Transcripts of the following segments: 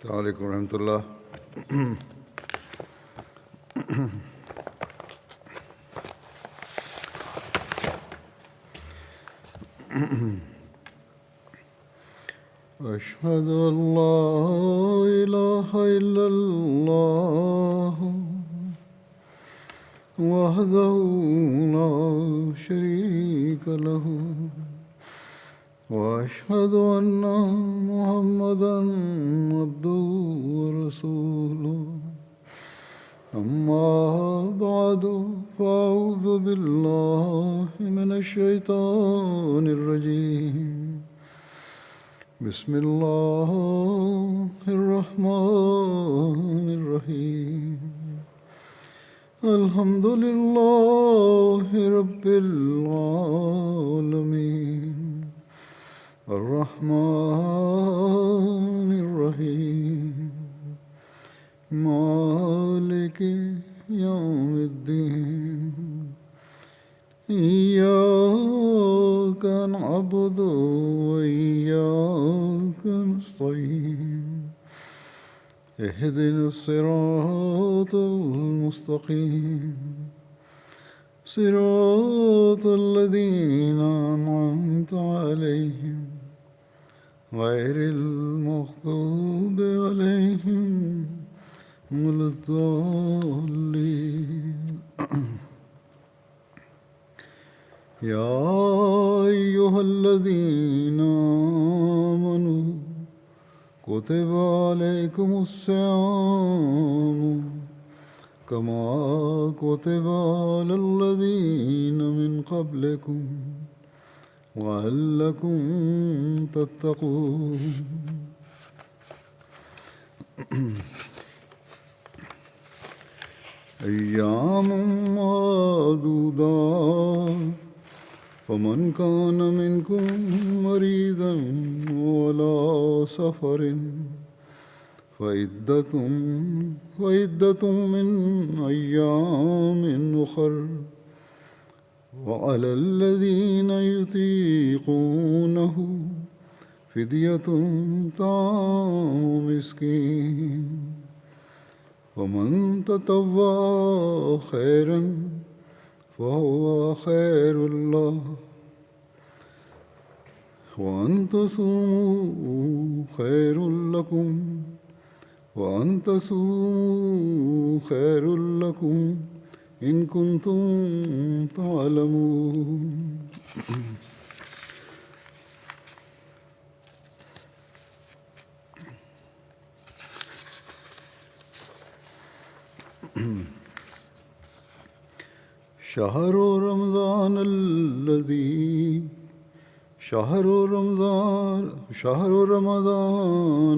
السلام عليكم ورحمة الله. أشهد أن لا إله إلا الله وحده لا شريك له وأشهد أن محمدًا عبده ورسوله أما بعد فأعوذ بالله من الشيطان الرجيم بسم الله الرحمن الرحيم الحمد لله رب العالمين الرحمن الرحيم مالك يوم الدين إياك نعبد وإياك نستعين اهدنا الصراط المستقيم صراط الذين أنعمت عليهم غير المغضوب عليهم ولا الضالين. يا أيها الذين آمنوا كتب عليكم الصيام كما كتب على الذين من قبلكم لعلكم تتقون. أيام معدودات فمن كان منكم مريضا وعلى سفر فعدة من أيام أخر وعلى الذين يطيقونه فدية طعام مسكين ومن تطوع خيرا فهو خير له وأن تصوموا خير لكم وأن تصوموا خير لكم إن كنتم تعلمون. شهر رمضان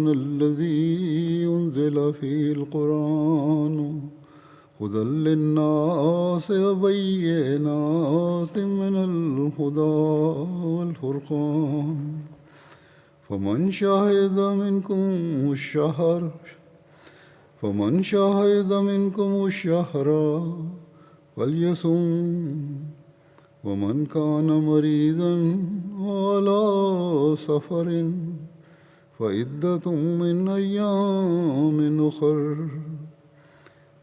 الذي أنزل فيه القرآن هدى للناس وبينات من الهدى والفرقان فمن شهد منكم الشهر فليصم ومن كان مريضا على سفر فعدة من أيام أخر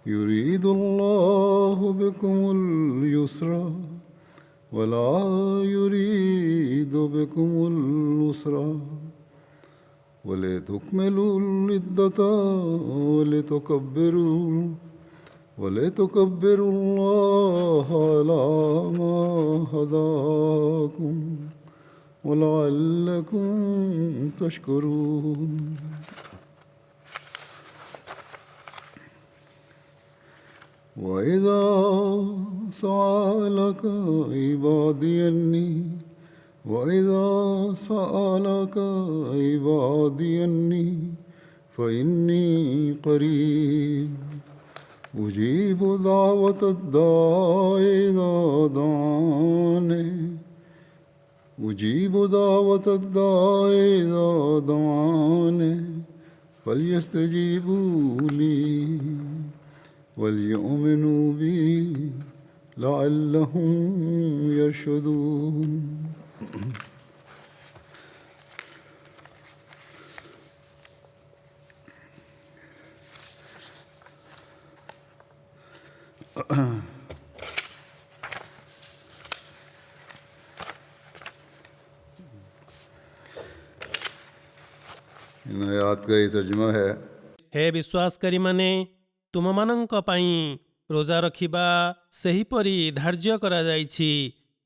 يريد الله بكم اليسر ولا يريد بكم العسر ولتكملوا العدة ولتكبروا الله على ما هداكم ولعلكم تشكرون. وإذا سألك عبادي أني فإني قريب أجيب دعوة الداع إذا دعاني فليستجيبوا لي وليؤمنوا بي لعلهم يرشدون. इन आयात का ये तर्जुमा है। हे विश्वासकारी माने तुमମାନଙ୍କ ପାଇଁ ରୋଜା ରଖିବା ସେହିପରି ଧାର୍ଯ୍ୟ କରାଯାଇଛି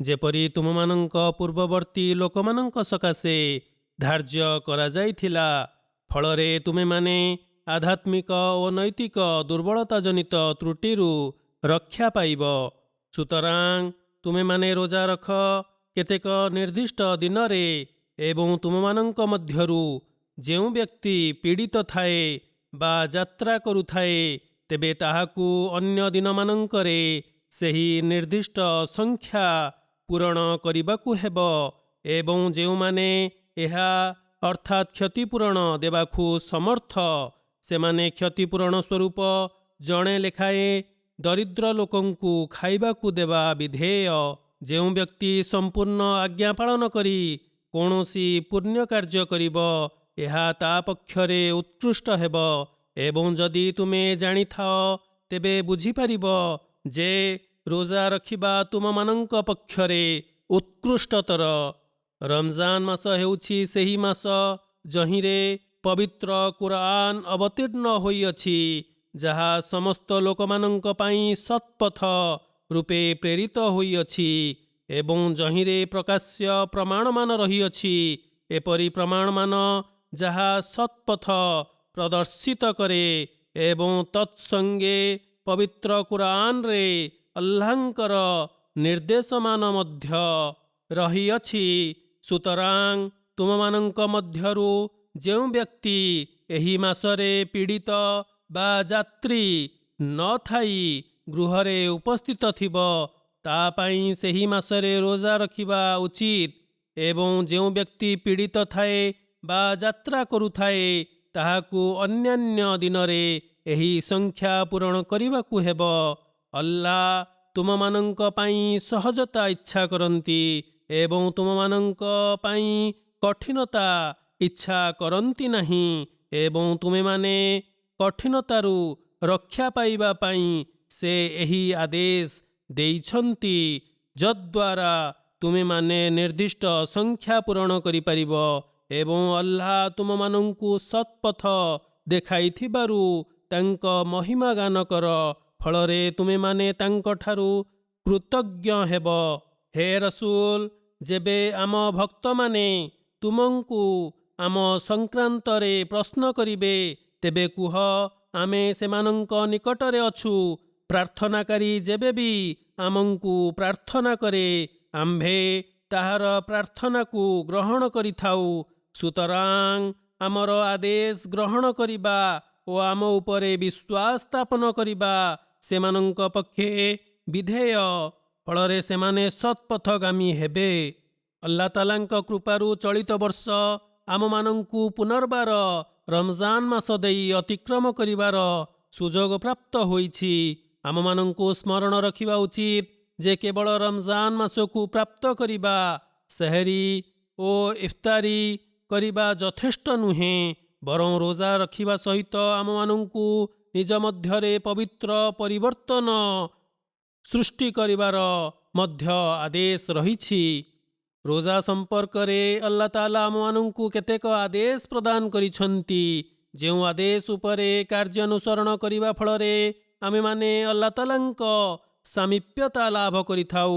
ଯେପରି ତୁମମାନଙ୍କ ପୂର୍ବବର୍ତ୍ତୀ ଲୋକମାନଙ୍କ ସକାଶେ ଧାର୍ଯ୍ୟ କରାଯାଇଥିଲା। ଫଳରେ ତୁମେମାନେ ଆଧ୍ୟାତ୍ମିକ ଓ ନୈତିକ ଦୁର୍ବଳତା ଜନିତ ତ୍ରୁଟିରୁ ରକ୍ଷା ପାଇବ। ସୁତରାଂ ତୁମେମାନେ ରୋଜା ରଖ କେତେକ ନିର୍ଦ୍ଦିଷ୍ଟ ଦିନରେ ଏବଂ ତୁମମାନଙ୍କ ମଧ୍ୟରୁ ଯେଉଁ ବ୍ୟକ୍ତି ପୀଡ଼ିତ ଥାଏ ବା ଯାତ୍ରା କରୁଥାଏ ତେବେ ତାହାକୁ ଅନ୍ୟ ଦିନମାନଙ୍କରେ ସେହି ନିର୍ଦ୍ଦିଷ୍ଟ ସଂଖ୍ୟା ପୂରଣ କରିବାକୁ ହେବ। ଏବଂ ଯେଉଁମାନେ ଏହା ଅର୍ଥାତ୍ କ୍ଷତିପୂରଣ ଦେବାକୁ ସମର୍ଥ ସେମାନେ କ୍ଷତିପୂରଣ ସ୍ୱରୂପ ଜଣେ ଲେଖାଏଁ ଦରିଦ୍ର ଲୋକଙ୍କୁ ଖାଇବାକୁ ଦେବା ବିଧେୟ। ଯେଉଁ ବ୍ୟକ୍ତି ସମ୍ପୂର୍ଣ୍ଣ ଆଜ୍ଞା ପାଳନ କରି କୌଣସି ପୁଣ୍ୟ କାର୍ଯ୍ୟ କରିବ ଏହା ତା ପକ୍ଷରେ ଉତ୍କୃଷ୍ଟ ହେବ। ଏବଂ ଯଦି ତୁମେ ଜାଣିଥାଅ ତେବେ ବୁଝିପାରିବ ଯେ ରୋଜା ରଖିବା ତୁମମାନଙ୍କ ପକ୍ଷରେ ଉତ୍କୃଷ୍ଟତର। ରମଜାନ ମାସ ହେଉଛି ସେହି ମାସ ଯହିଁରେ ପବିତ୍ର କୁରଆନ ଅବତୀର୍ଣ୍ଣ ହୋଇଅଛି ଯାହା ସମସ୍ତ ଲୋକମାନଙ୍କ ପାଇଁ ସତ୍ପଥ ରୂପେ ପ୍ରେରିତ ହୋଇଅଛି ଏବଂ ଯହିଁରେ ପ୍ରକାଶ୍ୟ ପ୍ରମାଣମାନ ରହିଅଛି ଏପରି ପ୍ରମାଣମାନ ଯାହା ସତ୍ପଥ ପ୍ରଦର୍ଶିତ କରେ। ଏବଂ ତତ୍ସଙ୍ଗେ ପବିତ୍ର କୁରଆନରେ ଆଲ୍ଲାହଙ୍କର ନିର୍ଦ୍ଦେଶମାନ ମଧ୍ୟ ରହିଅଛି। ସୁତରାଂ ତୁମମାନଙ୍କ ମଧ୍ୟରୁ ଯେଉଁ ବ୍ୟକ୍ତି ଏହି ମାସରେ ପୀଡ଼ିତ ବା ଯାତ୍ରୀ ନଥାଇ ଗୃହରେ ଉପସ୍ଥିତ ଥିବ ତା ପାଇଁ ସେହି ମାସରେ ରୋଜା ରଖିବା ଉଚିତ। ଏବଂ ଯେଉଁ ବ୍ୟକ୍ତି ପୀଡ଼ିତ ଥାଏ ବା ଯାତ୍ରା କରୁଥାଏ ତାହାକୁ ଅନ୍ୟାନ୍ୟ ଦିନରେ ଏହି ସଂଖ୍ୟା ପୂରଣ କରିବାକୁ ହେବ। ଅଲ୍ଲାହ ତୁମମାନଙ୍କ ପାଇଁ ସହଜତା ଇଚ୍ଛା କରନ୍ତି ଏବଂ ତୁମମାନଙ୍କ ପାଇଁ କଠିନତା ଇଚ୍ଛା କରନ୍ତି ନାହିଁ। ଏବଂ ତୁମେମାନେ କଠିନତାରୁ ରକ୍ଷା ପାଇବା ପାଇଁ ସେ ଏହି ଆଦେଶ ଦେଇଛନ୍ତି ଯଦ୍ୱାରା ତୁମେମାନେ ନିର୍ଦ୍ଦିଷ୍ଟ ସଂଖ୍ୟା ପୂରଣ କରିପାରିବ। ଏବଂ ଅଲ୍ଲାହ ତୁମମାନଙ୍କୁ ସତ୍ପଥ ଦେଖାଇଥିବାରୁ ତାଙ୍କ ମହିମା ଗାନ କର। ଫଳରେ ତୁମେମାନେ ତାଙ୍କଠାରୁ କୃତଜ୍ଞ ହେବ। ହେ ରସୂଲ, ଯେବେ ଆମ ଭକ୍ତମାନେ ତୁମଙ୍କୁ ଆମ ସଂକ୍ରାନ୍ତରେ ପ୍ରଶ୍ନ କରିବେ ତେବେ କୁହ ଆମେ ସେମାନଙ୍କ ନିକଟରେ ଅଛୁ। ପ୍ରାର୍ଥନାକାରୀ ଯେବେ ବି ଆମକୁ ପ୍ରାର୍ଥନା କରେ ଆମ୍ଭେ ତାହାର ପ୍ରାର୍ଥନାକୁ ଗ୍ରହଣ କରିଥାଉ। ସୁତରାଂ ଆମର ଆଦେଶ ଗ୍ରହଣ କରିବା ଓ ଆମ ଉପରେ ବିଶ୍ୱାସ ସ୍ଥାପନ କରିବା ସେମାନଙ୍କ ପକ୍ଷେ ବିଧେୟ। ଫଳରେ ସେମାନେ ସତ୍ପଥଗାମୀ ହେବେ। ଆଲ୍ଲାହ ତାଆଲାଙ୍କ କୃପାରୁ ଚଳିତ ବର୍ଷ ଆମମାନଙ୍କୁ ପୁନର୍ବାର ରମଜାନ ମାସ ଦେଇ ଅତିକ୍ରମ କରିବାର ସୁଯୋଗ ପ୍ରାପ୍ତ ହୋଇଛି। ଆମମାନଙ୍କୁ ସ୍ମରଣ ରଖିବା ଉଚିତ ଯେ କେବଳ ରମଜାନ ମାସକୁ ପ୍ରାପ୍ତ କରିବା ସେହରୀ ଓ ଇଫତାରୀ କରିବା ଯଥେଷ୍ଟ ନୁହେଁ ବରଂ ରୋଜା ରଖିବା ସହିତ ଆମମାନଙ୍କୁ ନିଜ ମଧ୍ୟରେ ପବିତ୍ର ପରିବର୍ତ୍ତନ ସୃଷ୍ଟି କରିବାର ମଧ୍ୟ ଆଦେଶ ରହିଛି। ରୋଜା ସମ୍ପର୍କରେ ଆଲ୍ଲାହ ତାଆଲା ଆମମାନଙ୍କୁ କେତେକ ଆଦେଶ ପ୍ରଦାନ କରିଛନ୍ତି ଯେଉଁ ଆଦେଶ ଉପରେ କାର୍ଯ୍ୟାନୁସରଣ କରିବା ଫଳରେ ଆମେମାନେ ଆଲ୍ଲାହ ତାଆଲାଙ୍କ ସାମୀପ୍ୟତା ଲାଭ କରିଥାଉ।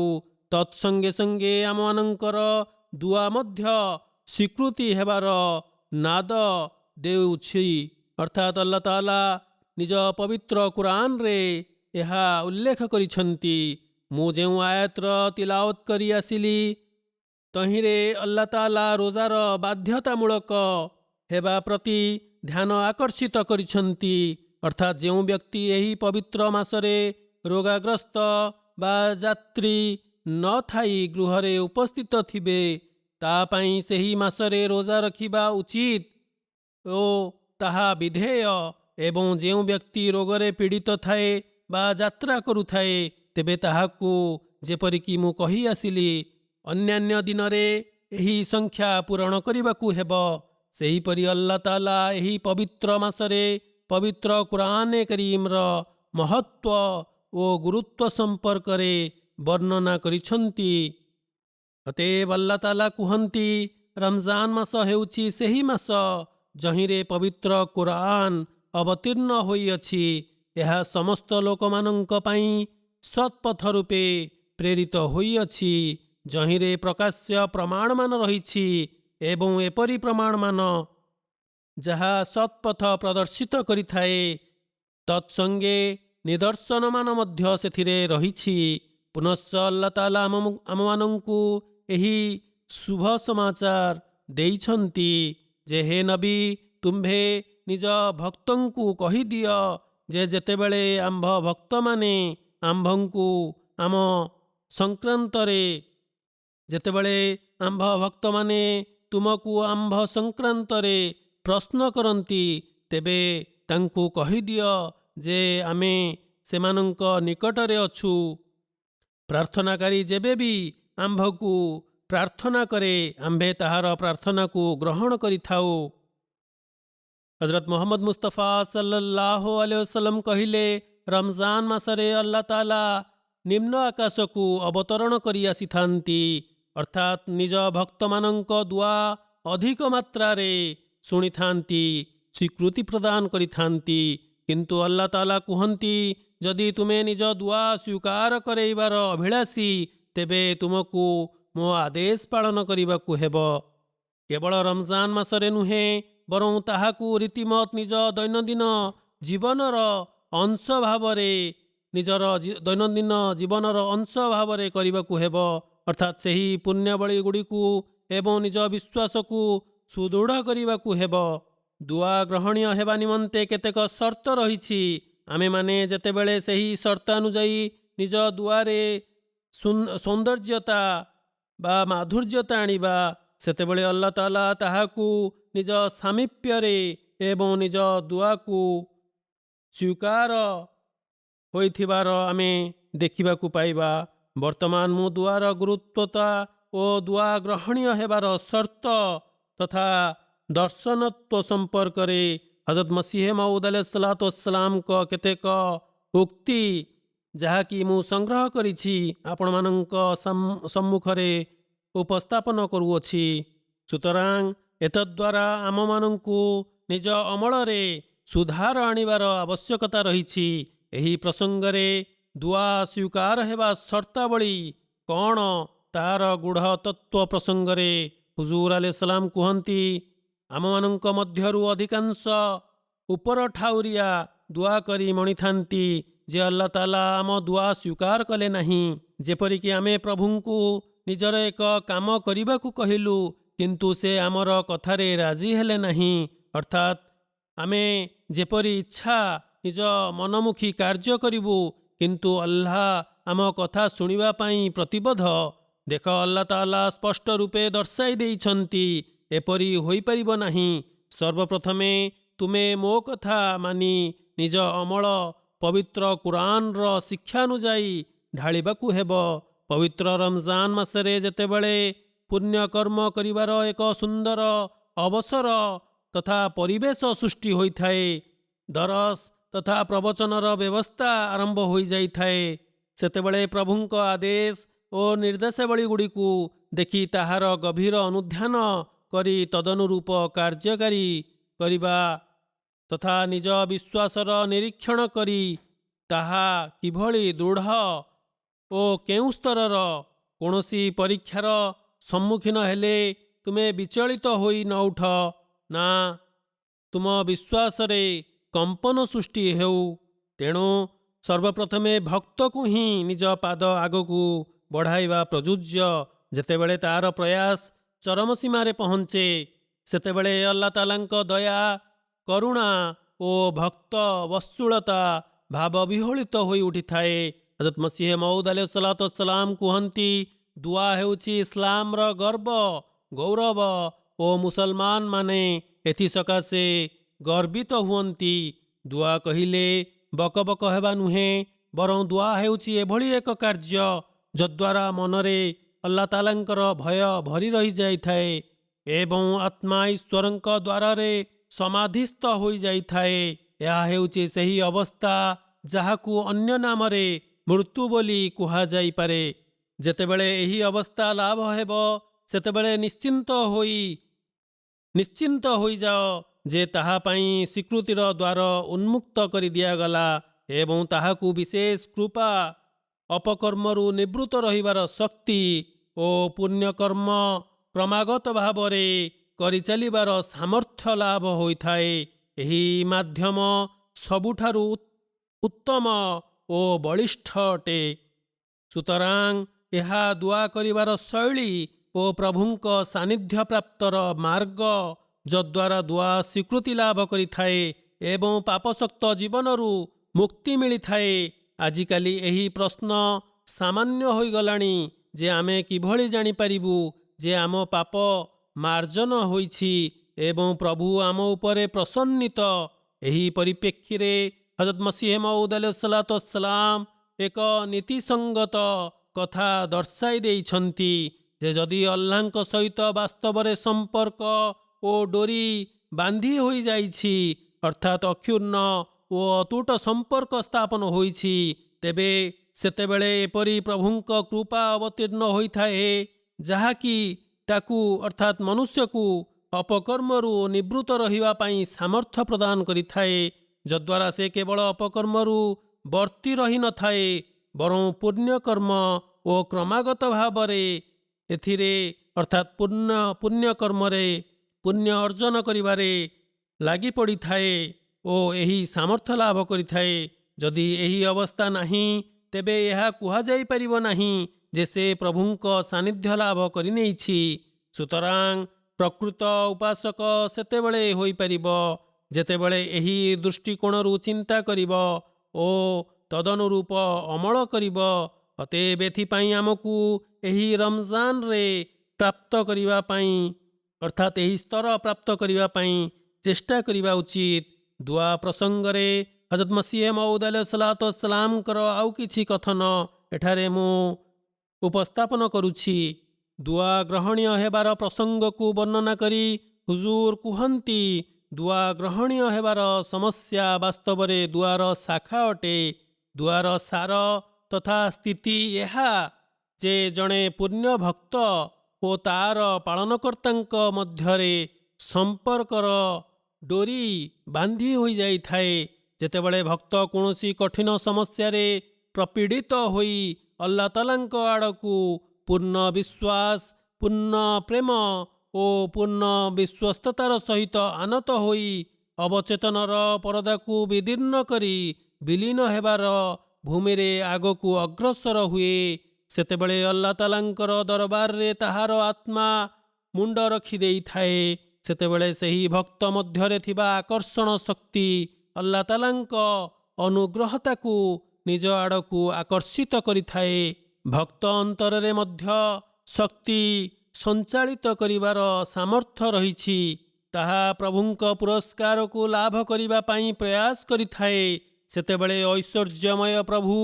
ତତ୍ସଙ୍ଗେ ସଙ୍ଗେ ଆମମାନଙ୍କର ଦୁଆ ମଧ୍ୟ ସ୍ୱୀକୃତି ହେବାର ନାଦ ଦେଉଛି। ଅର୍ଥାତ୍ ଆଲ୍ଲାହ ତାଆଲା ନିଜ ପବିତ୍ର କୁରଆନରେ ଏହା ଉଲ୍ଲେଖ କରିଛନ୍ତି। ମୁଁ ଯେଉଁ ଆୟାତର ତିଲାୱତ କରି ଆସିଲି ତହିଁରେ ଆଲ୍ଲାହ ତାଆଲା ରୋଜାର ବାଧ୍ୟତାମୂଳକ ହେବା ପ୍ରତି ଧ୍ୟାନ ଆକର୍ଷିତ କରିଛନ୍ତି। ଅର୍ଥାତ୍ ଯେଉଁ ବ୍ୟକ୍ତି ଏହି ପବିତ୍ର ମାସରେ ରୋଗାଗ୍ରସ୍ତ ବା ଯାତ୍ରୀ ନଥାଇ ଗୃହରେ ଉପସ୍ଥିତ ଥିବେ ତା ପାଇଁ ସେହି ମାସରେ ରୋଜା ରଖିବା ଉଚିତ ଓ ତାହା ବିଧେୟ। ଏବଂ ଯେଉଁ ବ୍ୟକ୍ତି ରୋଗରେ ପୀଡ଼ିତ ଥାଏ ବା ଯାତ୍ରା କରୁଥାଏ ତେବେ ତାହାକୁ ଯେପରିକି ମୁଁ କହି ଆସିଲି ଅନ୍ୟାନ୍ୟ ଦିନରେ ଏହି ସଂଖ୍ୟା ପୂରଣ କରିବାକୁ ହେବ। ସେହିପରି ଆଲ୍ଲାହ ତାଆଲା ଏହି ପବିତ୍ର ମାସରେ ପବିତ୍ର କୁରଆନ କରୀମର ମହତ୍ଵ ଓ ଗୁରୁତ୍ୱ ସମ୍ପର୍କରେ ବର୍ଣ୍ଣନା କରିଛନ୍ତି। ଅତଏବ ଆଲ୍ଲାହ ତାଆଲା କୁହନ୍ତି ରମଜାନ ମାସ ହେଉଛି ସେହି ମାସ ଯହିଁରେ ପବିତ୍ର କୁରାନ୍ ଅବତୀର୍ଣ୍ଣ ହୋଇଅଛି, ଏହା ସମସ୍ତ ଲୋକମାନଙ୍କ ପାଇଁ ସତ୍ପଥ ରୂପେ ପ୍ରେରିତ ହୋଇଅଛି, ଯହିଁରେ ପ୍ରକାଶ୍ୟ ପ୍ରମାଣମାନ ରହିଛି ଏବଂ ଏପରି ପ୍ରମାଣମାନ ଯାହା ସତ୍ପଥ ପ୍ରଦର୍ଶିତ କରିଥାଏ। ତତ୍ସଙ୍ଗେ ନିଦର୍ଶନମାନ ମଧ୍ୟ ସେଥିରେ ରହିଛି। ପୁନଶ୍ଚ ଆଲ୍ଲାହ ତାଆଲା ଆମମାନଙ୍କୁ ଏହି ଶୁଭ ସମାଚାର ଦେଇଛନ୍ତି ଯେ, ହେ ନବୀ, ତୁମ୍ଭେ ନିଜ ଭକ୍ତଙ୍କୁ କହିଦିଅ ଯେ ଯେତେବେଳେ ଆମ୍ଭ ଭକ୍ତମାନେ ଆମ୍ଭଙ୍କୁ ଆମ ସଂକ୍ରାନ୍ତରେ ଯେତେବେଳେ ଆମ୍ଭ ଭକ୍ତମାନେ ତୁମକୁ ଆମ୍ଭ ସଂକ୍ରାନ୍ତରେ ପ୍ରଶ୍ନ କରନ୍ତି, ତେବେ ତାଙ୍କୁ କହିଦିଅ ଯେ ଆମେ ସେମାନଙ୍କ ନିକଟରେ ଅଛୁ। ପ୍ରାର୍ଥନାକାରୀ ଯେବେ ବି ଆମ୍ଭକୁ ପ୍ରାର୍ଥନା କରେ, ଆମ୍ଭେ ତାହାର ପ୍ରାର୍ଥନାକୁ ଗ୍ରହଣ କରିଥାଉ। ହଜରତ ମୁହମ୍ମଦ ମୁସ୍ତଫା ସଲ୍ଲଲ୍ଲାହୁ ଆଲୈହି ವಸಲ್ಲಂ କହିଲେ, ରମଜାନ ମାସରେ ଆଲ୍ଲାହ ତାଆଲା ନିମ୍ନ ଆକାଶକୁ ଅବତରଣ କରି ଆସିଥାନ୍ତି, ଅର୍ଥାତ୍ ନିଜ ଭକ୍ତମାନଙ୍କ ଦୁଆ ଅଧିକ ମାତ୍ରାରେ ଶୁଣିଥାନ୍ତି, ସ୍ୱୀକୃତି ପ୍ରଦାନ କରିଥାନ୍ତି। କିନ୍ତୁ ଆଲ୍ଲାହ ତାଆଲା କୁହନ୍ତି, ଯଦି ତୁମେ ନିଜ ଦୁଆ ସ୍ୱୀକାର କରାଇବାର ଅଭିଳାଷୀ, ତେବେ ତୁମକୁ ମୋ ଆଦେଶ ପାଳନ କରିବାକୁ ହେବ। କେବଳ ରମଜାନ ମାସରେ ନୁହେଁ, ବରଂ ତାହାକୁ ରୀତିମତ ନିଜ ଦୈନନ୍ଦିନ ଜୀବନର ଅଂଶ ଭାବରେ ଦୈନନ୍ଦିନ ଜୀବନର ଅଂଶ ଭାବରେ କରିବାକୁ ହେବ। ଅର୍ଥାତ୍ ସେହି ପୁଣ୍ୟବଳୀ ଗୁଡ଼ିକୁ ଏବଂ ନିଜ ବିଶ୍ୱାସକୁ ସୁଦୃଢ଼ କରିବାକୁ ହେବ। ଦୁଆ ଗ୍ରହଣୀୟ ହେବା ନିମନ୍ତେ କେତେକ ସର୍ତ୍ତ ରହିଛି। ଆମେମାନେ ଯେତେବେଳେ ସେହି ସର୍ତ୍ତାନୁଯାୟୀ ନିଜ ଦୁଆରେ ସୌନ୍ଦର୍ଯ୍ୟତା ବା ମାଧୁର୍ଯ୍ୟତା ଆଣିବା, ସେତେବେଳେ ଆଲ୍ଲାହ ତାଆଲା ତାହାକୁ ନିଜ ସାମୀପ୍ୟରେ ଏବଂ ନିଜ ଦୁଆକୁ ସ୍ୱୀକାର ହୋଇଥିବାର ଆମେ ଦେଖିବାକୁ ପାଇବା। ବର୍ତ୍ତମାନ ମୁଁ ଦୁଆର ଗୁରୁତ୍ୱତା ଓ ଦୁଆ ଗ୍ରହଣୀୟ ହେବାର ସର୍ତ୍ତ ତଥା ଦର୍ଶନତ୍ୱ ସମ୍ପର୍କରେ ହଜରତ ମସିହ ମାଉଦ ଆଲୈହିସ୍ସଲାତୁ ୱସ୍ସଲାମଙ୍କ କେତେକ ଉକ୍ତି, ଯାହାକି ମୁଁ ସଂଗ୍ରହ କରିଛି, ଆପଣମାନଙ୍କ ସମ୍ମୁଖରେ ଉପସ୍ଥାପନ କରୁଅଛି। ସୁତରାଂ ଏତଦ୍ୱାରା ଆମମାନଙ୍କୁ ନିଜ ଅମଳରେ ସୁଧାର ଆଣିବାର ଆବଶ୍ୟକତା ରହିଛି। ଏହି ପ୍ରସଙ୍ଗରେ ଦୁଆ ସ୍ୱୀକାର ହେବା ସର୍ତ୍ତାବଳୀ କ'ଣ, ତାହାର ଗୂଢ଼ ତତ୍ତ୍ୱ ପ୍ରସଙ୍ଗରେ ହୁଜୁର ଆଲୈହିସ୍ସଲାମ କୁହନ୍ତି, ଆମମାନଙ୍କ ମଧ୍ୟରୁ ଅଧିକାଂଶ ଉପର ଠାଉରିଆ ଦୁଆ କରି ମଣିଥାନ୍ତି ଯେ ଆଲ୍ଲାହ ତାଆଲା ଆମ ଦୁଆ ସ୍ୱୀକାର କଲେ ନାହିଁ। ଯେପରିକି ଆମେ ପ୍ରଭୁଙ୍କୁ ନିଜର ଏକ କାମ କରିବାକୁ କହିଲୁ, କିନ୍ତୁ ସେ ଆମର କଥାରେ ରାଜି ହେଲେ ନାହିଁ। ଅର୍ଥାତ୍ ଆମେ ଯେପରି ଇଚ୍ଛା ନିଜ ମନମୁଖୀ କାର୍ଯ୍ୟ କରିବୁ, କିନ୍ତୁ ଆଲ୍ଲାହ ଆମ କଥା ଶୁଣିବା ପାଇଁ ପ୍ରତିବଦ୍ଧ। ଦେଖ, ଆଲ୍ଲାହ ତାଆଲା ସ୍ପଷ୍ଟ ରୂପେ ଦର୍ଶାଇ ଦେଇଛନ୍ତି, ଏପରି ହୋଇପାରିବ ନାହିଁ। ସର୍ବପ୍ରଥମେ ତୁମେ ମୋ କଥା ମାନି ନିଜ ଅମଳ ପବିତ୍ର କୁରାନ୍ର ଶିକ୍ଷାନୁଯାୟୀ ଢାଳିବାକୁ ହେବ। ପବିତ୍ର ରମଜାନ ମାସରେ ଯେତେବେଳେ ପୁଣ୍ୟକର୍ମ କରିବାର ଏକ ସୁନ୍ଦର ଅବସର ତଥା ପରିବେଶ ସୃଷ୍ଟି ହୋଇଥାଏ, ଦରସ ତଥା ପ୍ରବଚନର ବ୍ୟବସ୍ଥା ଆରମ୍ଭ ହୋଇଯାଇଥାଏ, ସେତେବେଳେ ପ୍ରଭୁଙ୍କ ଆଦେଶ ଓ ନିର୍ଦ୍ଦେଶାବଳୀ ଗୁଡ଼ିକୁ ଦେଖି ତାହାର ଗଭୀର ଅନୁଧ୍ୟାନ କରି ତଦନୁରୂପ କାର୍ଯ୍ୟକାରୀ କରିବା ତଥା ନିଜ ବିଶ୍ୱାସର ନିରୀକ୍ଷଣ କରି ତାହା କିଭଳି ଦୃଢ଼ ଓ କେଉଁ ସ୍ତରର, କୌଣସି ପରୀକ୍ଷାର ସମ୍ମୁଖୀନ ହେଲେ ତୁମେ ବିଚଳିତ ହୋଇ ନ ଉଠ ନା ତୁମ ବିଶ୍ୱାସରେ କମ୍ପନ ସୃଷ୍ଟି ହେଉ। ତେଣୁ ସର୍ବପ୍ରଥମେ ଭକ୍ତକୁ ହିଁ ନିଜ ପାଦ ଆଗକୁ ବଢ଼ାଇବା ପ୍ରଯୁଜ୍ୟ। ଯେତେବେଳେ ତାହାର ପ୍ରୟାସ ଚରମ ସୀମାରେ ପହଞ୍ଚେ, ସେତେବେଳେ ଆଲ୍ଲାହ ତାଆଲାଙ୍କ ଦୟା, କରୁଣା ଓ ଭକ୍ତ ବତ୍ସଳତା ଭାବ ବିହଳିତ ହୋଇ ଉଠିଥାଏ। ହଜରତ ମସିହ ମଉଦ ଆଲୈହିସ୍ସଲାତୁ ୱସ୍ସଲାମ କୁହନ୍ତି, ଦୁଆ ହେଉଛି ଇସଲାମର ଗର୍ବ, ଗୌରବ ଓ ମୁସଲମାନ ମାନେ ଏଥିସକାଶେ ଗର୍ବିତ ହୁଅନ୍ତି। ଦୁଆ କହିଲେ ବକ ବକ ହେବା ନୁହେଁ, ବରଂ ଦୁଆ ହେଉଛି ଏଭଳି ଏକ କାର୍ଯ୍ୟ ଯଦ୍ୱାରା ମନରେ ଆଲ୍ଲାହ ତାଆଲାଙ୍କର ଭୟ ଭରି ରହିଯାଇଥାଏ ଏବଂ ଆତ୍ମା ଈଶ୍ୱରଙ୍କ ଦ୍ୱାରରେ ସମାଧିସ୍ଥ ହୋଇଯାଇଥାଏ। ଏହା ହେଉଛି ସେହି ଅବସ୍ଥା ଯାହାକୁ ଅନ୍ୟ ନାମରେ ମୃତ୍ୟୁ ବୋଲି କୁହାଯାଇପାରେ। ଯେତେବେଳେ ଏହି ଅବସ୍ଥା ଲାଭ ହେବ, ସେତେବେଳେ ନିଶ୍ଚିନ୍ତ ହୋଇଯାଅ ଯେ ତାହା ପାଇଁ ସ୍ୱୀକୃତିର ଦ୍ୱାର ଉନ୍ମୁକ୍ତ କରି ଦିଆଗଲା ଏବଂ ତାହାକୁ ବିଶେଷ କୃପା, ଅପକର୍ମରୁ ନିବୃତ୍ତ ରହିବାର ଶକ୍ତି ଓ ପୁଣ୍ୟକର୍ମ କ୍ରମାଗତ ଭାବରେ କରିଚାଲିବାର ସାମର୍ଥ୍ୟ ଲାଭ ହୋଇଥାଏ। ଏହି ମାଧ୍ୟମ ସବୁଠାରୁ ଉତ୍ତମ ଓ ବଳିଷ୍ଠ ଅଟେ। ସୁତରାଂ ଏହା ଦୁଆ କରିବାର ଶୈଳୀ ଓ ପ୍ରଭୁଙ୍କ ସାନ୍ନିଧ୍ୟ ପ୍ରାପ୍ତର ମାର୍ଗ, ଯଦ୍ୱାରା ଦୁଆ ସ୍ୱୀକୃତି ଲାଭ କରିଥାଏ ଏବଂ ପାପସକ୍ତ ଜୀବନରୁ ମୁକ୍ତି ମିଳିଥାଏ। ଆଜିକାଲି ଏହି ପ୍ରଶ୍ନ ସାମାନ୍ୟ ହୋଇଗଲାଣି ଯେ ଆମେ କିଭଳି ଜାଣିପାରିବୁ ଯେ ଆମ ପାପ ମାର୍ଜନ ହୋଇଛି ଏବଂ ପ୍ରଭୁ ଆମ ଉପରେ ପ୍ରସନ୍ନିତ। ଏହି ପରିପ୍ରେକ୍ଷୀରେ ହଜରତ ମସିହ ମଉଦ ଆଲୈହିସ୍ସଲାତୁ ୱସ୍ସଲାମ ଏକ ନୀତିସଙ୍ଗତ କଥା ଦର୍ଶାଇ ଦେଇଛନ୍ତି ଯେ ଯଦି ଅଲ୍ଲାହଙ୍କ ସହିତ ବାସ୍ତବରେ ସମ୍ପର୍କ ଓ ଡୋରି ବାନ୍ଧି ହୋଇଯାଇଛି, ଅର୍ଥାତ୍ ଅକ୍ଷୁର୍ଣ୍ଣ ଓ ଅତୁଟ ସମ୍ପର୍କ ସ୍ଥାପନ ହୋଇଛି, ତେବେ ସେତେବେଳେ ଏପରି ପ୍ରଭୁଙ୍କ କୃପା ଅବତୀର୍ଣ୍ଣ ହୋଇଥାଏ ଯାହାକି ତାକୁ ଅର୍ଥାତ୍ ମନୁଷ୍ୟକୁ ଅପକର୍ମରୁ ନିବୃତ୍ତ ରହିବା ପାଇଁ ସାମର୍ଥ୍ୟ ପ୍ରଦାନ କରିଥାଏ, ଯଦ୍ୱାରା ସେ କେବଳ ଅପକର୍ମରୁ ବର୍ତ୍ତି ରହିନଥାଏ ବରଂ ପୁଣ୍ୟକର୍ମ ଓ କ୍ରମାଗତ ଭାବରେ ଏଥିରେ ଅର୍ଥାତ୍ ପୁଣ୍ୟକର୍ମରେ ପୁଣ୍ୟ ଅର୍ଜନ କରିବାରେ ଲାଗି ପଡ଼ିଥାଏ ଓ ଏହି ସାମର୍ଥ୍ୟ ଲାଭ କରିଥାଏ। ଯଦି ଏହି ଅବସ୍ଥା ନାହିଁ, ତେବେ ଏହା କୁହାଯାଇପାରିବ ନାହିଁ ଯେ ସେ ପ୍ରଭୁଙ୍କ ସାନ୍ନିଧ୍ୟ ଲାଭ କରିନେଇଛି। ସୁତରାଂ ପ୍ରକୃତ ଉପାସକ ସେତେବେଳେ ହୋଇପାରିବ ଯେତେବେଳେ ଏହି ଦୃଷ୍ଟିକୋଣରୁ ଚିନ୍ତା କରିବ ଓ ତଦନୁରୂପ ଅମଳ କରିବ। ଅତଏବ ଏଥିପାଇଁ ଆମକୁ ଏହି ରମଜାନରେ ପ୍ରାପ୍ତ କରିବା ପାଇଁ ଅର୍ଥାତ୍ ଏହି ସ୍ତର ପ୍ରାପ୍ତ କରିବା ପାଇଁ ଚେଷ୍ଟା କରିବା ଉଚିତ। ଦୁଆ ପ୍ରସଙ୍ଗରେ ହଜରତ ମସିହ ମଉଦ ଆଲୈହିସ୍ସଲାତୁ ୱସ୍ସଲାମଙ୍କର ଆଉ କିଛି କଥନ ଏଠାରେ ମୁଁ ଉପସ୍ଥାପନ କରୁଛି। ଦୁଆ ଗ୍ରହଣୀୟ ହେବାର ପ୍ରସଙ୍ଗକୁ ବର୍ଣ୍ଣନା କରି ହୁଜୁର କୁହନ୍ତି, ଦୁଆ ଗ୍ରହଣୀୟ ହେବାର ସମସ୍ୟା ବାସ୍ତବରେ ଦୁଆର ଶାଖା ଅଟେ। ଦୁଆର ସାର ତଥା ସ୍ଥିତି ଏହା ଯେ ଜଣେ ପୂର୍ଣ୍ଣ ଭକ୍ତ ଓ ତାର ପାଳନକର୍ତ୍ତାଙ୍କ ମଧ୍ୟରେ ସମ୍ପର୍କର ଡୋରି ବାନ୍ଧି ହୋଇଯାଇଥାଏ। ଯେତେବେଳେ ଭକ୍ତ କୌଣସି କଠିନ ସମସ୍ୟାରେ ପ୍ରପୀଡ଼ିତ ହୋଇ ଅଲ୍ଲାହ ତାଆଲାଙ୍କ ଆଡ଼କୁ ପୂର୍ଣ୍ଣ ବିଶ୍ୱାସ, ପୂର୍ଣ୍ଣ ପ୍ରେମ ଓ ପୂର୍ଣ୍ଣ ବିଶ୍ୱସ୍ତତାର ସହିତ ଆନତ ହୋଇ ଅବଚେତନର ପରଦାକୁ ବିଦୀର୍ଣ୍ଣ କରି ବିଲୀନ ହେବାର ଭୂମିରେ ଆଗକୁ ଅଗ୍ରସର ହୁଏ, ସେତେବେଳେ ଅଲ୍ଲାହ ତାଆଲାଙ୍କର ଦରବାରରେ ତାହାର ଆତ୍ମା ମୁଣ୍ଡ ରଖି ଦେଇଥାଏ। ସେତେବେଳେ ସେହି ଭକ୍ତ ମଧ୍ୟରେ ଥିବା ଆକର୍ଷଣ ଶକ୍ତି ଅଲ୍ଲାହ ତାଆଲାଙ୍କ ଅନୁଗ୍ରହତାକୁ ନିଜ ଆଡ଼କୁ ଆକର୍ଷିତ କରିଥାଏ। ଭକ୍ତ ଅନ୍ତରରେ ମଧ୍ୟ ଶକ୍ତି ସଞ୍ଚାଳିତ କରିବାର ସାମର୍ଥ୍ୟ ରହିଛି। ତାହା ପ୍ରଭୁଙ୍କ ପୁରସ୍କାରକୁ ଲାଭ କରିବା ପାଇଁ ପ୍ରୟାସ କରିଥାଏ। ସେତେବେଳେ ଐଶ୍ୱର୍ଯ୍ୟମୟ ପ୍ରଭୁ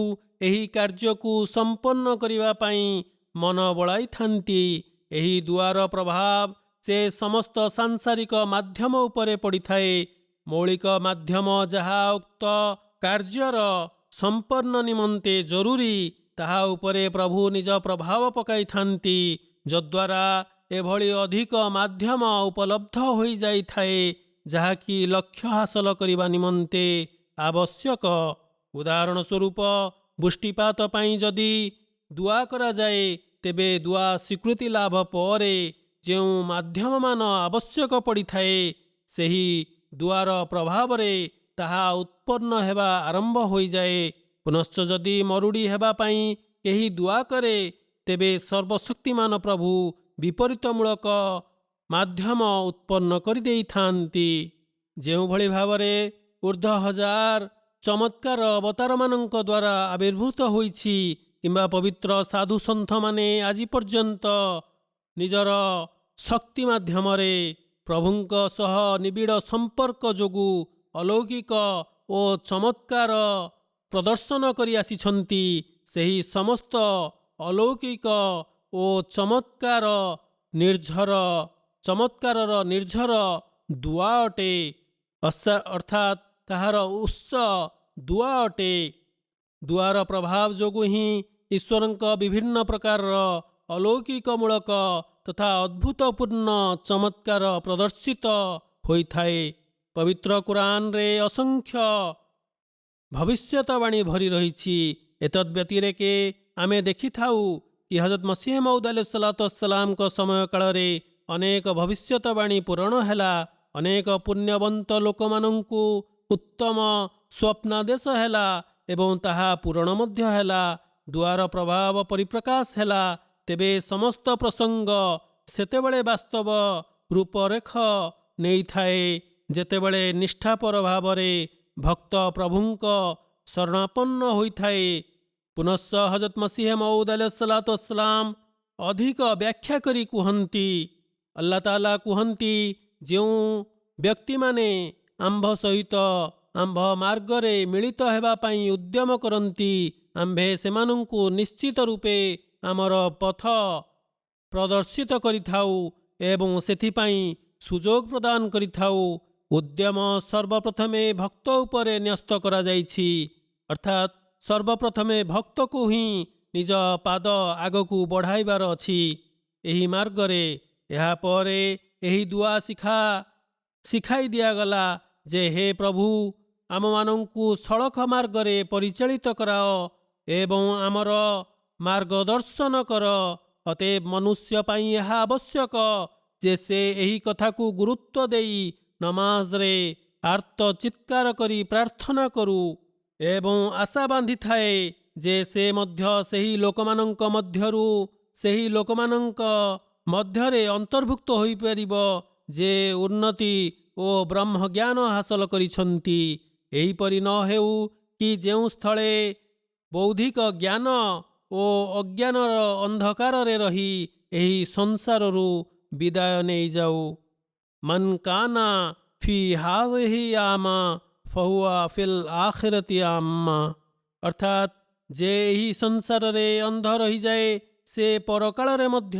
ଏହି କାର୍ଯ୍ୟକୁ ସମ୍ପନ୍ନ କରିବା ପାଇଁ ମନ ବଳାଇଥାନ୍ତି। ଏହି ଦୁଆର ପ୍ରଭାବ ସେ ସମସ୍ତ ସାଂସାରିକ ମାଧ୍ୟମ ଉପରେ ପଡ଼ିଥାଏ। ମୌଳିକ ମାଧ୍ୟମ ଯାହା ଉକ୍ତ କାର୍ଯ୍ୟର ସମ୍ପନ୍ନ ନିମନ୍ତେ ଜରୁରୀ, ତାହା ଉପରେ ପ୍ରଭୁ ନିଜ ପ୍ରଭାବ ପକାଇଥାନ୍ତି, ଯଦ୍ୱାରା ଏଭଳି ଅଧିକ ମାଧ୍ୟମ ଉପଲବ୍ଧ ହୋଇଯାଇଥାଏ ଯାହାକି ଲକ୍ଷ୍ୟ ହାସଲ କରିବା ନିମନ୍ତେ ଆବଶ୍ୟକ। ଉଦାହରଣ ସ୍ୱରୂପ ବୃଷ୍ଟିପାତ ପାଇଁ ଯଦି ଦୁଆ କରାଯାଏ, ତେବେ ଦୁଆ ସ୍ୱୀକୃତି ଲାଭ ପରେ ଯେଉଁ ମାଧ୍ୟମମାନ ଆବଶ୍ୟକ ପଡ଼ିଥାଏ, ସେହି ଦୁଆର ପ୍ରଭାବରେ ତାହା ଉତ୍ପନ୍ନ ହେବା ଆରମ୍ଭ ହୋଇଯାଏ। ପୁନଶ୍ଚ ଯଦି ମରୁଡ଼ି ହେବା ପାଇଁ କେହି ଦୁଆ କରେ, ତେବେ ସର୍ବଶକ୍ତିମାନ ପ୍ରଭୁ ବିପରୀତମୂଳକ ମାଧ୍ୟମ ଉତ୍ପନ୍ନ କରିଦେଇଥାନ୍ତି। ଯେଉଁଭଳି ଭାବରେ ଉର୍ଦ୍ଧ୍ୱ ହଜାର ଚମତ୍କାର ଅବତାରମାନଙ୍କ ଦ୍ୱାରା ଆବିର୍ଭୂତ ହୋଇଛି କିମ୍ବା ପବିତ୍ର ସାଧୁ ସନ୍ଥମାନେ ଆଜି ପର୍ଯ୍ୟନ୍ତ ନିଜର ଶକ୍ତି ମାଧ୍ୟମରେ ପ୍ରଭୁଙ୍କ ସହ ନିବିଡ଼ ସମ୍ପର୍କ ଯୋଗୁଁ ଅଲୌକିକ ଓ ଚମତ୍କାର ପ୍ରଦର୍ଶନ କରି ଆସିଛନ୍ତି, ସେହି ସମସ୍ତ ଅଲୌକିକ ଓ ଚମତ୍କାରର ନିର୍ଝର ଦୁଆ ଅଟେ, ଅର୍ଥାତ୍ ତାହାର ଉତ୍ସ ଦୁଆ ଅଟେ। ଦୁଆର ପ୍ରଭାବ ଯୋଗୁଁ ହିଁ ଈଶ୍ୱରଙ୍କ ବିଭିନ୍ନ ପ୍ରକାରର ଅଲୌକିକମୂଳକ ତଥା ଅଦ୍ଭୁତପୂର୍ଣ୍ଣ ଚମତ୍କାର ପ୍ରଦର୍ଶିତ ହୋଇଥାଏ। ପବିତ୍ର କୁରାନରେ ଅସଂଖ୍ୟ ଭବିଷ୍ୟତବାଣୀ ଭରି ରହିଛି। ଏତଦ୍ ବ୍ୟତିରେକେ ଆମେ ଦେଖିଥାଉ କି ହଜରତ ମସିହ ମଉଦ ଆଲୈହିସ୍ସଲାତୁୱସ୍ସଲାମଙ୍କ ସମୟ କାଳରେ ଅନେକ ଭବିଷ୍ୟତବାଣୀ ପୂରଣ ହେଲା। ଅନେକ ପୁଣ୍ୟବନ୍ତ ଲୋକମାନଙ୍କୁ ଉତ୍ତମ ସ୍ୱପ୍ନାଦେଶ ହେଲା ଏବଂ ତାହା ପୂରଣ ମଧ୍ୟ ହେଲା। ଦୁଆର ପ୍ରଭାବ ପରିପ୍ରକାଶ ହେଲା। ତେବେ ସମସ୍ତ ପ୍ରସଙ୍ଗ ସେତେବେଳେ ବାସ୍ତବ ରୂପରେଖ ନେଇଥାଏ ଯେତେବେଳେ ନିଷ୍ଠାପର ଭାବରେ ଭକ୍ତ ପ୍ରଭୁଙ୍କ ଶରଣାପନ୍ନ ହୋଇଥାଏ। ପୁନଶ୍ଚ ହଜରତ ମସିହ ମଉଦ ଆଲୈହିସ୍ସଲାତୁୱସ୍ସଲାମ ଅଧିକ ବ୍ୟାଖ୍ୟା କରି କୁହନ୍ତି, ଆଲ୍ଲାହ ତାଆଲା କୁହନ୍ତି, ଯେଉଁ ବ୍ୟକ୍ତିମାନେ ଆମ୍ଭ ସହିତ ଆମ୍ଭ ମାର୍ଗରେ ମିଳିତ ହେବା ପାଇଁ ଉଦ୍ୟମ କରନ୍ତି, ଆମ୍ଭେ ସେମାନଙ୍କୁ ନିଶ୍ଚିତ ରୂପେ ଆମର ପଥ ପ୍ରଦର୍ଶିତ କରିଥାଉ ଏବଂ ସେଥିପାଇଁ ସୁଯୋଗ ପ୍ରଦାନ କରିଥାଉ। ଉଦ୍ୟମ ସର୍ବପ୍ରଥମେ ଭକ୍ତ ଉପରେ ନ୍ୟସ୍ତ କରାଯାଇଛି, ଅର୍ଥାତ୍ ସର୍ବପ୍ରଥମେ ଭକ୍ତକୁ ହିଁ ନିଜ ପାଦ ଆଗକୁ ବଢ଼ାଇବାର ଅଛି ଏହି ମାର୍ଗରେ। ଏହାପରେ ଏହି ଦୁଆ ଶିଖାଇ ଦିଆଗଲା ଯେ ହେ ପ୍ରଭୁ, ଆମମାନଙ୍କୁ ସଳଖ ମାର୍ଗରେ ପରିଚାଳିତ କରାଅ ଏବଂ ଆମର ମାର୍ଗଦର୍ଶନ କର। ଅତଏବ ମନୁଷ୍ୟ ପାଇଁ ଏହା ଆବଶ୍ୟକ ଯେ ସେ ଏହି କଥାକୁ ଗୁରୁତ୍ୱ ଦେଇ ନମାଜରେ ଆର୍ତ୍ତ ଚିତ୍କାର କରି ପ୍ରାର୍ଥନା କରୁ ଏବଂ ଆଶା ବାନ୍ଧିଥାଏ ଯେ ସେ ମଧ୍ୟ ସେହି ଲୋକମାନଙ୍କ ମଧ୍ୟରେ ଅନ୍ତର୍ଭୁକ୍ତ ହୋଇପାରିବ ଯେ ଉନ୍ନତି ଓ ବ୍ରହ୍ମଜ୍ଞାନ ହାସଲ କରିଛନ୍ତି। ଏହିପରି ନ ହେଉ କି ଯେଉଁ ସ୍ଥଳେ ବୌଦ୍ଧିକ ଜ୍ଞାନ ଓ ଅଜ୍ଞାନର ଅନ୍ଧକାରରେ ରହି ଏହି ସଂସାରରୁ ବିଦାୟ ନେଇଯାଉ। ମନ୍ କାନା ଫି ହାଜିହି ଆମା ଫହୁଆ ଫିଲ୍ ଆଖିରତି ଆମ୍ମା, ଅର୍ଥାତ୍ ଯେ ଏହି ସଂସାରରେ ଅନ୍ଧ ରହିଯାଏ ସେ ପରକାଳରେ ମଧ୍ୟ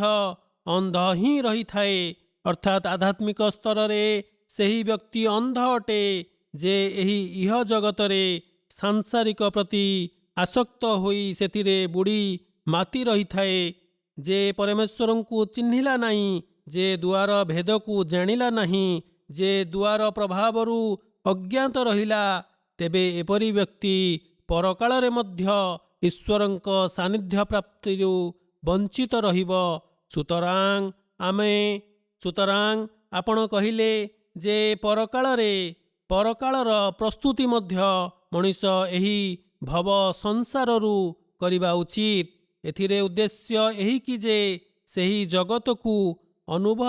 ଅନ୍ଧ ହିଁ ରହିଥାଏ। ଅର୍ଥାତ୍ ଆଧ୍ୟାତ୍ମିକ ସ୍ତରରେ ସେହି ବ୍ୟକ୍ତି ଅନ୍ଧ ଅଟେ ଯେ ଏହି ଇହ ଜଗତରେ ସାଂସାରିକ ପ୍ରତି ଆସକ୍ତ ହୋଇ ସେଥିରେ ବୁଡ଼ି ମାତି ରହିଥାଏ। ଯେ ପରମେଶ୍ୱରଙ୍କୁ ଚିହ୍ନିଲା ନାହିଁ, ଯେ ଦୁଆର ଭେଦକୁ ଜାଣିଲା ନାହିଁ, ଯେ ଦୁଆର ପ୍ରଭାବରୁ ଅଜ୍ଞାତ ରହିଲା, ତେବେ ଏପରି ବ୍ୟକ୍ତି ପରକାଳରେ ମଧ୍ୟ ଈଶ୍ୱରଙ୍କ ସାନ୍ନିଧ୍ୟ ପ୍ରାପ୍ତିରୁ ବଞ୍ଚିତ ରହିବ। ସୁତରାଂ ଆପଣ କହିଲେ ଯେ ପରକାଳର ପ୍ରସ୍ତୁତି ମଧ୍ୟ ମଣିଷ ଏହି ଭବ ସଂସାରରୁ କରିବା ଉଚିତ। ଏଥିରେ ଉଦ୍ଦେଶ୍ୟ ଏହିକି ଯେ ସେହି ଜଗତକୁ ଅନୁଭବ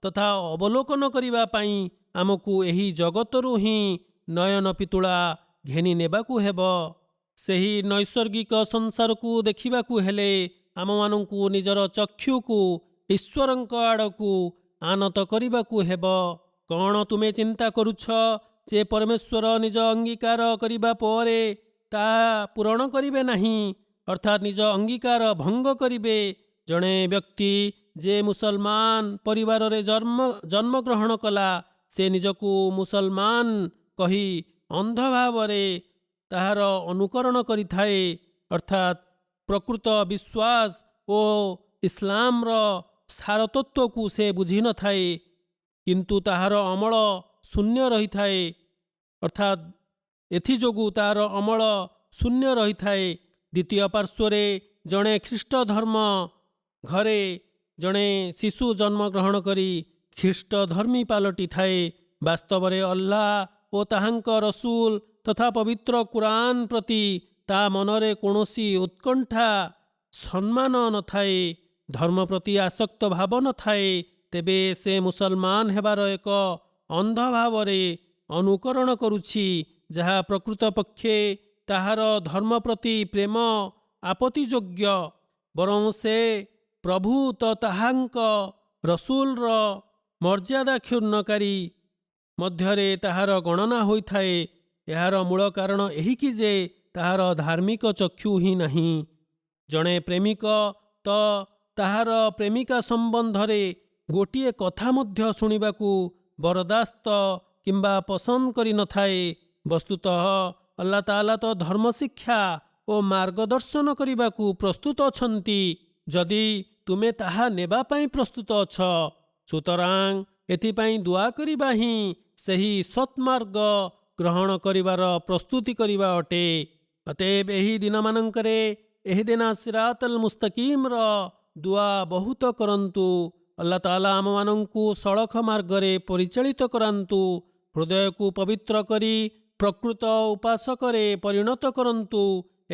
ତଥା ଅବଲୋକନ କରିବା ପାଇଁ ଆମକୁ ଏହି ଜଗତରୁ ହିଁ ନୟନ ପିତୁଳା ଘେନି ନେବାକୁ ହେବ। ସେହି ନୈସର୍ଗିକ ସଂସାରକୁ ଦେଖିବାକୁ ହେଲେ ଆମମାନଙ୍କୁ ନିଜର ଚକ୍ଷୁକୁ ଈଶ୍ୱରଙ୍କ ଆଡ଼କୁ ଆନତ କରିବାକୁ ହେବ। କ'ଣ ତୁମେ ଚିନ୍ତା କରୁଛ ଯେ ପରମେଶ୍ୱର ନିଜ ଅଙ୍ଗୀକାର କରିବା ପରେ ତାହା ପୂରଣ କରିବେ ନାହିଁ, ଅର୍ଥାତ୍ ନିଜ ଅଙ୍ଗୀକାର ଭଙ୍ଗ କରିବେ? ଜଣେ ବ୍ୟକ୍ତି ଯେ ମୁସଲମାନ ପରିବାରରେ ଜନ୍ମଗ୍ରହଣ କଲା, ସେ ନିଜକୁ ମୁସଲମାନ କହି ଅନ୍ଧ ଭାବରେ ତାହାର ଅନୁକରଣ କରିଥାଏ, ଅର୍ଥାତ୍ ପ୍ରକୃତ ବିଶ୍ୱାସ ଓ ଇସଲାମର ସାରତତ୍ତ୍ୱକୁ ସେ ବୁଝିନଥାଏ, କିନ୍ତୁ ତାହାର ଅମଳ ଶୂନ୍ୟ ରହିଥାଏ। ଅର୍ଥାତ୍ ଏଥିଯୋଗୁଁ ତାହାର ଅମଳ ଶୂନ୍ୟ ରହିଥାଏ। ଦ୍ୱିତୀୟ ପାର୍ଶ୍ୱରେ ଜଣେ ଖ୍ରୀଷ୍ଟ ଧର୍ମ ଘରେ ଜଣେ ଶିଶୁ ଜନ୍ମଗ୍ରହଣ କରି ଖ୍ରୀଷ୍ଟ ଧର୍ମୀ ପାଲଟିଥାଏ। ବାସ୍ତବରେ ଅଲ୍ଲାହ ଓ ତାହାଙ୍କ ରସୁଲ ତଥା ପବିତ୍ର କୁରାନ ପ୍ରତି ତା ମନରେ କୌଣସି ଉତ୍କଣ୍ଠା ସମ୍ମାନ ନଥାଏ, ଧର୍ମ ପ୍ରତି ଆସକ୍ତ ଭାବ ନଥାଏ। ତେବେ ସେ ମୁସଲମାନ ହେବାର ଏକ ଅନ୍ଧ ଭାବରେ ଅନୁକରଣ କରୁଛି, ଯାହା ପ୍ରକୃତ ପକ୍ଷେ ତାହାର ଧର୍ମ ପ୍ରତି ପ୍ରେମ ଆପତ୍ତିଯୋଗ୍ୟ। ବରଂ ସେ ପ୍ରଭୁ ତ ତାହାଙ୍କ ରସୁଲର ମର୍ଯ୍ୟାଦା କ୍ଷୁର୍ଣ୍ଣକାରୀ ମଧ୍ୟରେ ତାହାର ଗଣନା ହୋଇଥାଏ। ଏହାର ମୂଳ କାରଣ ଏହିକି ଯେ ତାହାର ଧାର୍ମିକ ଚକ୍ଷୁ ହିଁ ନାହିଁ। ଜଣେ ପ୍ରେମିକ ତ ତାହାର ପ୍ରେମିକା ସମ୍ବନ୍ଧରେ ଗୋଟିଏ କଥା ମଧ୍ୟ ଶୁଣିବାକୁ ବରଦାସ୍ତ କିମ୍ବା ପସନ୍ଦ କରିନଥାଏ। ବସ୍ତୁତଃ ଆଲ୍ଲାହ ତାଆଲା ତ ଧର୍ମ ଶିକ୍ଷା ଓ ମାର୍ଗଦର୍ଶନ କରିବାକୁ ପ୍ରସ୍ତୁତ ଅଛନ୍ତି, ଯଦି ତୁମେ ତାହା ନେବା ପାଇଁ ପ୍ରସ୍ତୁତ ଅଛ। ସୁତରାଂ ଏଥିପାଇଁ ଦୁଆ କରିବା ହିଁ ସେହି ସତ୍ମାର୍ଗ ଗ୍ରହଣ କରିବାର ପ୍ରସ୍ତୁତି କରିବା ଅଟେ। ଅତଏବ ଏହି ଦିନମାନଙ୍କରେ ଏହଦିନା ସିରାତଲ ମୁସ୍ତକିମର ଦୁଆ ବହୁତ କରନ୍ତୁ। ଆଲ୍ଲାହ ତାଆଲା ଆମମାନଙ୍କୁ ସଳଖ ମାର୍ଗରେ ପରିଚାଳିତ କରାନ୍ତୁ। ହୃଦୟକୁ ପବିତ୍ର କରି ପ୍ରକୃତ ଉପାସକରେ ପରିଣତ କରନ୍ତୁ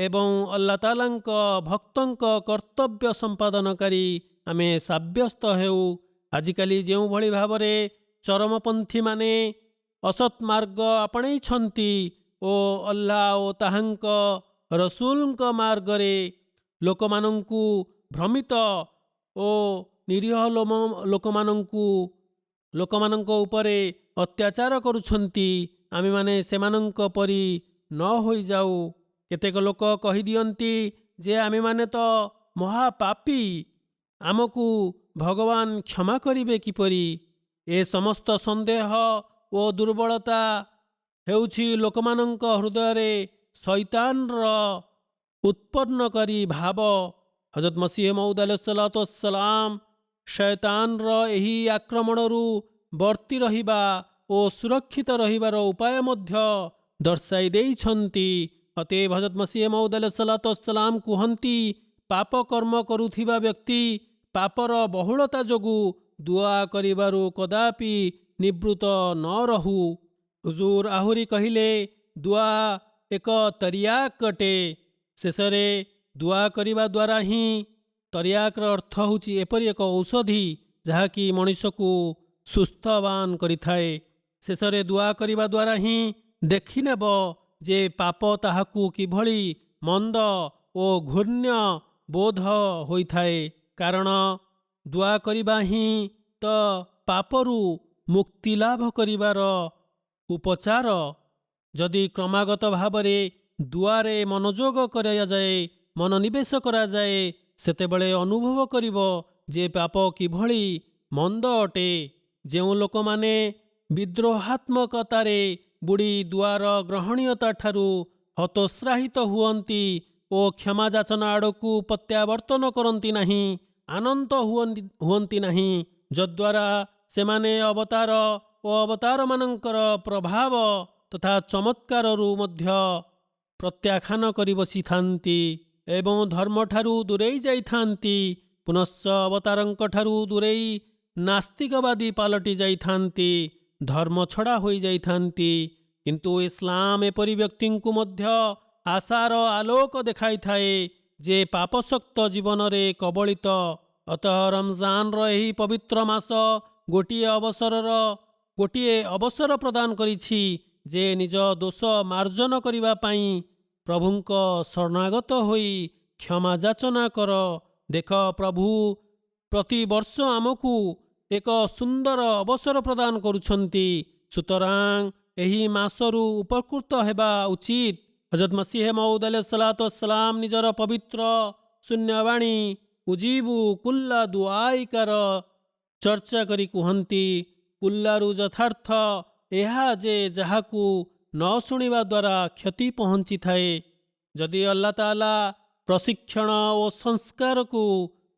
ଏବଂ ଆଲ୍ଲାହ ତାଆଲାଙ୍କ ଭକ୍ତଙ୍କ କର୍ତ୍ତବ୍ୟ ସମ୍ପାଦନକାରୀ ଆମେ ସାବ୍ୟସ୍ତ ହେଉ। ଆଜିକାଲି ଯେଉଁଭଳି ଭାବରେ ଚରମପନ୍ଥୀମାନେ ଅସତ୍ ମାର୍ଗ ଆପଣେଇଛନ୍ତି ଓ ଆଲ୍ଲାହ ଓ ତାହାଙ୍କ ରସୁଲଙ୍କ ମାର୍ଗରେ ଲୋକମାନଙ୍କୁ ଭ୍ରମିତ ଓ ନିରୀହ ଲୋକମାନଙ୍କ ଉପରେ ଅତ୍ୟାଚାର କରୁଛନ୍ତି, ଆମେମାନେ ସେମାନଙ୍କ ପରି ନ ହୋଇଯାଉ। କେତେକ ଲୋକ କହିଦିଅନ୍ତି ଯେ ଆମେମାନେ ତ ମହାପାପୀ, ଆମକୁ ଭଗବାନ କ୍ଷମା କରିବେ କିପରି? ଏ ସମସ୍ତ ସନ୍ଦେହ ଓ ଦୁର୍ବଳତା ହେଉଛି ଲୋକମାନଙ୍କ ହୃଦୟରେ ଶୈତାନର ଉତ୍ପନ୍ନକାରୀ ଭାବ। ହଜରତ ମସିହ ମଉଦ ଆଲୈହିସ୍ସଲାମ ଶୈତାନର ଏହି ଆକ୍ରମଣରୁ ବର୍ତ୍ତି ରହିବା ଓ ସୁରକ୍ଷିତ ରହିବାର ଉପାୟ ମଧ୍ୟ ଦର୍ଶାଇ ଦେଇଛନ୍ତି। ଅତଏବ ହଜରତ ମସିହ ମଉଦ ଆଲୈହିସ୍ସଲାମ କୁହନ୍ତି, ପାପ କର୍ମ କରୁଥିବା ବ୍ୟକ୍ତି ପାପର ବହୁଳତା ଯୋଗୁଁ ଦୁଆ କରିବାରୁ କଦାପି ନିବୃତ୍ତ ନ ରହୁ। ହୁଜୁର ଆହୁରି କହିଲେ, ଦୁଆ ଏକ ତରିୟାକ ଅଟେ। ଶେଷରେ ଦୁଆ କରିବା ଦ୍ୱାରା ହିଁ, ତରିୟାକର ଅର୍ଥ ହେଉଛି ଏପରି ଏକ ଔଷଧି ଯାହାକି ମଣିଷକୁ ସୁସ୍ଥବାନ କରିଥାଏ। ଶେଷରେ ଦୁଆ କରିବା ଦ୍ୱାରା ହିଁ ଦେଖିନେବ ଯେ ପାପ ତାହାକୁ କିଭଳି ମନ୍ଦ ଓ ଘୃଣ୍ୟ ବୋଧ ହୋଇଥାଏ। କାରଣ ଦୁଆ କରିବା ହିଁ ତ ପାପରୁ ମୁକ୍ତି ଲାଭ କରିବାର ଉପଚାର। ଯଦି କ୍ରମାଗତ ଭାବରେ ଦୁଆରେ ମନୋଯୋଗ କରାଯାଏ, ମନୋନିବେଶ କରାଯାଏ, ସେତେବେଳେ ଅନୁଭବ କରିବ ଯେ ପାପ କିଭଳି ମନ୍ଦ ଅଟେ। ଯେଉଁ ଲୋକମାନେ ବିଦ୍ରୋହାତ୍ମକତାରେ ବୁଡ଼ି ଦୁଆର ଗ୍ରହଣୀୟତା ଠାରୁ ହତୋତ୍ସାହିତ ହୁଅନ୍ତି ଓ କ୍ଷମା ଯାଚନା ଆଡ଼କୁ ପ୍ରତ୍ୟାବର୍ତ୍ତନ କରନ୍ତି ନାହିଁ, ଆନନ୍ଦ ହୁଅନ୍ତି ନାହିଁ, ଯଦ୍ୱାରା ସେମାନେ ଅବତାର ଓ ଅବତାରମାନଙ୍କର ପ୍ରଭାବ ତଥା ଚମତ୍କାରରୁ ମଧ୍ୟ ପ୍ରତ୍ୟାଖ୍ୟାନ କରି ବସିଥାନ୍ତି ଏବଂ ଧର୍ମଠାରୁ ଦୂରେଇ ଯାଇଥାନ୍ତି, ପୁନଶ୍ଚ ଅବତାରଙ୍କଠାରୁ ଦୂରେଇ ନାସ୍ତିକବାଦୀ ପାଲଟି ଯାଇଥାନ୍ତି, ଧର୍ମ ଛଡ଼ା ହୋଇଯାଇଥାନ୍ତି। କିନ୍ତୁ ଇସଲାମ ଏପରି ବ୍ୟକ୍ତିଙ୍କୁ ମଧ୍ୟ ଆଶାର ଆଲୋକ ଦେଖାଇଥାଏ ଯେ ପାପଶକ୍ତ ଜୀବନରେ କବଳିତ। ଅତଃ ରମଜାନର ଏହି ପବିତ୍ର ମାସ ଗୋଟିଏ ଅବସର ପ୍ରଦାନ କରିଛି ଯେ ନିଜ ଦୋଷ ମାର୍ଜନ କରିବା ପାଇଁ ପ୍ରଭୁଙ୍କ ଶରଣାଗତ ହୋଇ କ୍ଷମା ଯାଚନା କର। ଦେଖ, ପ୍ରଭୁ ପ୍ରତିବର୍ଷ ଆମକୁ ଏକ ସୁନ୍ଦର ଅବସର ପ୍ରଦାନ କରୁଛନ୍ତି, ସୁତରାଂ ଏହି ମାସରୁ ଉପକୃତ ହେବା ଉଚିତ। ହଜରତ ମସିହ ମଉଦ ଆଲୈହିସ୍ସଲାମ ନିଜର ପବିତ୍ର ଶୂନ୍ୟବାଣୀ ଉଜିବୁ କୁଲ୍ଲା ଦୁଆଇକାର ଚର୍ଚ୍ଚା କରି କୁହନ୍ତି, କୁଲ୍ଲାରୁ ଯଥାର୍ଥ ଏହା ଯେ ଯାହାକୁ ନ ଶୁଣିବା ଦ୍ୱାରା କ୍ଷତି ପହଞ୍ଚିଥାଏ। ଯଦି ଆଲ୍ଲାହ ତାଆଲା ପ୍ରଶିକ୍ଷଣ ଓ ସଂସ୍କାରକୁ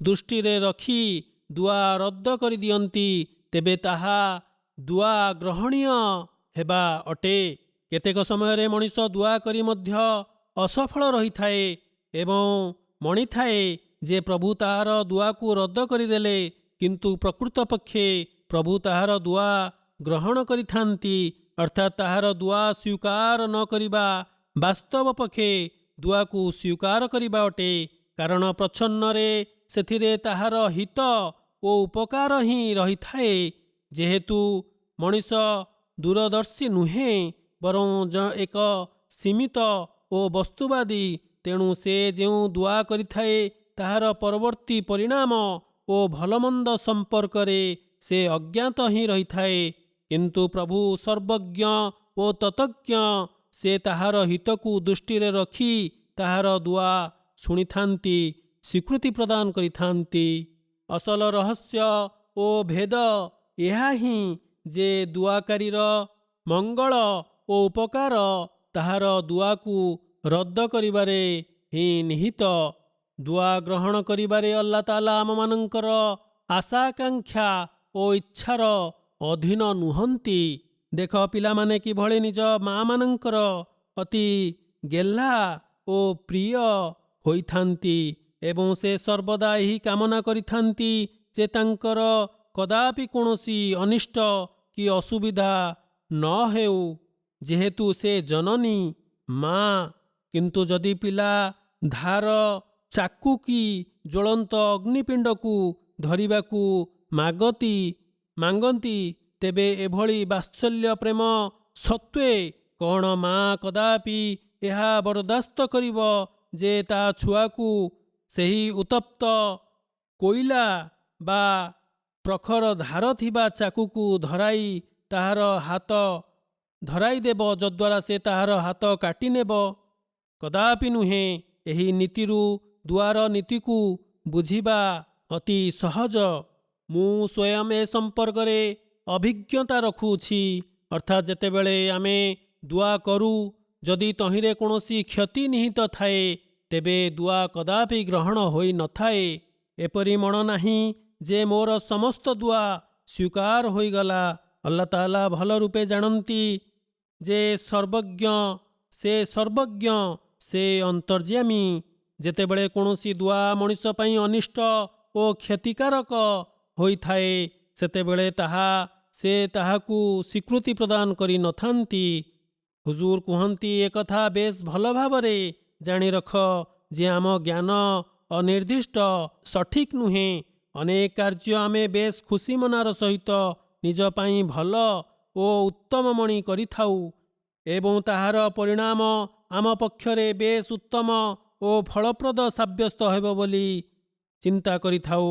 ଦୃଷ୍ଟିରେ ରଖି ଦୁଆ ରଦ୍ଦ କରିଦିଅନ୍ତି, ତେବେ ତାହା ଦୁଆ ଗ୍ରହଣୀୟ ହେବା ଅଟେ। କେତେକ ସମୟରେ ମଣିଷ ଦୁଆ କରି ମଧ୍ୟ ଅସଫଳ ରହିଥାଏ ଏବଂ ମଣିଥାଏ ଯେ ପ୍ରଭୁ ତାହାର ଦୁଆକୁ ରଦ୍ଦ କରିଦେଲେ, କିନ୍ତୁ ପ୍ରକୃତ ପକ୍ଷେ ପ୍ରଭୁ ତାହାର ଦୁଆ ଗ୍ରହଣ କରିଥାନ୍ତି, ଅର୍ଥାତ୍ ତାହାର ଦୁଆ ସ୍ୱୀକାର ନ କରିବା ବାସ୍ତବ ପକ୍ଷେ ଦୁଆକୁ ସ୍ୱୀକାର କରିବା ଅଟେ। କାରଣ ପ୍ରଚ୍ଛନ୍ନରେ ସେଥିରେ ତାହାର ହିତ ଓ ଉପକାର ହିଁ ରହିଥାଏ। ଯେହେତୁ ମଣିଷ ଦୂରଦର୍ଶୀ ନୁହେଁ ବରଂ ଏକ ସୀମିତ ଓ ବସ୍ତୁବାଦୀ, ତେଣୁ ସେ ଯେଉଁ ଦୁଆ କରିଥାଏ ତାହାର ପରବର୍ତ୍ତୀ ପରିଣାମ ଓ ଭଲମନ୍ଦ ସମ୍ପର୍କରେ ସେ ଅଜ୍ଞାତ ହିଁ ରହିଥାଏ। କିନ୍ତୁ ପ୍ରଭୁ ସର୍ବଜ୍ଞ ଓ ତତଜ୍ଞ, ସେ ତାହାର ହିତକୁ ଦୃଷ୍ଟିରେ ରଖି ତାହାର ଦୁଆ ଶୁଣିଥାନ୍ତି, ସ୍ୱୀକୃତି ପ୍ରଦାନ କରିଥାନ୍ତି। ଅସଲ ରହସ୍ୟ ଓ ଭେଦ ଏହା ହିଁ ଯେ ଦୁଆକାରୀର ମଙ୍ଗଳ ଓ ଉପକାର ତାହାର ଦୁଆକୁ ରଦ୍ଦ କରିବାରେ ହିଁ ନିହିତ। ଦୁଆ ଗ୍ରହଣ କରିବାରେ ଆଲ୍ଲାହ ତାଆଲା ଆମମାନଙ୍କର ଆଶା ଆକାଂକ୍ଷା ଓ ଇଚ୍ଛାର ଅଧୀନ ନୁହନ୍ତି। ଦେଖ ପିଲାମାନେ କିଭଳି ନିଜ ମା'ମାନଙ୍କର ଅତି ଗେହ୍ଲା ଓ ପ୍ରିୟ ହୋଇଥାନ୍ତି ଏବଂ ସେ ସର୍ବଦା ଏହି କାମନା କରିଥାନ୍ତି ଯେ ତାଙ୍କର କଦାପି କୌଣସି ଅନିଷ୍ଟ କି ଅସୁବିଧା ନ ହେଉ, ଯେହେତୁ ସେ ଜନନୀ ମା। କିନ୍ତୁ ଯଦି ପିଲା ଧାର ଚାକୁ କି ଜ୍ୱଳନ୍ତ ଅଗ୍ନିପିଣ୍ଡକୁ ଧରିବାକୁ ମାଗନ୍ତି, ତେବେ ଏଭଳି ବାତ୍ସଲ୍ୟ ପ୍ରେମ ସତ୍ତ୍ୱେ କ'ଣ ମା କଦାପି ଏହା ବରଦାସ୍ତ କରିବ ଯେ ତା ଛୁଆକୁ ସେହି ଉତ୍ତପ୍ତ କୋଇଲା ବା ପ୍ରଖର ଧାର ଥିବା ଚାକୁକୁ ଧରାଇ ତାହାର ହାତ ଧରାଇ ଦେବ, ଯଦ୍ୱାରା ସେ ତାହାର ହାତ କାଟି ନେବ? କଦାପି ନୁହେଁ। ଏହି ନୀତିରୁ ଦୁଆର ନୀତିକୁ ବୁଝିବା ଅତି ସହଜ। ମୁଁ ସ୍ୱୟଂ ଏ ସମ୍ପର୍କରେ ଅଭିଜ୍ଞତା ରଖୁଛି। ଅର୍ଥାତ୍ ଯେତେବେଳେ ଆମେ ଦୁଆ କରୁ, ଯଦି ତହିଁରେ କୌଣସି କ୍ଷତି ନିହିତ ଥାଏ, ତେବେ ଦୁଆ କଦାପି ଗ୍ରହଣ ହୋଇନଥାଏ। ଏପରି ମଣ ନାହିଁ ଯେ ମୋର ସମସ୍ତ ଦୁଆ ସ୍ୱୀକାର ହୋଇଗଲା। ଆଲ୍ଲାହ ତାଆଲା ଭଲ ରୂପେ ଜାଣନ୍ତି ଯେ ସର୍ବଜ୍ଞ, ସେ ଅନ୍ତର୍ଯ୍ୟାମୀ। ଯେତେବେଳେ କୌଣସି ଦୁଆ ମଣିଷ ପାଇଁ ଅନିଷ୍ଟ ଓ କ୍ଷତିକାରକ ହୋଇଥାଏ, ସେତେବେଳେ ସେ ତାହାକୁ ସ୍ୱୀକୃତି ପ୍ରଦାନ କରିନଥାନ୍ତି। ହୁଜୁର କୁହନ୍ତି, ଏକଥା ବେଶ୍ ଭଲ ଭାବରେ ଜାଣି ରଖ ଯେ ଆମ ଜ୍ଞାନ ଅନିର୍ଦ୍ଦିଷ୍ଟ, ସଠିକ୍ ନୁହେଁ। ଅନେକ କାର୍ଯ୍ୟ ଆମେ ବେଶ୍ ଖୁସି ମନାର ସହିତ ନିଜ ପାଇଁ ଭଲ ଓ ଉତ୍ତମ ମଣି କରିଥାଉ ଏବଂ ତାହାର ପରିଣାମ ଆମ ପକ୍ଷରେ ବେଶ୍ ଉତ୍ତମ ଓ ଫଳପ୍ରଦ ସାବ୍ୟସ୍ତ ହେବ ବୋଲି ଚିନ୍ତା କରିଥାଉ,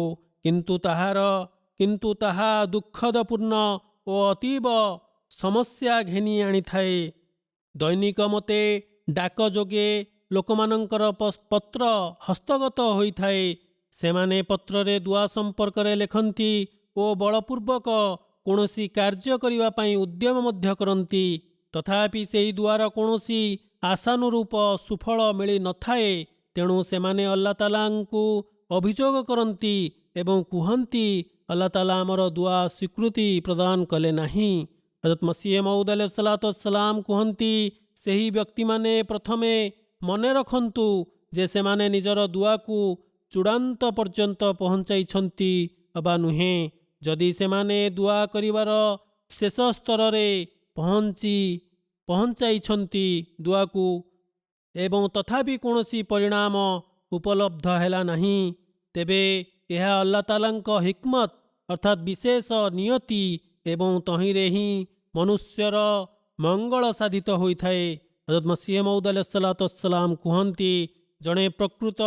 କିନ୍ତୁ ତାହା ଦୁଃଖଦପୂର୍ଣ୍ଣ ଓ ଅତୀବ ସମସ୍ୟା ଘେନି ଆଣିଥାଏ। ଦୈନିକ ମୋତେ ଡାକ ଯୋଗେ ଲୋକମାନଙ୍କର ପତ୍ର ହସ୍ତଗତ ହୋଇଥାଏ। ସେମାନେ ପତ୍ରରେ ଦୁଆ ସମ୍ପର୍କରେ ଲେଖନ୍ତି ଓ ବଳପୂର୍ବକ କୌଣସି କାର୍ଯ୍ୟ କରିବା ପାଇଁ ଉଦ୍ୟମ ମଧ୍ୟ କରନ୍ତି। ତଥାପି ସେହି ଦୁଆର କୌଣସି ଆଶାନୁରୂପ ସୁଫଳ ମିଳିନଥାଏ। ତେଣୁ ସେମାନେ ଆଲ୍ଲାହ ତାଆଲାଙ୍କୁ ଅଭିଯୋଗ କରନ୍ତି ଏବଂ କୁହନ୍ତି, ଆଲ୍ଲାହ ତାଆଲା ଆମର ଦୁଆ ସ୍ୱୀକୃତି ପ୍ରଦାନ କଲେ ନାହିଁ। ହଜରତ ମସିହ ମଉଦ ଆଲୈହିସ୍ସଲାମ କୁହନ୍ତି, ସେହି ବ୍ୟକ୍ତିମାନେ ପ୍ରଥମେ ମନେ ରଖନ୍ତୁ ଯେ ସେମାନେ ନିଜର ଦୁଆକୁ ଚୂଡ଼ାନ୍ତ ପର୍ଯ୍ୟନ୍ତ ପହଞ୍ଚାଇଛନ୍ତି ବା ନୁହେଁ। ଯଦି ସେମାନେ ଦୁଆ କରିବାର ଶେଷ ସ୍ତରରେ ପହଞ୍ଚାଇଛନ୍ତି ଦୁଆକୁ ଏବଂ ତଥାପି କୌଣସି ପରିଣାମ ଉପଲବ୍ଧ ହେଲା ନାହିଁ, ତେବେ ଏହା ଆଲ୍ଲାହ ତାଆଲାଙ୍କ ହିକ୍ମତ ଅର୍ଥାତ୍ ବିଶେଷ ନିୟତି ଏବଂ ତହିଁରେ ହିଁ ମନୁଷ୍ୟର ମଙ୍ଗଳ ସାଧିତ ହୋଇଥାଏ। ହଜରତ ମସିହ ମଉଦ ଆଲୈହିସ୍ସଲାମ କୁହନ୍ତି, ଜଣେ ପ୍ରକୃତ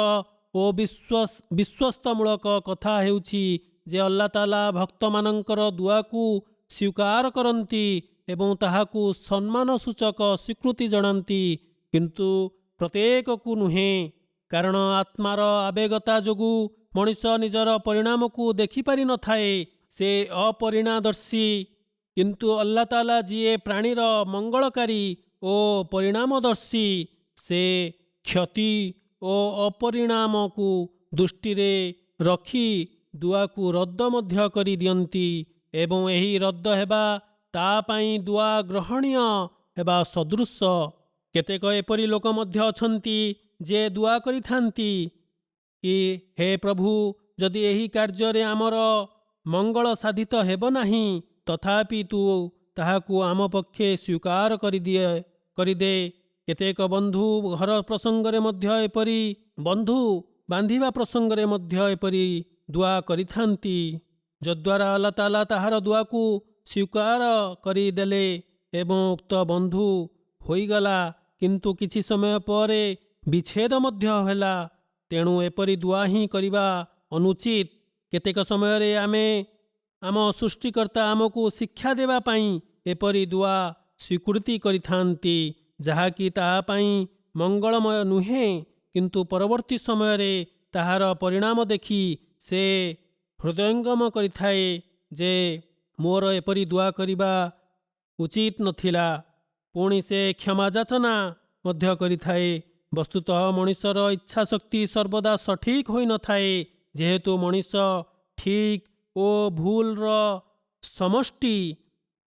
ଓ ବିଶ୍ୱସ୍ତମୂଳକ କଥା ହେଉଛି ଯେ ଆଲ୍ଲାହ ତାଆଲା ଭକ୍ତମାନଙ୍କର ଦୁଆକୁ ସ୍ୱୀକାର କରନ୍ତି ଏବଂ ତାହାକୁ ସମ୍ମାନ ସୂଚକ ସ୍ୱୀକୃତି ଜଣାନ୍ତି, କିନ୍ତୁ ପ୍ରତ୍ୟେକକୁ ନୁହେଁ। କାରଣ ଆତ୍ମାର ଆବେଗତା ଯୋଗୁଁ ମଣିଷ ନିଜର ପରିଣାମକୁ ଦେଖିପାରିନଥାଏ, ସେ ଅପରିଣାଦର୍ଶୀ। କିନ୍ତୁ ଆଲ୍ଲାହ ତାଆଲା ଯିଏ ପ୍ରାଣୀର ମଙ୍ଗଳକାରୀ ଓ ପରିଣାମଦର୍ଶୀ, ସେ କ୍ଷତି ଓ ଅପରିଣାମକୁ ଦୃଷ୍ଟିରେ ରଖି ଦୁଆକୁ ରଦ୍ଦ ମଧ୍ୟ କରିଦିଅନ୍ତି ଏବଂ ଏହି ରଦ୍ଦ ହେବା ତା ପାଇଁ ଦୁଆ ଗ୍ରହଣୀୟ ହେବା ସଦୃଶ। କେତେକ ଏପରି ଲୋକ ମଧ୍ୟ ଅଛନ୍ତି ଯେ ଦୁଆ କରିଥାନ୍ତି କି, ହେ ପ୍ରଭୁ, ଯଦି ଏହି କାର୍ଯ୍ୟରେ ଆମର ମଙ୍ଗଳ ସାଧିତ ହେବ ନାହିଁ, ତଥାପି ତୁ ତାହାକୁ ଆମ ପକ୍ଷେ ସ୍ୱୀକାର କରିଦେ। କେତେକ ବନ୍ଧୁ ଘର ପ୍ରସଙ୍ଗରେ ମଧ୍ୟ ଏପରି ବନ୍ଧୁ ବାନ୍ଧିବା ପ୍ରସଙ୍ଗରେ ମଧ୍ୟ ଏପରି ଦୁଆ କରିଥାନ୍ତି, ଯଦ୍ୱାରା ଆଲ୍ଲାହ ତାଆଲା ତାହାର ଦୁଆକୁ ସ୍ୱୀକାର କରିଦେଲେ ଏବଂ ଉକ୍ତ ବନ୍ଧୁ ହୋଇଗଲା। କିନ୍ତୁ କିଛି ସମୟ ପରେ ବିଚ୍ଛେଦ ମଧ୍ୟ ହେଲା। ତେଣୁ ଏପରି ଦୁଆ ହିଁ କରିବା ଅନୁଚିତ। କେତେକ ସମୟରେ ଆମ ସୃଷ୍ଟିକର୍ତ୍ତା ଆମକୁ ଶିକ୍ଷା ଦେବା ପାଇଁ ଏପରି ଦୁଆ ସ୍ୱୀକୃତି କରିଥାନ୍ତି, ଯାହାକି ତାହା ପାଇଁ ମଙ୍ଗଳମୟ ନୁହେଁ। କିନ୍ତୁ ପରବର୍ତ୍ତୀ ସମୟରେ ତାହାର ପରିଣାମ ଦେଖି ସେ ହୃଦୟଙ୍ଗମ କରିଥାଏ ଯେ ମୋର ଏପରି ଦୁଆ କରିବା ଉଚିତ ନଥିଲା। ପୁଣି ସେ କ୍ଷମା ଯାଚନା ମଧ୍ୟ କରିଥାଏ। ବସ୍ତୁତଃ ମଣିଷର ଇଚ୍ଛାଶକ୍ତି ସର୍ବଦା ସଠିକ୍ ହୋଇନଥାଏ, ଯେହେତୁ ମଣିଷ ଠିକ୍ ଓ ଭୁଲର ସମଷ୍ଟି।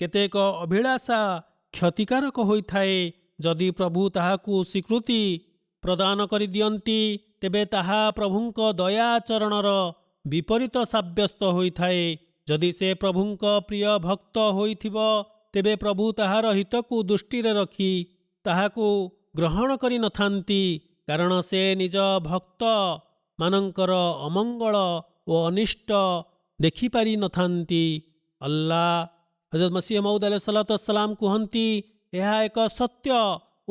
କେତେକ ଅଭିଳାଷା କ୍ଷତିକାରକ ହୋଇଥାଏ। ଯଦି ପ୍ରଭୁ ତାହାକୁ ସ୍ୱୀକୃତି ପ୍ରଦାନ କରିଦିଅନ୍ତି ତେବେ ତାହା ପ୍ରଭୁଙ୍କ ଦୟାଚରଣର ବିପରୀତ ସାବ୍ୟସ୍ତ ହୋଇଥାଏ। ଯଦି ସେ ପ୍ରଭୁଙ୍କ ପ୍ରିୟ ଭକ୍ତ ହୋଇଥିବ ତେବେ ପ୍ରଭୁ ତାହାର ହିତକୁ ଦୃଷ୍ଟିରେ ରଖି ତାହାକୁ ଗ୍ରହଣ କରିନଥାନ୍ତି, କାରଣ ସେ ନିଜ ଭକ୍ତମାନଙ୍କର ଅମଙ୍ଗଳ ଓ ଅନିଷ୍ଟ ଦେଖିପାରିନଥାନ୍ତି। ଅଲ୍ଲାହ ହଜରତ ମସିହ ମଉଦ ଆଲୈହିସ୍ସଲାମ କୁହନ୍ତି, ଏହା ଏକ ସତ୍ୟ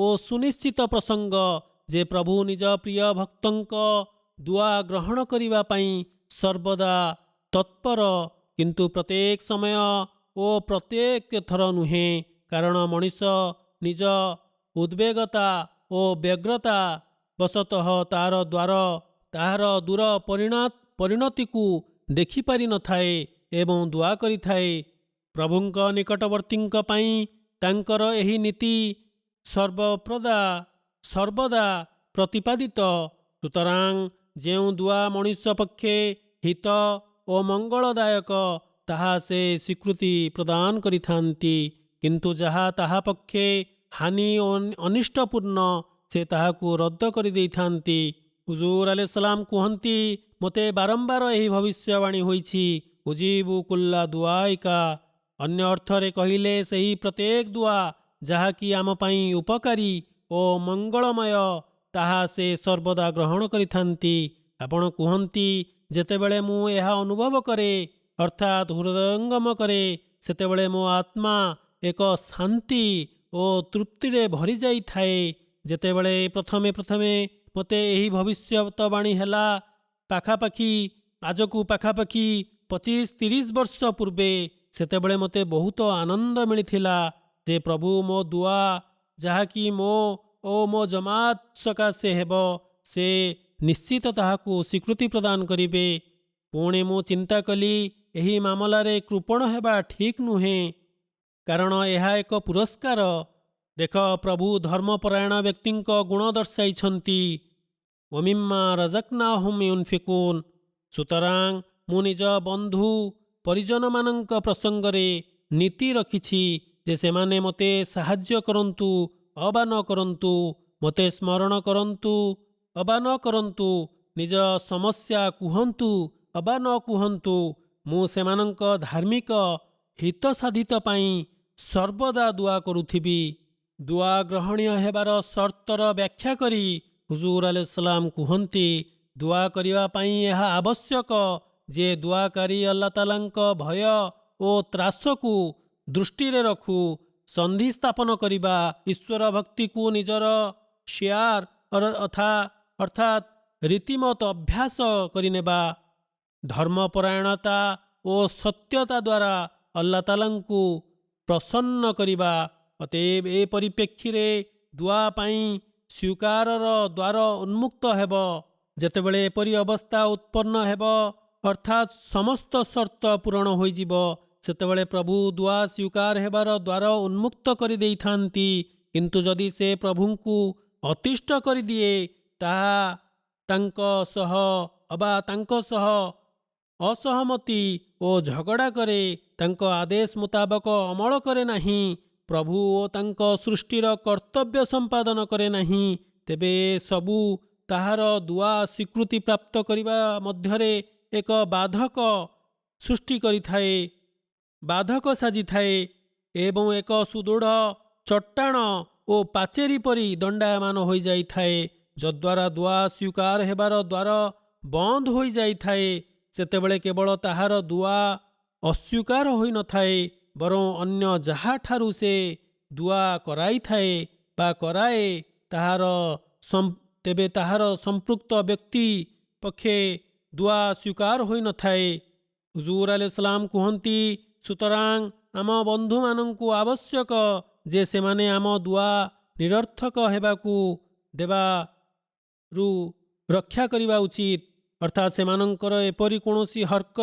ଓ ସୁନିଶ୍ଚିତ ପ୍ରସଙ୍ଗ ଯେ ପ୍ରଭୁ ନିଜ ପ୍ରିୟ ଭକ୍ତଙ୍କ ଦୁଆ ଗ୍ରହଣ କରିବା ପାଇଁ ସର୍ବଦା ତତ୍ପର, କିନ୍ତୁ ପ୍ରତ୍ୟେକ ସମୟ ଓ ପ୍ରତ୍ୟେକ ଥର ନୁହେଁ, କାରଣ ମଣିଷ ନିଜ ଉଦ୍ବେଗତା ଓ ବ୍ୟଗ୍ରତା ବଶତଃ ତାହାର ଦୂର ପରିଣତିକୁ ଦେଖିପାରିନଥାଏ ଏବଂ ଦୁଆ କରିଥାଏ। ପ୍ରଭୁଙ୍କ ନିକଟବର୍ତ୍ତୀଙ୍କ ପାଇଁ ତାଙ୍କର ଏହି ନୀତି ସର୍ବଦା ପ୍ରତିପାଦିତ। ସୁତରାଂ ଯେଉଁ ଦୁଆ ମଣିଷ ପକ୍ଷେ ହିତ ଓ ମଙ୍ଗଳଦାୟକ ତାହା ସେ ସ୍ୱୀକୃତି ପ୍ରଦାନ କରିଥାନ୍ତି, କିନ୍ତୁ ଯାହା ତାହା ପକ୍ଷେ ହାନି ଓ ଅନିଷ୍ଟପୂର୍ଣ୍ଣ ସେ ତାହାକୁ ରଦ୍ଦ କରିଦେଇଥାନ୍ତି। ହୁଜୁର ଆଲୈହିସ୍ସଲାମ କୁହନ୍ତି, ମୋତେ ବାରମ୍ବାର ଏହି ଭବିଷ୍ୟବାଣୀ ହୋଇଛି, ଉଜିବୁ କୁଲ୍ଲା ଦୁଆଇକା। ଅନ୍ୟ ଅର୍ଥରେ କହିଲେ ସେହି ପ୍ରତ୍ୟେକ ଦୁଆ ଯାହାକି ଆମ ପାଇଁ ଉପକାରୀ ଓ ମଙ୍ଗଳମୟ ତାହା ସେ ସର୍ବଦା ଗ୍ରହଣ କରିଥାନ୍ତି। ଆପଣ କୁହନ୍ତି, ଯେତେବେଳେ ମୁଁ ଏହା ଅନୁଭବ କରେ ଅର୍ଥାତ୍ ହୃଦୟଙ୍ଗମ କରେ ସେତେବେଳେ ମୋ ଆତ୍ମା ଏକ ଶାନ୍ତି ଓ ତୃପ୍ତିରେ ଭରିଯାଇଥାଏ। ଯେତେବେଳେ ପ୍ରଥମେ ମୋତେ ଏହି ଭବିଷ୍ୟତବାଣୀ ହେଲା ଆଜକୁ ପାଖାପାଖି 25-30 ବର୍ଷ ପୂର୍ବେ, ସେତେବେଳେ ମୋତେ ବହୁତ ଆନନ୍ଦ ମିଳିଥିଲା ଯେ ପ୍ରଭୁ ମୋ ଦୁଆ ଯାହାକି ମୋ ଓ ମୋ ଜମାତ ସକାଶେ ହେବ ସେ ନିଶ୍ଚିତ ତାହାକୁ ସ୍ୱୀକୃତି ପ୍ରଦାନ କରିବେ। ପୁଣି ମୁଁ ଚିନ୍ତା କଲି ଏହି ମାମଲାରେ କୃପଣ ହେବା ଠିକ୍ ନୁହେଁ, କାରଣ ଏହା ଏକ ପୁରସ୍କାର। ଦେଖ, ପ୍ରଭୁ ଧର୍ମପରାୟଣ ବ୍ୟକ୍ତିଙ୍କ ଗୁଣ ଦର୍ଶାଇଛନ୍ତି, ଓମିମ୍ମା ରଜକ୍ନାହୁମ୍ ୟୁନଫିକୁନ୍। ସୁତରାଂ ମୁଁ ନିଜ ବନ୍ଧୁ ପରିଜନମାନଙ୍କ ପ୍ରସଙ୍ଗରେ ନୀତି ରଖିଛି ଯେ ସେମାନେ ମୋତେ ସାହାଯ୍ୟ କରନ୍ତୁ ଅବା ନ କରନ୍ତୁ, ମୋତେ ସ୍ମରଣ କରନ୍ତୁ ଅବା ନ କରନ୍ତୁ, ନିଜ ସମସ୍ୟା କୁହନ୍ତୁ ଅବା ନ କୁହନ୍ତୁ, ମୁଁ ସେମାନଙ୍କ ଧାର୍ମିକ ହିତ ସାଧିତ ପାଇଁ ସର୍ବଦା ଦୁଆ କରୁଥିବି। ଦୁଆ ଗ୍ରହଣୀୟ ହେବାର ସର୍ତ୍ତର ବ୍ୟାଖ୍ୟା କରି ହୁଜୁର ଆଲୈହିସ୍ସଲାମ କୁହନ୍ତି, ଦୁଆ କରିବା ପାଇଁ ଏହା ଆବଶ୍ୟକ ଯେ ଦୁଆକାରୀ ଆଲ୍ଲାହ ତାଆଲାଙ୍କ ଭୟ ଓ ତ୍ରାସକୁ ଦୃଷ୍ଟିରେ ରଖୁ, ସନ୍ଧି ସ୍ଥାପନ କରିବା, ଈଶ୍ୱର ଭକ୍ତିକୁ ନିଜର ଶିଆର ଅର୍ଥାତ୍ ରୀତିମତ ଅଭ୍ୟାସ କରିନେବା, ଧର୍ମପରାୟଣତା ଓ ସତ୍ୟତା ଦ୍ୱାରା ଆଲ୍ଲାହ ତାଆଲାଙ୍କୁ ପ୍ରସନ୍ନ କରିବା। ଅତଏବ ଏ ପରିପ୍ରେକ୍ଷୀରେ ଦୁଆ ପାଇଁ ସ୍ୱୀକାରର ଦ୍ୱାର ଉନ୍ମୁକ୍ତ ହେବ। ଯେତେବେଳେ ଏପରି ଅବସ୍ଥା ଉତ୍ପନ୍ନ ହେବ ଅର୍ଥାତ୍ ସମସ୍ତ ସର୍ତ୍ତ ପୂରଣ ହୋଇଯିବ, ସେତେବେଳେ ପ୍ରଭୁ ଦୁଆ ସ୍ୱୀକାର ହେବାର ଦ୍ୱାର ଉନ୍ମୁକ୍ତ କରିଦେଇଥାନ୍ତି। କିନ୍ତୁ ଯଦି ସେ ପ୍ରଭୁଙ୍କୁ ଅତିଷ୍ଠ କରିଦିଏ, ତାହା ତାଙ୍କ ସହ ଅସହମତି ଓ ଝଗଡ଼ା କରେ, ତାଙ୍କ ଆଦେଶ ମୁତାବକ ଅମଳ କରେ ନାହିଁ, ପ୍ରଭୁ ଓ ତାଙ୍କ ସୃଷ୍ଟିର କର୍ତ୍ତବ୍ୟ ସମ୍ପାଦନ କରେ ନାହିଁ, ତେବେ ସବୁ ତାହାର ଦୁଆ ସ୍ୱୀକୃତି ପ୍ରାପ୍ତ କରିବା ମଧ୍ୟରେ ଏକ ବାଧକ ସାଜିଥାଏ ଏବଂ ଏକ ସୁଦୃଢ଼ ଚଟ୍ଟାଣ ଓ ପାଚେରୀ ପରି ଦଣ୍ଡାୟମାନ ହୋଇଯାଇଥାଏ, ଯଦ୍ୱାରା ଦୁଆ ସ୍ୱୀକାର ହେବାର ଦ୍ୱାର ବନ୍ଦ ହୋଇଯାଇଥାଏ। ସେତେବେଳେ କେବଳ ତାହାର ଦୁଆ ଅସ୍ୱୀକାର ହୋଇନଥାଏ, ବରଂ ଅନ୍ୟ ଯାହାଠାରୁ ସେ ଦୁଆ କରାଇଥାଏ ବା କରାଏ ତେବେ ତାହାର ସମ୍ପୃକ୍ତ ବ୍ୟକ୍ତି ପକ୍ଷେ ଦୁଆ ସ୍ୱୀକାର ହୋଇନଥାଏ। ହୁଜୁର ଆଲୈହିସ୍ସଲାମ କୁହନ୍ତି, ସୁତରାଂ ଆମ ବନ୍ଧୁମାନଙ୍କୁ ଆବଶ୍ୟକ ଯେ ସେମାନେ ଆମ ଦୁଆ ନିରର୍ଥକ ହେବାକୁ ଦେବାରୁ ରକ୍ଷା କରିବା ଉଚିତ, ଅର୍ଥାତ୍ ସେମାନଙ୍କର ଏପରି କୌଣସି ହରକତ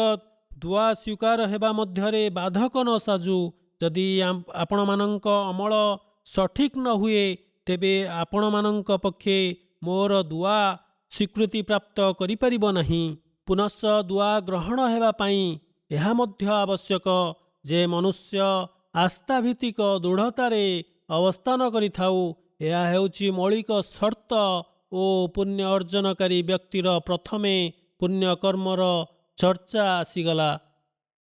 ଦୁଆ ସ୍ୱୀକାର ହେବା ମଧ୍ୟରେ ବାଧକ ନ ସାଜୁ। ଯଦି ଆପଣମାନଙ୍କ ଅମଳ ସଠିକ୍ ନ ହୁଏ ତେବେ ଆପଣମାନଙ୍କ ପକ୍ଷେ ମୋର ଦୁଆ ସ୍ୱୀକୃତି ପ୍ରାପ୍ତ କରିପାରିବ ନାହିଁ। ପୁନଶ୍ଚ ଦୁଆ ଗ୍ରହଣ ହେବା ପାଇଁ ଏହା ମଧ୍ୟ ଆବଶ୍ୟକ ଯେ ମନୁଷ୍ୟ ଆସ୍ଥାଭିତ୍ତିକ ଦୃଢ଼ତାରେ ଅବସ୍ଥାନ କରିଥାଉ। ଏହା ହେଉଛି ମୌଳିକ ସର୍ତ୍ତ ଓ ପୁଣ୍ୟ ଅର୍ଜନକାରୀ ବ୍ୟକ୍ତିର ପ୍ରଥମେ ପୁଣ୍ୟକର୍ମର ଚର୍ଚ୍ଚା ଆସିଗଲା।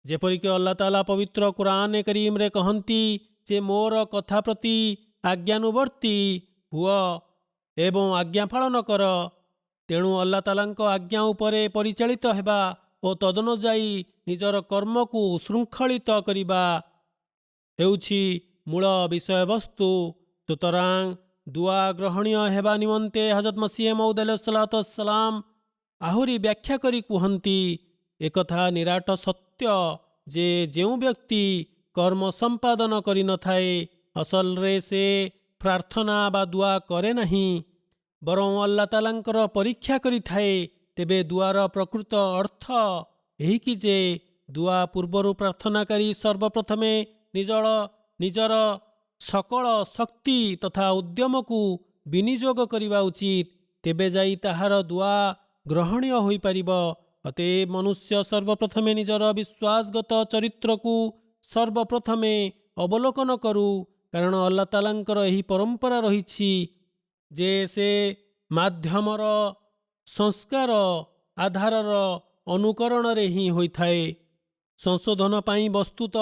ଯେପରିକି ଆଲ୍ଲାହ ତାଆଲା ପବିତ୍ର କୁରାନ କରୀମରେ କହନ୍ତି ଯେ ମୋର କଥା ପ୍ରତି ଆଜ୍ଞାନୁବର୍ତ୍ତୀ ହୁଅ ଏବଂ ଆଜ୍ଞା ପାଳନ କର। ତେଣୁ ଆଲ୍ଲାହ ତାଆଲାଙ୍କ ଆଜ୍ଞା ଉପରେ ପରିଚାଳିତ ହେବା ଓ ତଦନୁଯାୟୀ ନିଜର କର୍ମକୁ ଶୃଙ୍ଖଳିତ କରିବା ହେଉଛି ମୂଳ ବିଷୟବସ୍ତୁ। ସୁତରାଂ ଦୁଆ ଗ୍ରହଣୀୟ ହେବା ନିମନ୍ତେ ହଜରତ ମସିହ ମଉଦ ଆଲୈହିସ୍ସଲାମ ଆହୁରି ବ୍ୟାଖ୍ୟା କରି କୁହନ୍ତି, ଏକଥା ନିରାଟ ସତ୍ୟ ଯେ ଯେଉଁ ବ୍ୟକ୍ତି କର୍ମ ସମ୍ପାଦନ କରିନଥାଏ ଅସଲରେ ସେ ପ୍ରାର୍ଥନା ବା ଦୁଆ କରେ ନାହିଁ, ବରଂ ଆଲ୍ଲାହ ତାଆଲାଙ୍କର ପରୀକ୍ଷା କରିଥାଏ। ତେବେ ଦୁଆର ପ୍ରକୃତ ଅର୍ଥ ଏହିକି ଯେ ଦୁଆ ପୂର୍ବରୁ ପ୍ରାର୍ଥନାକାରୀ ସର୍ବପ୍ରଥମେ ନିଜର ସକଳ ଶକ୍ତି ତଥା ଉଦ୍ୟମକୁ ବିନିଯୋଗ କରିବା ଉଚିତ, ତେବେ ଯାଇ ତାହାର ଦୁଆ ଗ୍ରହଣୀୟ ହୋଇପାରିବ। ଅତଏବ ମନୁଷ୍ୟ ସର୍ବପ୍ରଥମେ ନିଜର ବିଶ୍ୱାସଗତ ଚରିତ୍ରକୁ ସର୍ବପ୍ରଥମେ ଅବଲୋକନ କରୁ, କାରଣ ଆଲ୍ଲାହ ତାଆଲାଙ୍କର ଏହି ପରମ୍ପରା ରହିଛି ଯେ ସେ ମାଧ୍ୟମର ସଂସ୍କାର ଆଧାରର ଅନୁକରଣରେ ହିଁ ହୋଇଥାଏ। ସଂଶୋଧନ ପାଇଁ ବସ୍ତୁତ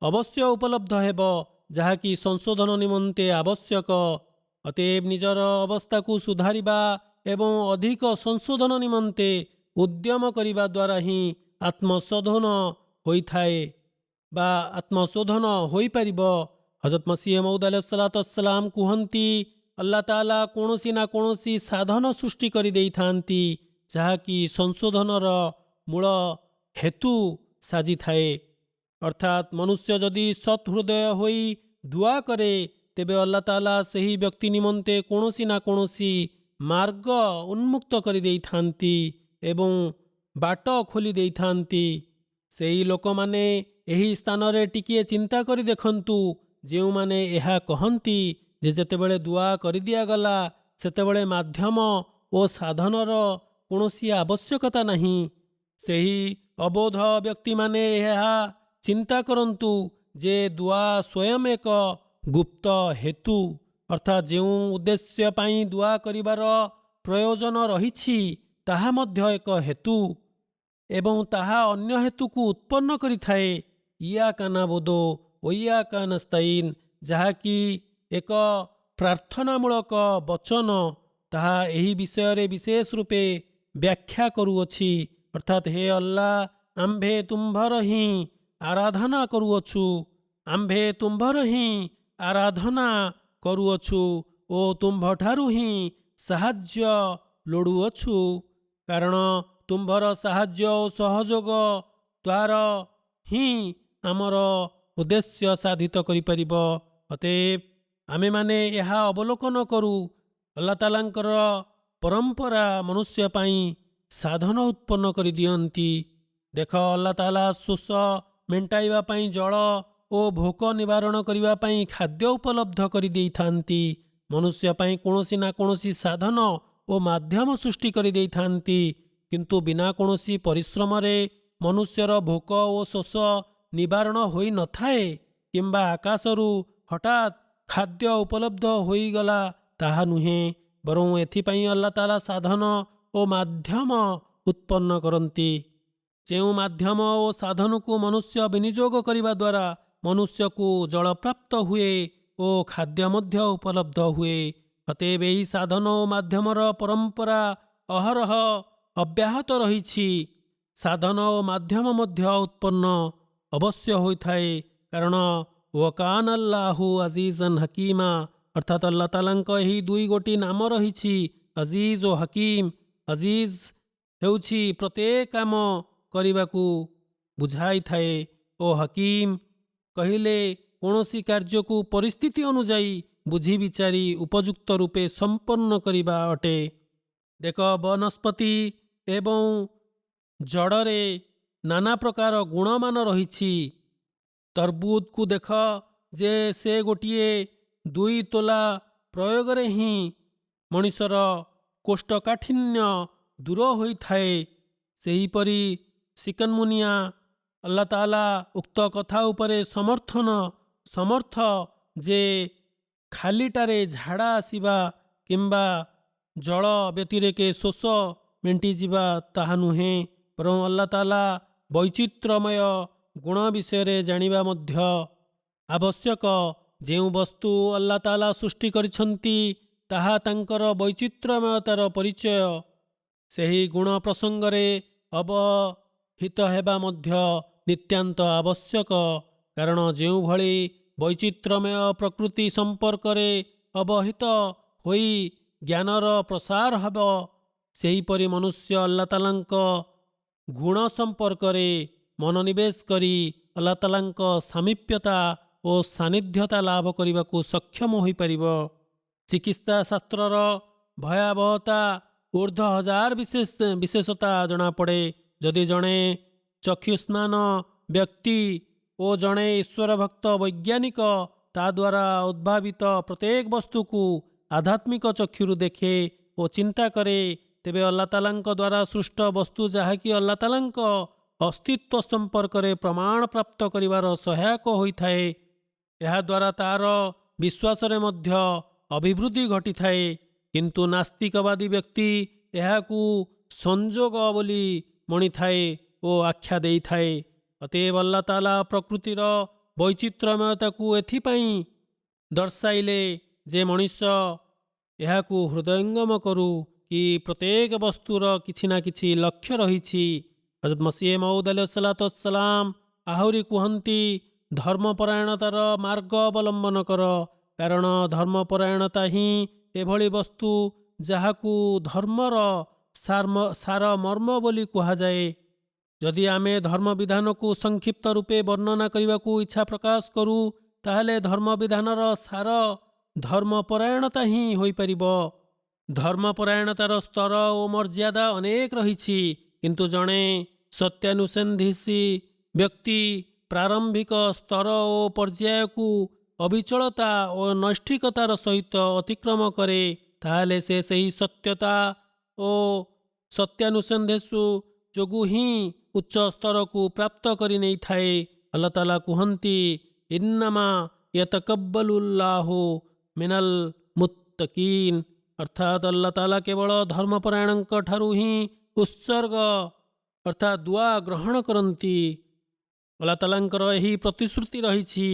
ଅବଶ୍ୟ ଉପଲବ୍ଧ ହେବ ଯାହାକି ସଂଶୋଧନ ନିମନ୍ତେ ଆବଶ୍ୟକ। ଅତଏବ ନିଜର ଅବସ୍ଥାକୁ ସୁଧାରିବା ଏବଂ ଅଧିକ ସଂଶୋଧନ ନିମନ୍ତେ ଉଦ୍ୟମ କରିବା ଦ୍ୱାରା ହିଁ ଆତ୍ମଶୋଧନ ହୋଇଥାଏ ବା ଆତ୍ମଶୋଧନ ହୋଇପାରିବ। ହଜରତ ମସିହ ମଉଦ ଆଲୈହିସ୍ସଲାମ କୁହନ୍ତି, ଆଲ୍ଲାହ ତାଆଲା କୌଣସି ନା କୌଣସି ସାଧନ ସୃଷ୍ଟି କରିଦେଇଥାନ୍ତି ଯାହାକି ସଂଶୋଧନର ମୂଳ ହେତୁ ସାଜିଥାଏ। ଅର୍ଥାତ୍ ମନୁଷ୍ୟ ଯଦି ସତ୍ ହୃଦୟ ହୋଇ ଦୁଆ କରେ ତେବେ ଆଲ୍ଲାହ ତାଆଲା ସେହି ବ୍ୟକ୍ତି ନିମନ୍ତେ କୌଣସି ନା କୌଣସି ମାର୍ଗ ଉନ୍ମୁକ୍ତ କରିଦେଇଥାନ୍ତି ଏବଂ ବାଟ ଖୋଲି ଦେଇଥାନ୍ତି। ସେହି ଲୋକମାନେ ଏହି ସ୍ଥାନରେ ଟିକିଏ ଚିନ୍ତା କରି ଦେଖନ୍ତୁ ଯେଉଁମାନେ ଏହା କହନ୍ତି ଯେ ଯେତେବେଳେ ଦୁଆ କରିଦିଆଗଲା ସେତେବେଳେ ମାଧ୍ୟମ ଓ ସାଧନର କୌଣସି ଆବଶ୍ୟକତା ନାହିଁ। ସେହି ଅବୋଧ ବ୍ୟକ୍ତିମାନେ ଏହା ଚିନ୍ତା କରନ୍ତୁ ଯେ ଦୁଆ ସ୍ୱୟଂ ଏକ ଗୁପ୍ତ ହେତୁ, ଅର୍ଥାତ୍ ଯେଉଁ ଉଦ୍ଦେଶ୍ୟ ପାଇଁ ଦୁଆ କରିବାର ପ୍ରୟୋଜନ ରହିଛି ତାହା ମଧ୍ୟ ଏକ ହେତୁ ଏବଂ ତାହା ଅନ୍ୟ ହେତୁକୁ ଉତ୍ପନ୍ନ କରିଥାଏ। ଇୟାକା ନାବୁଦୁ ଓ ଇୟାକା ନସ୍ତାଇନ୍, ଯାହାକି ଏକ ପ୍ରାର୍ଥନାମୂଳକ ବଚନ, ତାହା ଏହି ବିଷୟରେ ବିଶେଷ ରୂପେ ବ୍ୟାଖ୍ୟା କରୁଅଛି। ଅର୍ଥାତ୍ ହେ ଅଲ୍ଲାହ, ଆମ୍ଭେ ତୁମ୍ଭର ହିଁ ଆରାଧନା କରୁଅଛୁ, ଆମ୍ଭେ ତୁମ୍ଭର ହିଁ ଆରାଧନା କରୁଅଛୁ ଓ ତୁମ୍ଭଠାରୁ ହିଁ ସାହାଯ୍ୟ ଲୋଡ଼ୁଅଛୁ, କାରଣ ତୁମ୍ଭର ସାହାଯ୍ୟ ଓ ସହଯୋଗ ଦ୍ୱାରା ହିଁ ଆମର ଉଦ୍ଦେଶ୍ୟ ସାଧିତ କରିପାରିବ। ଅତଏବ ଆମେମାନେ ଏହା ଅବଲୋକନ କରୁ ଆଲ୍ଲାହ ତାଆଲାଙ୍କର ପରମ୍ପରା ମନୁଷ୍ୟ ପାଇଁ ସାଧନ ଉତ୍ପନ୍ନ କରିଦିଅନ୍ତି। ଦେଖ, ଆଲ୍ଲାହ ତାଆଲା ଶୋଷ ମେଣ୍ଟାଇବା ପାଇଁ ଜଳ ଓ ଭୋକ ନିବାରଣ କରିବା ପାଇଁ ଖାଦ୍ୟ ଉପଲବ୍ଧ କରିଦେଇଥାନ୍ତି। ମନୁଷ୍ୟ ପାଇଁ କୌଣସି ନା କୌଣସି ସାଧନ ଓ ମାଧ୍ୟମ ସୃଷ୍ଟି କରିଦେଇଥାନ୍ତି, କିନ୍ତୁ ବିନା କୌଣସି ପରିଶ୍ରମରେ ମନୁଷ୍ୟର ଭୋକ ଓ ଶୋଷ ନିବାରଣ ହୋଇନଥାଏ କିମ୍ବା ଆକାଶରୁ ହଠାତ୍ ଖାଦ୍ୟ ଉପଲବ୍ଧ ହୋଇଗଲା ତାହା ନୁହେଁ, ବରଂ ଏଥିପାଇଁ ଆଲ୍ଲାହ ତାଆଲା ସାଧନ ଓ ମାଧ୍ୟମ ଉତ୍ପନ୍ନ କରନ୍ତି। ଯେଉଁ ମାଧ୍ୟମ ଓ ସାଧନକୁ ମନୁଷ୍ୟ ବିନିଯୋଗ କରିବା ଦ୍ୱାରା ମନୁଷ୍ୟକୁ ଜଳପ୍ରାପ୍ତ ହୁଏ ଓ ଖାଦ୍ୟ ମଧ୍ୟ ଉପଲବ୍ଧ ହୁଏ। ଅତଏବ ଏହି ସାଧନ ଓ ମାଧ୍ୟମର ପରମ୍ପରା ଅହରହ ଅବ୍ୟାହତ ରହିଛି। ସାଧନ ଓ ମାଧ୍ୟମ ମଧ୍ୟ ଉତ୍ପନ୍ନ ଅବଶ୍ୟ ହୋଇଥାଏ, କାରଣ ୱକାନ ଆଲ୍ଲାହୁ ଅଜିଜନ୍ ହକୀମା, ଅର୍ଥାତ୍ ଆଲ୍ଲାହ ତାଆଲାଙ୍କ ଏହି ଦୁଇ ଗୋଟି ନାମ ରହିଛି, ଅଜିଜ ଓ ହକିମ। ଅଜିଜ ହେଉଛି ପ୍ରତ୍ୟେକ କାମ କରିବାକୁ ବୁଝାଇଥାଏ ଓ ହକିମ କହିଲେ କୌଣସି କାର୍ଯ୍ୟକୁ ପରିସ୍ଥିତି ଅନୁଯାୟୀ ବୁଝି ବିଚାରି ଉପଯୁକ୍ତ ରୂପେ ସମ୍ପନ୍ନ କରିବା ଅଟେ। ଦେଖ, ବନସ୍ପତି ଏବଂ ଜଡ଼ରେ ନାନା ପ୍ରକାର ଗୁଣମାନ ରହିଛି। ତରବୁଜକୁ ଦେଖ ଯେ ସେ ଗୋଟିଏ 2 ତୋଲା ପ୍ରୟୋଗରେ ହିଁ ମଣିଷର କୋଷ୍ଠକାଠିନ୍ୟ ଦୂର ହୋଇଥାଏ। ସେହିପରି ଚିକନଗୁନିଆ ଆଲ୍ଲାହ ତାଆଲା ଉକ୍ତ କଥା ଉପରେ ସମର୍ଥନ ସମର୍ଥ ଯେ ଖାଲିଟାରେ ଝାଡ଼ା ଆସିବା କିମ୍ବା ଜଳ ବ୍ୟତିରେକେ ଶୋଷ ମେଣ୍ଟିଯିବା ତାହା ନୁହେଁ, ବରଂ ଆଲ୍ଲାହ ତାଆଲା ବୈଚିତ୍ର୍ୟମୟ ଗୁଣ ବିଷୟରେ ଜାଣିବା ମଧ୍ୟ ଆବଶ୍ୟକ। ଯେଉଁ ବସ୍ତୁ ଆଲ୍ଲାହ ତାଆଲା ସୃଷ୍ଟି କରିଛନ୍ତି ତାହା ତାଙ୍କର ବୈଚିତ୍ର୍ୟମୟତାର ପରିଚୟ। ସେହି ଗୁଣ ପ୍ରସଙ୍ଗରେ ଅବହିତ ହେବା ମଧ୍ୟ ନିତ୍ୟାନ୍ତ ଆବଶ୍ୟକ, କାରଣ ଯେଉଁଭଳି ବୈଚିତ୍ର୍ୟମୟ ପ୍ରକୃତି ସମ୍ପର୍କରେ ଅବହିତ ହୋଇ ଜ୍ଞାନର ପ୍ରସାର ହେବ, ସେହିପରି ମନୁଷ୍ୟ ଆଲ୍ଲାହ ତାଆଲାଙ୍କ ଗୁଣ ସମ୍ପର୍କରେ ମନୋନିବେଶ କରି ଆଲ୍ଲାହ ତାଆଲାଙ୍କ ସାମୀପ୍ୟତା ଓ ସାନ୍ନିଧ୍ୟତା ଲାଭ କରିବାକୁ ସକ୍ଷମ ହୋଇପାରିବ। ଚିକିତ୍ସା ଶାସ୍ତ୍ରର ଭୟାବହତା ଊର୍ଦ୍ଧ୍ୱ ହଜାର ବିଶେଷତା ଜଣାପଡ଼େ। ଯଦି ଜଣେ ଚକ୍ଷୁଷ୍ମାନ ବ୍ୟକ୍ତି ଓ ଜଣେ ଈଶ୍ୱର ଭକ୍ତ ବୈଜ୍ଞାନିକ ତା ଦ୍ୱାରା ଉଦ୍ଭାବିତ ପ୍ରତ୍ୟେକ ବସ୍ତୁକୁ ଆଧ୍ୟାତ୍ମିକ ଚକ୍ଷୁରୁ ଦେଖେ ଓ ଚିନ୍ତା କରେ, ତେବେ ଆଲ୍ଲାହ ତାଆଲାଙ୍କ ଦ୍ୱାରା ସୃଷ୍ଟ ବସ୍ତୁ ଯାହାକି ଆଲ୍ଲାହ ତାଆଲାଙ୍କ ଅସ୍ତିତ୍ୱ ସମ୍ପର୍କରେ ପ୍ରମାଣ ପ୍ରାପ୍ତ କରିବାର ସହାୟକ ହୋଇଥାଏ, ଏହାଦ୍ୱାରା ତାହାର ବିଶ୍ୱାସରେ ମଧ୍ୟ ଅଭିବୃଦ୍ଧି ଘଟିଥାଏ। କିନ୍ତୁ ନାସ୍ତିକବାଦୀ ବ୍ୟକ୍ତି ଏହାକୁ ସଂଯୋଗ ବୋଲି ମଣିଥାଏ ଓ ଆଖ୍ୟା ଦେଇଥାଏ। ଅତଏବ ଆଲ୍ଲାହ ତାଆଲା ପ୍ରକୃତିର ବୈଚିତ୍ର୍ୟମୟତାକୁ ଏଥିପାଇଁ ଦର୍ଶାଇଲେ ଯେ ମଣିଷ ଏହାକୁ ହୃଦୟଙ୍ଗମ କରୁ କି ପ୍ରତ୍ୟେକ ବସ୍ତୁର କିଛି ନା କିଛି ଲକ୍ଷ୍ୟ ରହିଛି। ହଜରତ ମସିହ ମଉଦ ଆଲୈହିସ୍ସଲାମ ଆହୁରି କୁହନ୍ତି, ଧର୍ମପରାୟଣତାର ମାର୍ଗ ଅବଲମ୍ବନ କର, କାରଣ ଧର୍ମପରାୟଣତା ହିଁ ଏଭଳି ବସ୍ତୁ ଯାହାକୁ ଧର୍ମର ସାରମର୍ମ ବୋଲି କୁହାଯାଏ। ଯଦି ଆମେ ଧର୍ମବିଧାନକୁ ସଂକ୍ଷିପ୍ତ ରୂପେ ବର୍ଣ୍ଣନା କରିବାକୁ ଇଚ୍ଛା ପ୍ରକାଶ କରୁ, ତାହେଲେ ଧର୍ମବିଧାନର ସାର ଧର୍ମପରାୟଣତା ହିଁ ହୋଇପାରିବ। ଧର୍ମପରାୟଣତାର ସ୍ତର ଓ ମର୍ଯ୍ୟାଦା ଅନେକ ରହିଛି, କିନ୍ତୁ ଜଣେ ସତ୍ୟାନୁସନ୍ଧିସୀ ବ୍ୟକ୍ତି ପ୍ରାରମ୍ଭିକ ସ୍ତର ଓ ପର୍ଯ୍ୟାୟକୁ ଅବିଚଳତା ଓ ନୈଷ୍ଠିକତାର ସହିତ ଅତିକ୍ରମ କରେ, ତାହେଲେ ସେ ସେହି ସତ୍ୟତା ଓ ସତ୍ୟାନୁସନ୍ଧେଷୁ ଯୋଗୁଁ ହିଁ ଉଚ୍ଚ ସ୍ତରକୁ ପ୍ରାପ୍ତ କରି ନେଇଥାଏ। ଆଲ୍ଲାହ ତାଆଲା କୁହନ୍ତି, ଇନ୍ନାମା ୟତକବ୍ବଲୁଲ୍ଲାହୁ ମିନାଲ ମୁତ୍ତକିନ୍, ଅର୍ଥାତ୍ ଆଲ୍ଲାହ ତାଆଲା କେବଳ ଧର୍ମପରାୟଣଙ୍କ ଠାରୁ ହିଁ ଉତ୍ସର୍ଗ ଅର୍ଥାତ୍ ଦୁଆ ଗ୍ରହଣ କରନ୍ତି। ଆଲ୍ଲାହ ତାଆଲାଙ୍କର ଏହି ପ୍ରତିଶ୍ରୁତି ରହିଛି,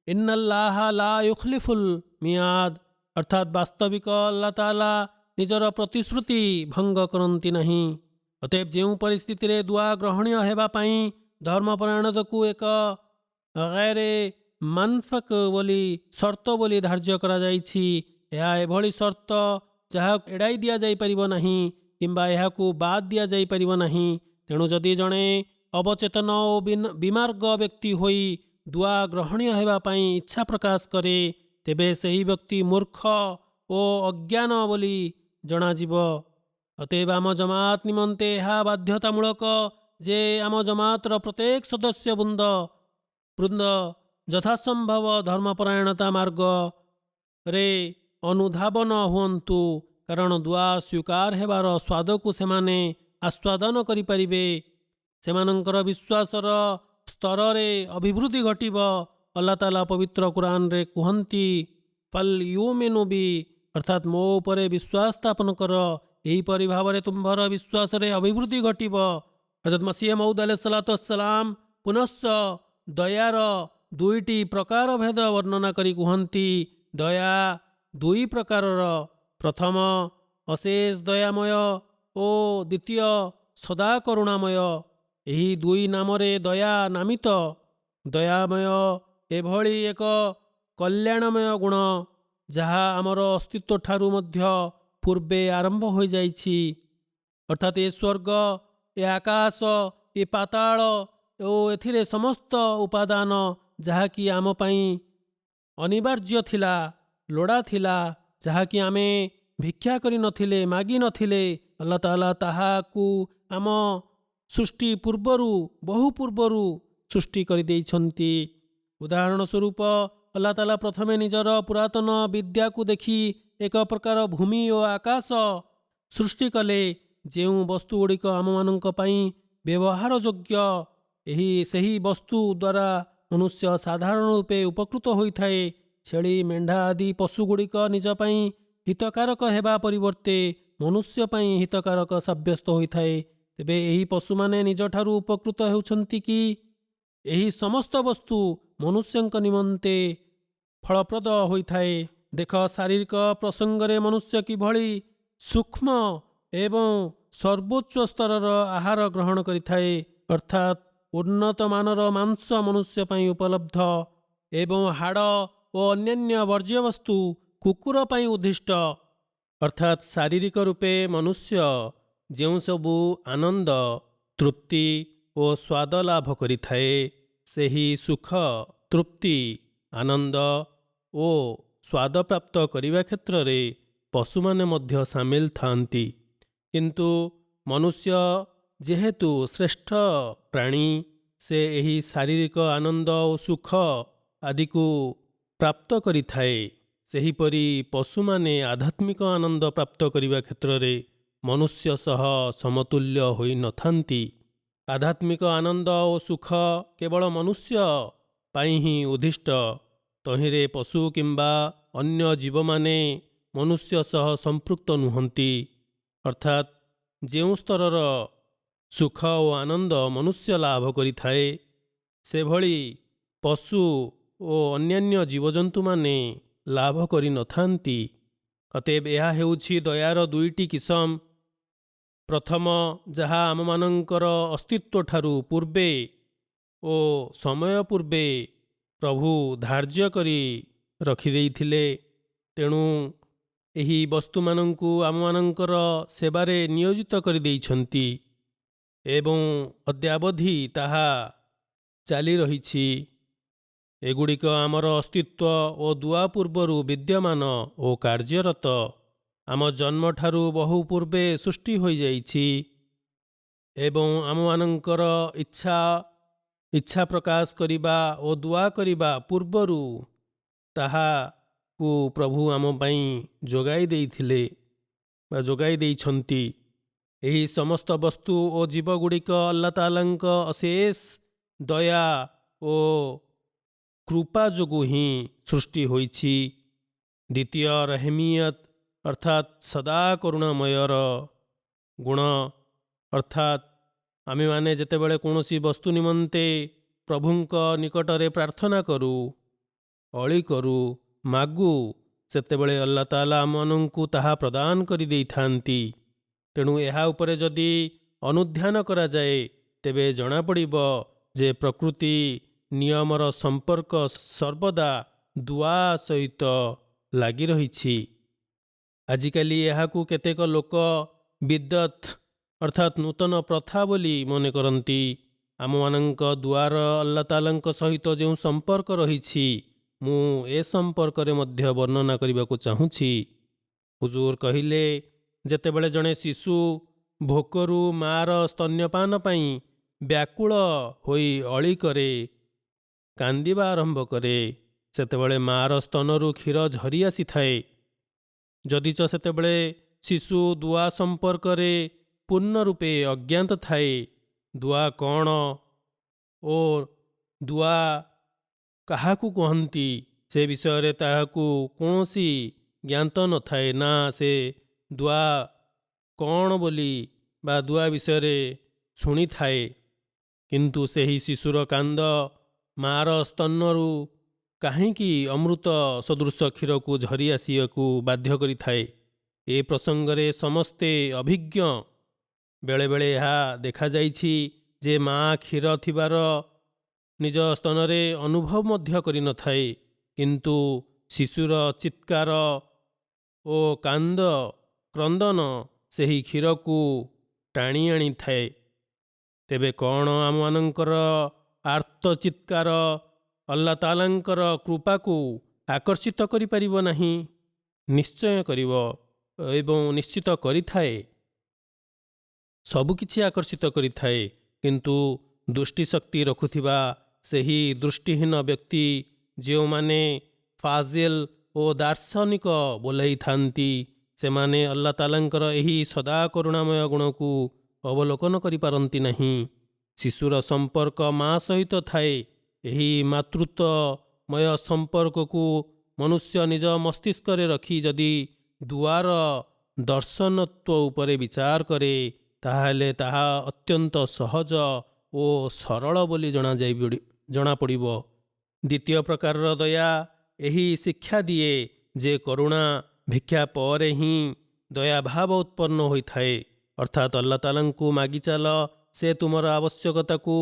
ଇନ୍ନାଲ୍ଲାହା ଲା ୟୁଖ୍ଲିଫୁଲ୍ ମିଆଦ, ଅର୍ଥାତ୍ ବାସ୍ତବିକ ଆଲ୍ଲାହ ତାଆଲା ନିଜର ପ୍ରତିଶ୍ରୁତି ଭଙ୍ଗ କରନ୍ତି ନାହିଁ। ଅତଏବ ଯେଉଁ ପରିସ୍ଥିତିରେ ଦୁଆ ଗ୍ରହଣୀୟ ହେବା ପାଇଁ ଧର୍ମପରାୟଣତାକୁ ଏକ ଗୈରେ ମାନଫକ ବୋଲି ସର୍ତ୍ତ ବୋଲି ଧାର୍ଯ୍ୟ କରାଯାଇଛି, ଏହା ଏଭଳି ସର୍ତ୍ତ ଯାହା ଏଡ଼ାଇ ଦିଆଯାଇପାରିବ ନାହିଁ କିମ୍ବା ଏହାକୁ ବାଦ୍ ଦିଆଯାଇପାରିବ ନାହିଁ। ତେଣୁ ଯଦି ଜଣେ ଅବଚେତନ ଓ ବିମାର୍ଗ ବ୍ୟକ୍ତି ହୋଇ ଦୁଆ ଗ୍ରହଣୀୟ ହେବା ପାଇଁ ଇଚ୍ଛା ପ୍ରକାଶ କରେ, ତେବେ ସେହି ବ୍ୟକ୍ତି ମୂର୍ଖ ଓ ଅଜ୍ଞାନ ବୋଲି ଜଣାଯିବ। ଅତଏବ ଆମ ଜମାତ ନିମନ୍ତେ ଏହା ବାଧ୍ୟତାମୂଳକ ଯେ ଆମ ଜମାତର ପ୍ରତ୍ୟେକ ସଦସ୍ୟ ବୃନ୍ଦ ଯଥାସମ୍ଭବ ଧର୍ମପରାୟଣତା ମାର୍ଗରେ ଅନୁଧାବନ ହୁଅନ୍ତୁ, କାରଣ ଦୁଆ ସ୍ୱୀକାର ହେବାର ସ୍ୱାଦକୁ ସେମାନେ ଆସ୍ୱାଦନ କରିପାରିବେ। ସେମାନଙ୍କର ବିଶ୍ୱାସର ସ୍ତରରେ ଅଭିବୃଦ୍ଧି ଘଟିବ। ଆଲ୍ଲାହ ତାଆଲା ପବିତ୍ର କୁରାନରେ କୁହନ୍ତି, ଫଲ୍ ୟୁମିନୁ ବି, ଅର୍ଥାତ୍ ମୋ ଉପରେ ବିଶ୍ୱାସ ସ୍ଥାପନ କର, ଏହିପରି ଭାବରେ ତୁମ୍ଭର ବିଶ୍ୱାସରେ ଅଭିବୃଦ୍ଧି ଘଟିବ। ହଜରତ ମସିହ ମଉଦ ଆଲୈହିସ୍ସଲାମ ପୁନଶ୍ଚ ଦୟାର ଦୁଇଟି ପ୍ରକାର ଭେଦ ବର୍ଣ୍ଣନା କରି କୁହନ୍ତି, ଦୟା ଦୁଇ ପ୍ରକାରର, ପ୍ରଥମ ଅଶେଷ ଦୟାମୟ ଓ ଦ୍ୱିତୀୟ ସଦା କରୁଣାମୟ। ଏହି ଦୁଇ ନାମରେ ଦୟା ନାମିତ। ଦୟାମୟ ଏଭଳି ଏକ କଲ୍ୟାଣମୟ ଗୁଣ ଯାହା ଆମର ଅସ୍ତିତ୍ୱ ଠାରୁ ମଧ୍ୟ ପୂର୍ବେ ଆରମ୍ଭ ହୋଇଯାଇଛି, ଅର୍ଥାତ୍ ଏ ସ୍ୱର୍ଗ, ଏ ଆକାଶ, ଏ ପାତାଳ ଓ ଏଥିରେ ସମସ୍ତ ଉପାଦାନ ଯାହାକି ଆମ ପାଇଁ ଅନିବାର୍ଯ୍ୟ ଥିଲା, ଲୋଡ଼ା ଥିଲା, ଯାହାକି ଆମେ ଭିକ୍ଷା କରିନଥିଲେ, ମାଗିନଥିଲେ, ଆଲ୍ଲାହ ତାଆଲା ତାହାକୁ ଆମ ସୃଷ୍ଟି ପୂର୍ବରୁ ବହୁ ପୂର୍ବରୁ ସୃଷ୍ଟି କରିଦେଇଛନ୍ତି। ଉଦାହରଣ ସ୍ୱରୂପ ଆଲ୍ଲାହ ତାଆଲା ପ୍ରଥମେ ନିଜର ପୁରାତନ ବିଦ୍ୟାକୁ ଦେଖି ଏକ ପ୍ରକାର ଭୂମି ଓ ଆକାଶ ସୃଷ୍ଟି କଲେ, ଯେଉଁ ବସ୍ତୁଗୁଡ଼ିକ ଆମମାନଙ୍କ ପାଇଁ ବ୍ୟବହାର ଯୋଗ୍ୟ। ସେହି ବସ୍ତୁ ଦ୍ୱାରା ମନୁଷ୍ୟ ସାଧାରଣ ରୂପେ ଉପକୃତ ହୋଇଥାଏ। ଛେଳି ମେଣ୍ଢା ଆଦି ପଶୁଗୁଡ଼ିକ ନିଜ ପାଇଁ ହିତକାରକ ହେବା ପରିବର୍ତ୍ତେ ମନୁଷ୍ୟ ପାଇଁ ହିତକାରକ ସାବ୍ୟସ୍ତ ହୋଇଥାଏ। ତେବେ ଏହି ପଶୁମାନେ ନିଜଠାରୁ ଉପକୃତ ହେଉଛନ୍ତି କି? ଏହି ସମସ୍ତ ବସ୍ତୁ ମନୁଷ୍ୟଙ୍କ ନିମନ୍ତେ ଫଳପ୍ରଦ ହୋଇଥାଏ। ଦେଖ, ଶାରୀରିକ ପ୍ରସଙ୍ଗରେ ମନୁଷ୍ୟ କିଭଳି ସୂକ୍ଷ୍ମ ଏବଂ ସର୍ବୋଚ୍ଚ ସ୍ତରର ଆହାର ଗ୍ରହଣ କରିଥାଏ, ଅର୍ଥାତ୍ ଉନ୍ନତମାନର ମାଂସ ମନୁଷ୍ୟ ପାଇଁ ଉପଲବ୍ଧ ଏବଂ ହାଡ଼ ଓ ଅନ୍ୟାନ୍ୟ ବର୍ଜ୍ୟବସ୍ତୁ କୁକୁର ପାଇଁ ଉଦ୍ଦିଷ୍ଟ। ଅର୍ଥାତ୍ ଶାରୀରିକ ରୂପେ ମନୁଷ୍ୟ ଯେଉଁ ସବୁ ଆନନ୍ଦ, ତୃପ୍ତି ଓ ସ୍ୱାଦ ଲାଭ କରିଥାଏ, ସେହି ସୁଖ, ତୃପ୍ତି, ଆନନ୍ଦ ଓ ସ୍ୱାଦ ପ୍ରାପ୍ତ କରିବା କ୍ଷେତ୍ରରେ ପଶୁମାନେ ମଧ୍ୟ ସାମିଲ ଥାନ୍ତି। କିନ୍ତୁ ମନୁଷ୍ୟ ଯେହେତୁ ଶ୍ରେଷ୍ଠ ପ୍ରାଣୀ, ସେ ଏହି ଶାରୀରିକ ଆନନ୍ଦ ଓ ସୁଖ ଆଦିକୁ ପ୍ରାପ୍ତ କରିଥାଏ। ସେହିପରି ପଶୁମାନେ ଆଧ୍ୟାତ୍ମିକ ଆନନ୍ଦ ପ୍ରାପ୍ତ କରିବା କ୍ଷେତ୍ରରେ ମନୁଷ୍ୟ ସହ ସମତୁଲ୍ୟ ହୋଇନଥାନ୍ତି। ଆଧ୍ୟାତ୍ମିକ ଆନନ୍ଦ ଓ ସୁଖ କେବଳ ମନୁଷ୍ୟ ପାଇଁ ହିଁ ଉଦ୍ଦିଷ୍ଟ। ତହିଁରେ ପଶୁ କିମ୍ବା ଅନ୍ୟ ଜୀବମାନେ ମନୁଷ୍ୟ ସହ ସମ୍ପୃକ୍ତ ନୁହନ୍ତି। ଅର୍ଥାତ୍ ଯେଉଁ ସ୍ତରର ସୁଖ ଓ ଆନନ୍ଦ ମନୁଷ୍ୟ ଲାଭ କରିଥାଏ, ସେଭଳି ପଶୁ ଓ ଅନ୍ୟାନ୍ୟ ଜୀବଜନ୍ତୁମାନେ ଲାଭ କରିନଥାନ୍ତି। ଅତଏବ ଏହା ହେଉଛି ଦୟାର ଦୁଇଟି କିସମ। ପ୍ରଥମ, ଯାହା ଆମମାନଙ୍କର ଅସ୍ତିତ୍ୱଠାରୁ ପୂର୍ବେ ଓ ସମୟ ପୂର୍ବେ ପ୍ରଭୁ ଧାର୍ଯ୍ୟ କରି ରଖିଦେଇଥିଲେ। ତେଣୁ ଏହି ବସ୍ତୁମାନଙ୍କୁ ଆମମାନଙ୍କର ସେବାରେ ନିୟୋଜିତ କରିଦେଇଛନ୍ତି ଏବଂ ଅଦ୍ୟାବଧି ତାହା ଚାଲି ରହିଛି। ଏଗୁଡ଼ିକ ଆମର ଅସ୍ତିତ୍ୱ ଓ ଦୁଆ ପୂର୍ବରୁ ବିଦ୍ୟମାନ ଓ କାର୍ଯ୍ୟରତ। ଆମ ଜନ୍ମଠାରୁ ବହୁ ପୂର୍ବେ ସୃଷ୍ଟି ହୋଇଯାଇଛି ଏବଂ ଆମମାନଙ୍କର ଇଚ୍ଛା ପ୍ରକାଶ କରିବା ଓ ଦୁଆ କରିବା ପୂର୍ବରୁ ତାହାକୁ ପ୍ରଭୁ ଆମ ପାଇଁ ଯୋଗାଇ ଦେଇଥିଲେ ବା ଯୋଗାଇ ଦେଇଛନ୍ତି। ଏହି ସମସ୍ତ ବସ୍ତୁ ଓ ଜୀବଗୁଡ଼ିକ ଆଲ୍ଲାହ ତାଆଲାଙ୍କ ଅଶେଷ ଦୟା ଓ କୃପା ଯୋଗୁଁ ହିଁ ସୃଷ୍ଟି ହୋଇଛି। ଦ୍ୱିତୀୟ, ରହମିୟତ ଅର୍ଥାତ୍ ସଦା କରୁଣାମୟର ଗୁଣ। ଅର୍ଥାତ୍ ଆମେମାନେ ଯେତେବେଳେ କୌଣସି ବସ୍ତୁ ନିମନ୍ତେ ପ୍ରଭୁଙ୍କ ନିକଟରେ ପ୍ରାର୍ଥନା କରୁ, ଅଳି କରୁ, ମାଗୁ, ସେତେବେଳେ ଆଲ୍ଲାହ ତାଆଲା ଆମମାନଙ୍କୁ ତାହା ପ୍ରଦାନ କରିଦେଇଥାନ୍ତି। ତେଣୁ ଏହା ଉପରେ ଯଦି ଅନୁଧ୍ୟାନ କରାଯାଏ, ତେବେ ଜଣାପଡ଼ିବ ଯେ ପ୍ରକୃତି ନିୟମର ସମ୍ପର୍କ ସର୍ବଦା ଦୁଆ ସହିତ ଲାଗି ରହିଛି। ଆଜିକାଲି ଏହାକୁ କେତେକ ଲୋକ ବିଦ୍ଅତ୍ ଅର୍ଥାତ୍ ନୂତନ ପ୍ରଥା ବୋଲି ମନେ କରନ୍ତି। ଆମମାନଙ୍କ ଦୁଆର ଆଲ୍ଲାହ ତାଆଲାଙ୍କ ସହିତ ଯେଉଁ ସମ୍ପର୍କ ରହିଛି, ମୁଁ ଏ ସମ୍ପର୍କରେ ମଧ୍ୟ ବର୍ଣ୍ଣନା କରିବାକୁ ଚାହୁଁଛି। ହୁଜୁର କହିଲେ, ଯେତେବେଳେ ଜଣେ ଶିଶୁ ଭୋକରୁ ମା'ର ସ୍ତନ୍ୟପାନ ପାଇଁ ବ୍ୟାକୁଳ ହୋଇ ଅଳି କରେ, କାନ୍ଦିବା ଆରମ୍ଭ କରେ, ସେତେବେଳେ ମା'ର ସ୍ତନରୁ କ୍ଷୀର ଝରି ଆସିଥାଏ। ଯଦିଚ ସେତେବେଳେ ଶିଶୁ ଦୁଆ ସମ୍ପର୍କରେ ପୂର୍ଣ୍ଣ ରୂପେ ଅଜ୍ଞାତ ଥାଏ, ଦୁଆ କ'ଣ ଓ ଦୁଆ କାହାକୁ କହନ୍ତି ସେ ବିଷୟରେ ତାହାକୁ କୌଣସି ଜ୍ଞାତ ନଥାଏ, ନା ସେ ଦୁଆ କ'ଣ ବୋଲି ବା ଦୁଆ ବିଷୟରେ ଶୁଣିଥାଏ। କିନ୍ତୁ ସେହି ଶିଶୁର କାନ୍ଦ ମା'ର ସ୍ତନରୁ କାହିଁକି ଅମୃତ ସଦୃଶ କ୍ଷୀରକୁ ଝରି ଆସିବାକୁ ବାଧ୍ୟ କରିଥାଏ, ଏ ପ୍ରସଙ୍ଗରେ ସମସ୍ତେ ଅଭିଜ୍ଞ। ବେଳେବେଳେ ଏହା ଦେଖାଯାଇଛି ଯେ ମା' କ୍ଷୀର ଥିବାର ନିଜ ସ୍ତନରେ ଅନୁଭବ ମଧ୍ୟ କରିନଥାଏ, କିନ୍ତୁ ଶିଶୁର ଚିତ୍କାର ଓ କ୍ରନ୍ଦନ ସେହି କ୍ଷୀରକୁ ଟାଣି ଆଣିଥାଏ। ତେବେ କ'ଣ ଆମମାନଙ୍କର ଆର୍ତ୍ତ ଚିତ୍କାର ଆଲ୍ଲାହ ତାଆଲାଙ୍କର କୃପାକୁ ଆକର୍ଷିତ କରିପାରିବ ନାହିଁ? ନିଶ୍ଚୟ କରିବ ଏବଂ ନିଶ୍ଚିତ କରିଥାଏ। ସବୁକିଛି ଆକର୍ଷିତ କରିଥାଏ, କିନ୍ତୁ ଦୃଷ୍ଟିଶକ୍ତି ରଖୁଥିବା ସେହି ଦୃଷ୍ଟିହୀନ ବ୍ୟକ୍ତି ଯେଉଁମାନେ ଫାଜିଲ ଓ ଦାର୍ଶନିକ ବୋଲାଇଥାନ୍ତି, ସେମାନେ ଆଲ୍ଲାହ ତାଆଲାଙ୍କର ଏହି ସଦା କରୁଣାମୟ ଗୁଣକୁ ଅବଲୋକନ କରିପାରନ୍ତି ନାହିଁ। ଶିଶୁର ସମ୍ପର୍କ ମା' ସହିତ ଥାଏ ଏହି ମାତୃତ୍ୱମୟ ସମ୍ପର୍କକୁ ମନୁଷ୍ୟ ନିଜ ମସ୍ତିଷ୍କରେ ରଖି ଯଦି ଦୁଆର ଦର୍ଶନତ୍ୱ ଉପରେ ବିଚାର କରେ, ତାହେଲେ ତାହା ଅତ୍ୟନ୍ତ ସହଜ ଓ ସରଳ ବୋଲି ଜଣାପଡ଼ିବ। ଦ୍ୱିତୀୟ ପ୍ରକାରର ଦୟା ଏହି ଶିକ୍ଷା ଦିଏ ଯେ କରୁଣା ଭିକ୍ଷା ପରେ ହିଁ ଦୟାଭାବ ଉତ୍ପନ୍ନ ହୋଇଥାଏ। ଅର୍ଥାତ୍ ଆଲ୍ଲାହ ତାଆଲାଙ୍କୁ ମାଗି ଚାଲ, ସେ ତୁମର ଆବଶ୍ୟକତାକୁ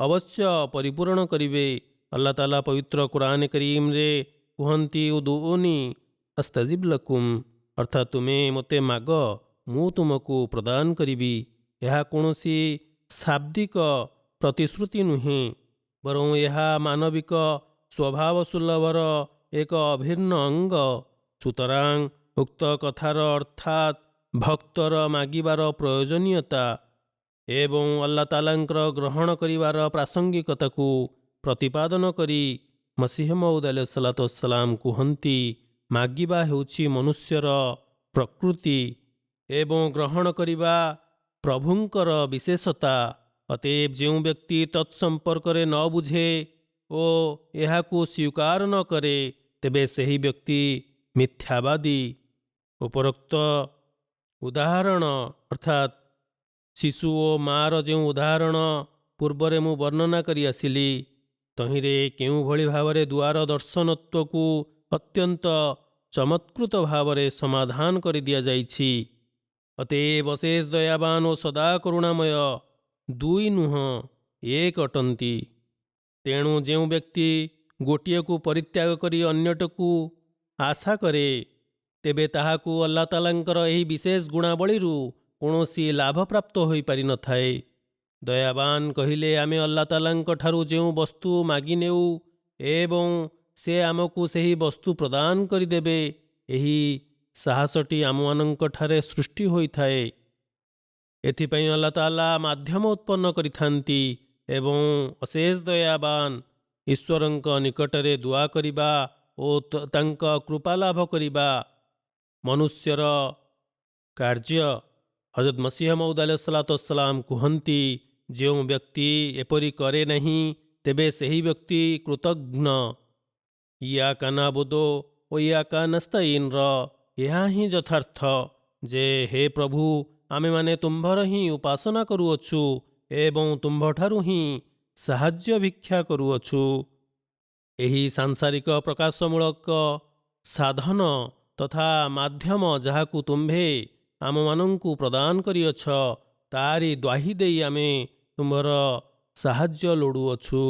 ଅବଶ୍ୟ ପରିପୂରଣ କରିବେ। ଆଲ୍ଲାହ ତାଆଲା ପବିତ୍ର କୁରାନ କରୀମରେ କୁହନ୍ତି, ଉଦୁଉନି ଆସ୍ତାଜିବ୍ ଲକୁମ୍, ଅର୍ଥାତ୍ ତୁମେ ମୋତେ ମାଗ, ମୁଁ ତୁମକୁ ପ୍ରଦାନ କରିବି। ଏହା କୌଣସି ଶାବ୍ଦିକ ପ୍ରତିଶ୍ରୁତି ନୁହେଁ, ବରଂ ଏହା ମାନବିକ ସ୍ୱଭାବ ସୁଲଭର ଏକ ଅଭିନ୍ନ ଅଙ୍ଗ। ସୁତରାଂ ଉକ୍ତ କଥାର ଅର୍ଥାତ୍ ଭକ୍ତର ମାଗିବାର ପ୍ରୟୋଜନୀୟତା ଏବଂ ଆଲ୍ଲାହ ତାଆଲାଙ୍କର ଗ୍ରହଣ କରିବାର ପ୍ରାସଙ୍ଗିକତାକୁ ପ୍ରତିପାଦନ କରି ମସିହ ମଉଦ୍ ଆଲୈହିସ୍ସଲାମ କୁହନ୍ତି, ମାଗିବା ହେଉଛି ମନୁଷ୍ୟର ପ୍ରକୃତି ଏବଂ ଗ୍ରହଣ କରିବା ପ୍ରଭୁଙ୍କର ବିଶେଷତା। ଅତଏବ ଯେଉଁ ବ୍ୟକ୍ତି ତତ୍ସମ୍ପର୍କରେ ନ ବୁଝେ ଓ ଏହାକୁ ସ୍ୱୀକାର ନ କରେ, ତେବେ ସେହି ବ୍ୟକ୍ତି ମିଥ୍ୟାବାଦୀ। ଉପରୋକ୍ତ ଉଦାହରଣ ଅର୍ଥାତ୍ ଶିଶୁ ଓ ମା'ର ଯେଉଁ ଉଦାହରଣ ପୂର୍ବରେ ମୁଁ ବର୍ଣ୍ଣନା କରି ଆସିଲି, ତହିଁରେ କେଉଁଭଳି ଭାବରେ ଦୁଆର ଦର୍ଶନତ୍ୱକୁ ଅତ୍ୟନ୍ତ ଚମତ୍କୃତ ଭାବରେ ସମାଧାନ କରି ଦିଆଯାଇଛି। ଅତଏବ ଅଶେଷ ଦୟାବାନ ଓ ସଦା କରୁଣାମୟ ଦୁଇ ନୁହଁ, ଏକ ଅଟନ୍ତି। ତେଣୁ ଯେଉଁ ବ୍ୟକ୍ତି ଗୋଟିଏକୁ ପରିତ୍ୟାଗ କରି ଅନ୍ୟଟିକୁ ଆଶା କରେ, ତେବେ ତାହାକୁ ଆଲ୍ଲାହ ତାଆଲାଙ୍କର ଏହି ବିଶେଷ ଗୁଣାବଳୀରୁ କୌଣସି ଲାଭ ପ୍ରାପ୍ତ ହୋଇପାରିନଥାଏ। ଦୟାବାନ କହିଲେ, ଆମେ ଆଲ୍ଲାହ ତାଆଲାଙ୍କ ଠାରୁ ଯେଉଁ ବସ୍ତୁ ମାଗିନେଉ ଏବଂ ସେ ଆମକୁ ସେହି ବସ୍ତୁ ପ୍ରଦାନ କରିଦେବେ, ଏହି ସାହସଟି ଆମମାନଙ୍କଠାରେ ସୃଷ୍ଟି ହୋଇଥାଏ। ଏଥିପାଇଁ ଆଲ୍ଲାହ ତାଆଲା ମାଧ୍ୟମ ଉତ୍ପନ୍ନ କରିଥାନ୍ତି ଏବଂ ଅଶେଷ ଦୟାବାନ ଈଶ୍ୱରଙ୍କ ନିକଟରେ ଦୁଆ କରିବା ଓ ତାଙ୍କ କୃପା ଲାଭ କରିବା ମନୁଷ୍ୟର କାର୍ଯ୍ୟ। ହଜରତ ମସିହ ମଉଦ୍ ଆଲୈହିସ୍ସଲାମ କୁହନ୍ତି, ଯେଉଁ ବ୍ୟକ୍ତି ଏପରି କରେ ନାହିଁ, ତେବେ ସେହି ବ୍ୟକ୍ତି କୃତଘ୍ନ। ଇୟାକା ନାବୁଦୁ ଓ ଇୟାକା ନସ୍ତାଈନ୍‌ର ଏହା ହିଁ ଯଥାର୍ଥ ଯେ, ହେ ପ୍ରଭୁ, ଆମେମାନେ ତୁମ୍ଭର ହିଁ ଉପାସନା କରୁଅଛୁ ଏବଂ ତୁମ୍ଭଠାରୁ ହିଁ ସାହାଯ୍ୟ ଭିକ୍ଷା କରୁଅଛୁ। ଏହି ସାଂସାରିକ ପ୍ରକାଶମୂଳକ ସାଧନ ତଥା ମାଧ୍ୟମ ଯାହାକୁ ତୁମ୍ଭେ ଆମମାନଙ୍କୁ ପ୍ରଦାନ କରିଅଛ, ତାରି ଦ୍ୱାହି ଦେଇ ଆମେ ତୁମ୍ଭର ସାହାଯ୍ୟ ଲୋଡ଼ୁଅଛୁ।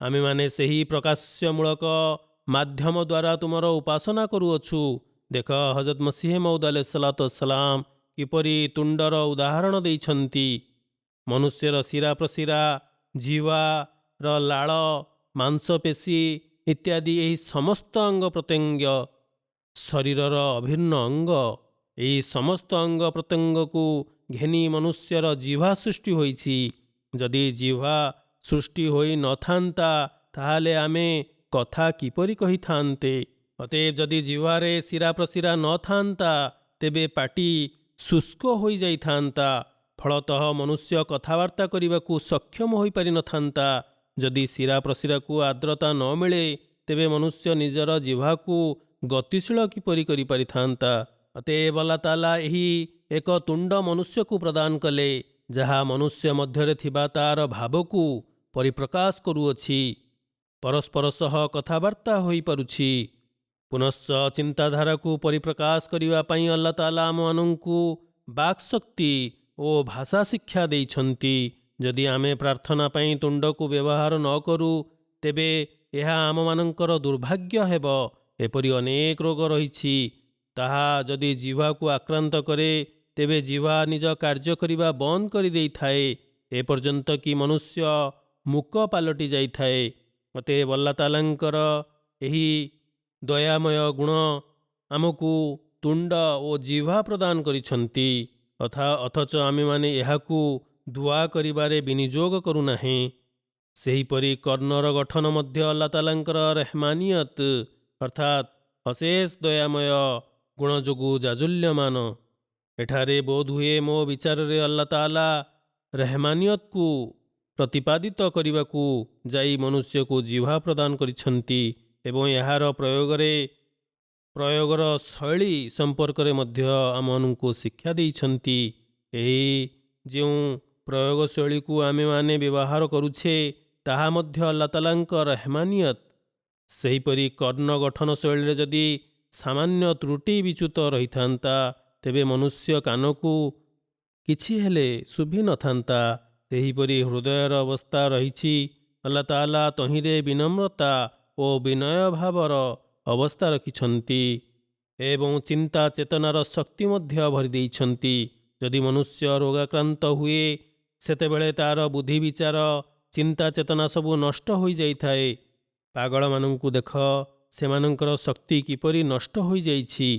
ଆମେମାନେ ସେହି ପ୍ରକାଶମୂଳକ ମାଧ୍ୟମ ଦ୍ୱାରା ତୁମର ଉପାସନା କରୁଅଛୁ। ଦେଖ, ହଜରତ ମସିହ ମଉଦ୍ ଆଲୈହିସ୍ସଲାମ କିପରି ତୁଣ୍ଡର ଉଦାହରଣ ଦେଇଛନ୍ତି। ମନୁଷ୍ୟର ଶିରା ପ୍ରଶିରା, ଜିହ୍ୱାର ଲାଳ, ମାଂସପେଶୀ ଇତ୍ୟାଦି ଏହି ସମସ୍ତ ଅଙ୍ଗ ପ୍ରତ୍ୟଙ୍ଗ ଶରୀରର ଅଭିନ୍ନ ଅଙ୍ଗ। ଏହି ସମସ୍ତ ଅଙ୍ଗ ପ୍ରତ୍ୟଙ୍ଗକୁ ଘେନି ମନୁଷ୍ୟର ଜିହ୍ୱା ସୃଷ୍ଟି ହୋଇଛି। ଯଦି ଜିହ୍ୱା ସୃଷ୍ଟି ହୋଇ ନଥାନ୍ତା, ତାହେଲେ ଆମେ କଥା କିପରି କହିଥାନ୍ତେ? ଅତଏବ ଯଦି ଜିହ୍ୱାରେ ଶିରା ପ୍ରଶିରା ନଥାନ୍ତା, ତେବେ ପାଟି ଶୁଷ୍କ ହୋଇଯାଇଥାନ୍ତା। ଫଳତଃ ମନୁଷ୍ୟ କଥାବାର୍ତ୍ତା କରିବାକୁ ସକ୍ଷମ ହୋଇପାରିନଥାନ୍ତା। ଯଦି ଶିରା ପ୍ରଶିରାକୁ ଆର୍ଦ୍ରତା ନ ମିଳେ, ତେବେ ମନୁଷ୍ୟ ନିଜର ଜିହ୍ୱାକୁ ଗତିଶୀଳ କିପରି କରିପାରିଥାନ୍ତା? ଅତଏବ ଆଲ୍ଲାହ ତାଆଲା ଏହି ଏକ ତୁଣ୍ଡ ମନୁଷ୍ୟକୁ ପ୍ରଦାନ କଲେ, ଯାହା ମନୁଷ୍ୟ ମଧ୍ୟରେ ଥିବା ତାର ଭାବକୁ ପରିପ୍ରକାଶ କରୁଅଛି, ପରସ୍ପର ସହ କଥାବାର୍ତ୍ତା ହୋଇପାରୁଛି। ପୁନଶ୍ଚ ଚିନ୍ତାଧାରାକୁ ପରିପ୍ରକାଶ କରିବା ପାଇଁ ଆଲ୍ଲାହ ତାଆଲା ଆମମାନଙ୍କୁ ବାକ୍ଶକ୍ତି ଓ ଭାଷା ଶିକ୍ଷା ଦେଇଛନ୍ତି। ଯଦି ଆମେ ପ୍ରାର୍ଥନା ପାଇଁ ତୁଣ୍ଡକୁ ବ୍ୟବହାର ନ କରୁ, ତେବେ ଏହା ଆମମାନଙ୍କର ଦୁର୍ଭାଗ୍ୟ ହେବ। ଏପରି ଅନେକ ରୋଗ ରହିଛି, ତାହା ଯଦି ଜିହ୍ୱାକୁ ଆକ୍ରାନ୍ତ କରେ, ତେବେ ଜିହ୍ୱା ନିଜ କାର୍ଯ୍ୟ କରିବା ବନ୍ଦ କରିଦେଇଥାଏ, ଏପର୍ଯ୍ୟନ୍ତ କି ମନୁଷ୍ୟ ମୂକ ପାଲଟି ଯାଇଥାଏ। ଅତଏବ ଆଲ୍ଲାହ ତାଆଲାଙ୍କର ଏହି ଦୟାମୟ ଗୁଣ ଆମକୁ ତୁଣ୍ଡ ଓ ଜିହ୍ୱା ପ୍ରଦାନ କରିଛନ୍ତି, ଅଥଚ ଆମେମାନେ ଏହାକୁ ଦୁଆ କରିବାରେ ବିନିଯୋଗ କରୁନାହେଁ। ସେହିପରି କର୍ଣ୍ଣର ଗଠନ ମଧ୍ୟ ଆଲ୍ଲାହ ତାଆଲାଙ୍କର ରେହମାନିୟତ ଅର୍ଥାତ୍ ଅଶେଷ ଦୟାମୟ ଗୁଣ ଯୋଗୁଁ ଜାଜୁଲ୍ୟମାନ। ଏଠାରେ ବୋଧହୁଏ ମୋ ବିଚାରରେ ଆଲ୍ଲାହ ତାଆଲା ରେହମାନିୟତକୁ ପ୍ରତିପାଦିତ କରିବାକୁ ଯାଇ ମନୁଷ୍ୟକୁ ଜିହ୍ୱା ପ୍ରଦାନ କରିଛନ୍ତି ଏବଂ ଏହାର ପ୍ରୟୋଗର ଶୈଳୀ ସମ୍ପର୍କରେ ମଧ୍ୟ ଆମମାନଙ୍କୁ ଶିକ୍ଷା ଦେଇଛନ୍ତି। ଏହି ଯେଉଁ ପ୍ରୟୋଗ ଶୈଳୀକୁ ଆମେମାନେ ବ୍ୟବହାର କରୁଛେ ତାହା ମଧ୍ୟ ଆଲ୍ଲାହ ତାଆଲାଙ୍କ ରହମାନିୟତ। ସେହିପରି କର୍ଣ୍ଣ ଗଠନ ଶୈଳୀରେ ଯଦି ସାମାନ୍ୟ ତ୍ରୁଟି ବିଚ୍ୟୁତ ରହିଥାନ୍ତା ତେବେ ମନୁଷ୍ୟ କାନକୁ କିଛି ହେଲେ ଶୁଭି ନଥାନ୍ତା। ସେହିପରି ହୃଦୟର ଅବସ୍ଥା ରହିଛି। ଆଲ୍ଲାହ ତାଆଲା ତହିଁରେ ବିନମ୍ରତା ଓ ବିନୟ ଭାବର ଅବସ୍ଥା ରଖିଛନ୍ତି ଏବଂ ଚିନ୍ତା ଚେତନାର ଶକ୍ତି ମଧ୍ୟ ଭରି ଦେଇଛନ୍ତି। ଯଦି ମନୁଷ୍ୟ ରୋଗାକ୍ରାନ୍ତ ହୁଏ ସେତେବେଳେ ତା'ର ବୁଦ୍ଧି ବିଚାର ଚିନ୍ତା ଚେତନା ସବୁ ନଷ୍ଟ ହୋଇଯାଇଥାଏ। ପାଗଳମାନଙ୍କୁ ଦେଖ, ସେମାନଙ୍କର ଶକ୍ତି କିପରି ନଷ୍ଟ ହୋଇଯାଇଛି।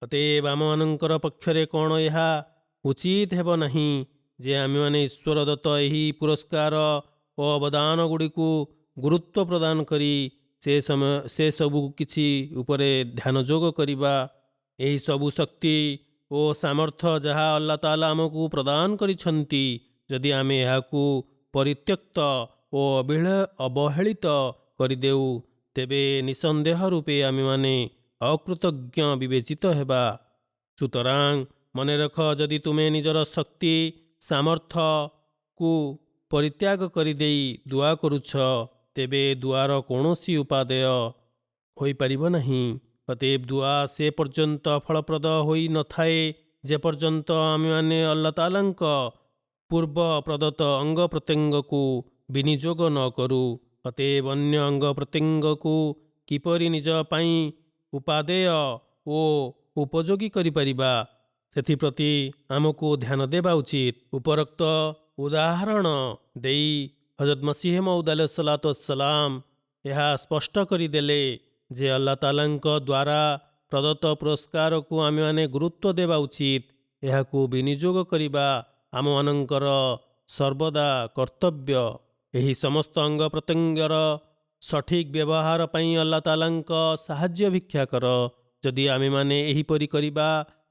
ଅତଏବ ଆମମାନଙ୍କର ପକ୍ଷରେ କ'ଣ ଏହା ଉଚିତ ହେବ ନାହିଁ ଯେ ଆମେମାନେ ଈଶ୍ୱର ଦତ୍ତ ଏହି ପୁରସ୍କାର ଓ ଅବଦାନ ଗୁଡ଼ିକୁ ଗୁରୁତ୍ୱ ପ୍ରଦାନ କରି ସେ ସବୁ କିଛି ଉପରେ ଧ୍ୟାନ ଯୋଗ କରିବା। ଏହି ସବୁ ଶକ୍ତି ଓ ସାମର୍ଥ୍ୟ ଯାହା ଆଲ୍ଲାହ ତାଆଲା ଆମକୁ ପ୍ରଦାନ କରିଛନ୍ତି, ଯଦି ଆମେ ଏହାକୁ ପରିତ୍ୟକ୍ତ ଓ ଅବହେଳିତ କରିଦେଉ ତେବେ ନିଃସନ୍ଦେହ ରୂପେ ଆମେମାନେ ଅକୃତଜ୍ଞ ବିବେଚିତ ହେବା। ସୁତରାଂ ମନେରଖ, ଯଦି ତୁମେ ନିଜର ଶକ୍ତି ସାମର୍ଥ୍ୟକୁ ପରିତ୍ୟାଗ କରିଦେଇ ଦୁଆ କରୁଛ ତେବେ ଦୁଆର କୌଣସି ଉପାଦେୟ ହୋଇପାରିବ ନାହିଁ। ଅତଏବ ଦୁଆ ସେ ପର୍ଯ୍ୟନ୍ତ ଫଳପ୍ରଦ ହୋଇନଥାଏ ଯେପର୍ଯ୍ୟନ୍ତ ଆମେମାନେ ଆଲ୍ଲାହ ତାଆଲାଙ୍କ ପୂର୍ବ ପ୍ରଦତ୍ତ ଅଙ୍ଗ ପ୍ରତ୍ୟଙ୍ଗକୁ ବିନିଯୋଗ ନ କରୁ। ଅତଏବ ଅନ୍ୟ ଅଙ୍ଗ ପ୍ରତ୍ୟଙ୍ଗକୁ କିପରି ନିଜ ପାଇଁ ଉପାଦେୟ ଓ ଉପଯୋଗୀ କରିପାରିବା ସେଥିପ୍ରତି ଆମକୁ ଧ୍ୟାନ ଦେବା ଉଚିତ। ଉପରୋକ୍ତ ଉଦାହରଣ ଦେଇ ହଜରତ ମସିହ ମଉଦ ଆଲୈହିସ୍ସଲାମ ଏହା ସ୍ପଷ୍ଟ କରିଦେଲେ ଯେ ଆଲ୍ଲାହ ତାଆଲାଙ୍କ ଦ୍ୱାରା ପ୍ରଦତ୍ତ ପୁରସ୍କାରକୁ ଆମେମାନେ ଗୁରୁତ୍ୱ ଦେବା ଉଚିତ। ଏହାକୁ ବିନିଯୋଗ କରିବା ଆମମାନଙ୍କର ସର୍ବଦା କର୍ତ୍ତବ୍ୟ। ଏହି ସମସ୍ତ ଅଙ୍ଗ ପ୍ରତ୍ୟଙ୍ଗର ସଠିକ୍ ବ୍ୟବହାର ପାଇଁ ଆଲ୍ଲାହ ତାଆଲାଙ୍କ ସାହାଯ୍ୟ ଭିକ୍ଷା କର। ଯଦି ଆମେମାନେ ଏହିପରି କରିବା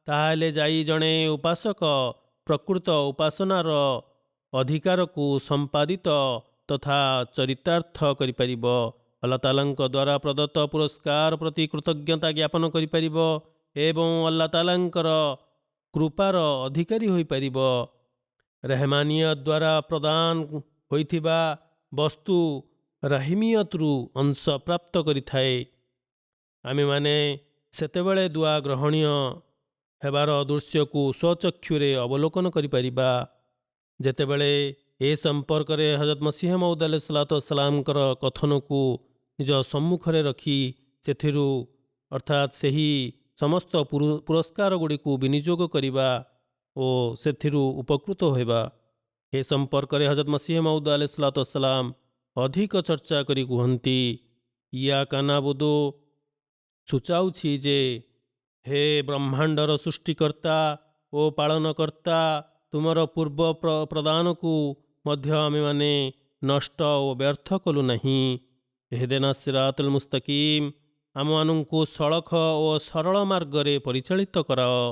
ତାହେଲେ ଯାଇ ଜଣେ ଉପାସକ ପ୍ରକୃତ ଉପାସନାର ଅଧିକାରକୁ ସମ୍ପାଦିତ ତଥା ଚରିତାର୍ଥ କରିପାରିବ। ଆଲ୍ଲାହ ତାଆଲାଙ୍କ ଦ୍ୱାରା ପ୍ରଦତ୍ତ ପୁରସ୍କାର ପ୍ରତି କୃତଜ୍ଞତା ଜ୍ଞାପନ କରିପାରିବ ଏବଂ ଆଲ୍ଲାହ ତାଆଲାଙ୍କର କୃପାର ଅଧିକାରୀ ହୋଇପାରିବ। ରେହମାନିୟତ ଦ୍ୱାରା ପ୍ରଦାନ ହୋଇଥିବା ବସ୍ତୁ ରହିମିୟତରୁ ଅଂଶ ପ୍ରାପ୍ତ କରିଥାଏ। ଆମେମାନେ ସେତେବେଳେ ଦୁଆ ଗ୍ରହଣୀୟ ହେବାର ଦୃଶ୍ୟକୁ ସ୍ୱଚକ୍ଷୁରେ ଅବଲୋକନ କରିପାରିବା ଯେତେବେଳେ ଏ ସମ୍ପର୍କରେ ହଜରତ ମସିହ ମଉଦ ଆଲୈହିସ୍ସଲାମଙ୍କର କଥନକୁ ନିଜ ସମ୍ମୁଖରେ ରଖି ସେଥିରୁ ଅର୍ଥାତ୍ ସେହି ସମସ୍ତ ପୁରସ୍କାର ଗୁଡ଼ିକୁ ବିନିଯୋଗ କରିବା ଓ ସେଥିରୁ ଉପକୃତ ହେବା। ଏ ସମ୍ପର୍କରେ ହଜରତ ମସିହ ମଉଦ ଆଲୈହିସ୍ସଲାମ ଅଧିକ ଚର୍ଚ୍ଚା କରି କୁହନ୍ତି, ଇୟାକା ନାବୁଦୁ ସୂଚାଉଛି ଯେ ହେ ବ୍ରହ୍ମାଣ୍ଡର ସୃଷ୍ଟିକର୍ତ୍ତା ଓ ପାଳନକର୍ତ୍ତା, ତୁମର ପୂର୍ବ ପ୍ରଦାନକୁ ମଧ୍ୟ ଆମେମାନେ ନଷ୍ଟ ଓ ବ୍ୟର୍ଥ କଲୁ ନାହିଁ। ଇହଦିନା ସିରାତଲ ମୁସ୍ତକିମ, ଆମମାନଙ୍କୁ ସଳଖ ଓ ସରଳ ମାର୍ଗରେ ପରିଚାଳିତ କରାଅ।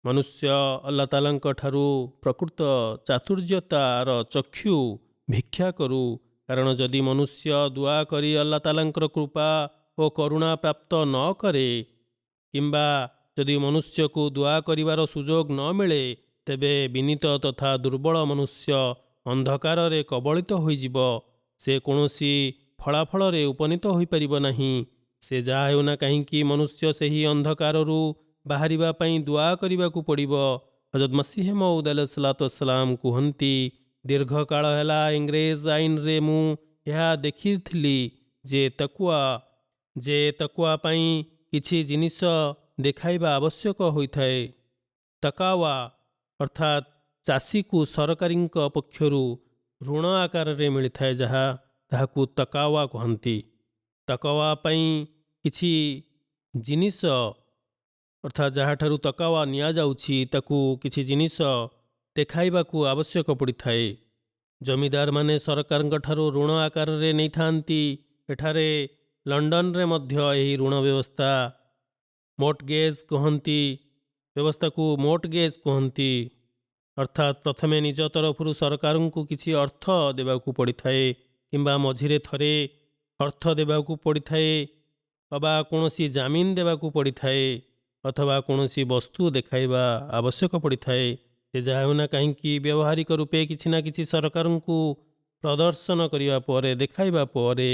ମନୁଷ୍ୟ ଆଲ୍ଲାହ ତାଆଲାଙ୍କ ଠାରୁ ପ୍ରକୃତ ଚାତୁର୍ଯ୍ୟତାର ଚକ୍ଷୁ ଭିକ୍ଷା କରୁ। କାରଣ ଯଦି ମନୁଷ୍ୟ ଦୁଆ କରି ଆଲ୍ଲାହ ତାଆଲାଙ୍କର କୃପା ଓ କରୁଣା ପ୍ରାପ୍ତ ନ କରେ କିମ୍ବା ଯଦି ମନୁଷ୍ୟକୁ ଦୁଆ କରିବାର ସୁଯୋଗ ନ ମିଳେ ତେବେ ବିନୀତ ତଥା ଦୁର୍ବଳ ମନୁଷ୍ୟ ଅନ୍ଧକାରରେ କବଳିତ ହୋଇଯିବ। ସେ କୌଣସି ଫଳାଫଳରେ ଉପନୀତ ହୋଇପାରିବ ନାହିଁ। ସେ ଯାହା ହେଉନା କାହିଁକି ମନୁଷ୍ୟ ସେହି ଅନ୍ଧକାରରୁ ବାହାରିବା ପାଇଁ ଦୁଆ କରିବାକୁ ପଡ଼ିବ। ହଜରତ ମସିହ ମଉଦ ଆଲୈହିସ୍ସଲାମ କୁହନ୍ତି, ଦୀର୍ଘକାଳ ହେଲା ଇଂରେଜ ଆଇନରେ ମୁଁ ଏହା ଦେଖିଥିଲି ଯେ ତକ୍ୱା ପାଇଁ କିଛି ଜିନିଷ ଦେଖାଇବା ଆବଶ୍ୟକ ହୋଇଥାଏ। ତକାୱା ଅର୍ଥାତ୍ ଚାଷୀକୁ ସରକାରୀଙ୍କ ପକ୍ଷରୁ ଋଣ ଆକାରରେ ମିଳିଥାଏ ତାହାକୁ ତକାୱା କହନ୍ତି। ତକାୱା ପାଇଁ କିଛି ଜିନିଷ ଅର୍ଥାତ୍ ଯାହାଠାରୁ ତକାୱା ନିଆଯାଉଛି ତାକୁ କିଛି ଜିନିଷ ଦେଖାଇବାକୁ ଆବଶ୍ୟକ ପଡ଼ିଥାଏ। ଜମିଦାରମାନେ ସରକାରଙ୍କ ଠାରୁ ଋଣ ଆକାରରେ ନେଇଥାନ୍ତି। ଏଠାରେ ଲଣ୍ଡନରେ ମଧ୍ୟ ଏହି ଋଣ ବ୍ୟବସ୍ଥାକୁ ମୋର୍ଟଗେଜ୍ କୁହନ୍ତି। ଅର୍ଥାତ୍ ପ୍ରଥମେ ନିଜ ତରଫରୁ ସରକାରଙ୍କୁ କିଛି ଅର୍ଥ ଦେବାକୁ ପଡ଼ିଥାଏ କିମ୍ବା ମଝିରେ ଥରେ ଅର୍ଥ ଦେବାକୁ ପଡ଼ିଥାଏ ଅବା କୌଣସି ଜାମିନ ଦେବାକୁ ପଡ଼ିଥାଏ ଅଥବା କୌଣସି ବସ୍ତୁ ଦେଖାଇବା ଆବଶ୍ୟକ ପଡ଼ିଥାଏ। ସେ ଯାହା ହେଉନା କାହିଁକି ବ୍ୟବହାରିକ ରୂପେ କିଛି ନା କିଛି ସରକାରଙ୍କୁ ପ୍ରଦର୍ଶନ କରିବା ପରେ ଦେଖାଇବା ପରେ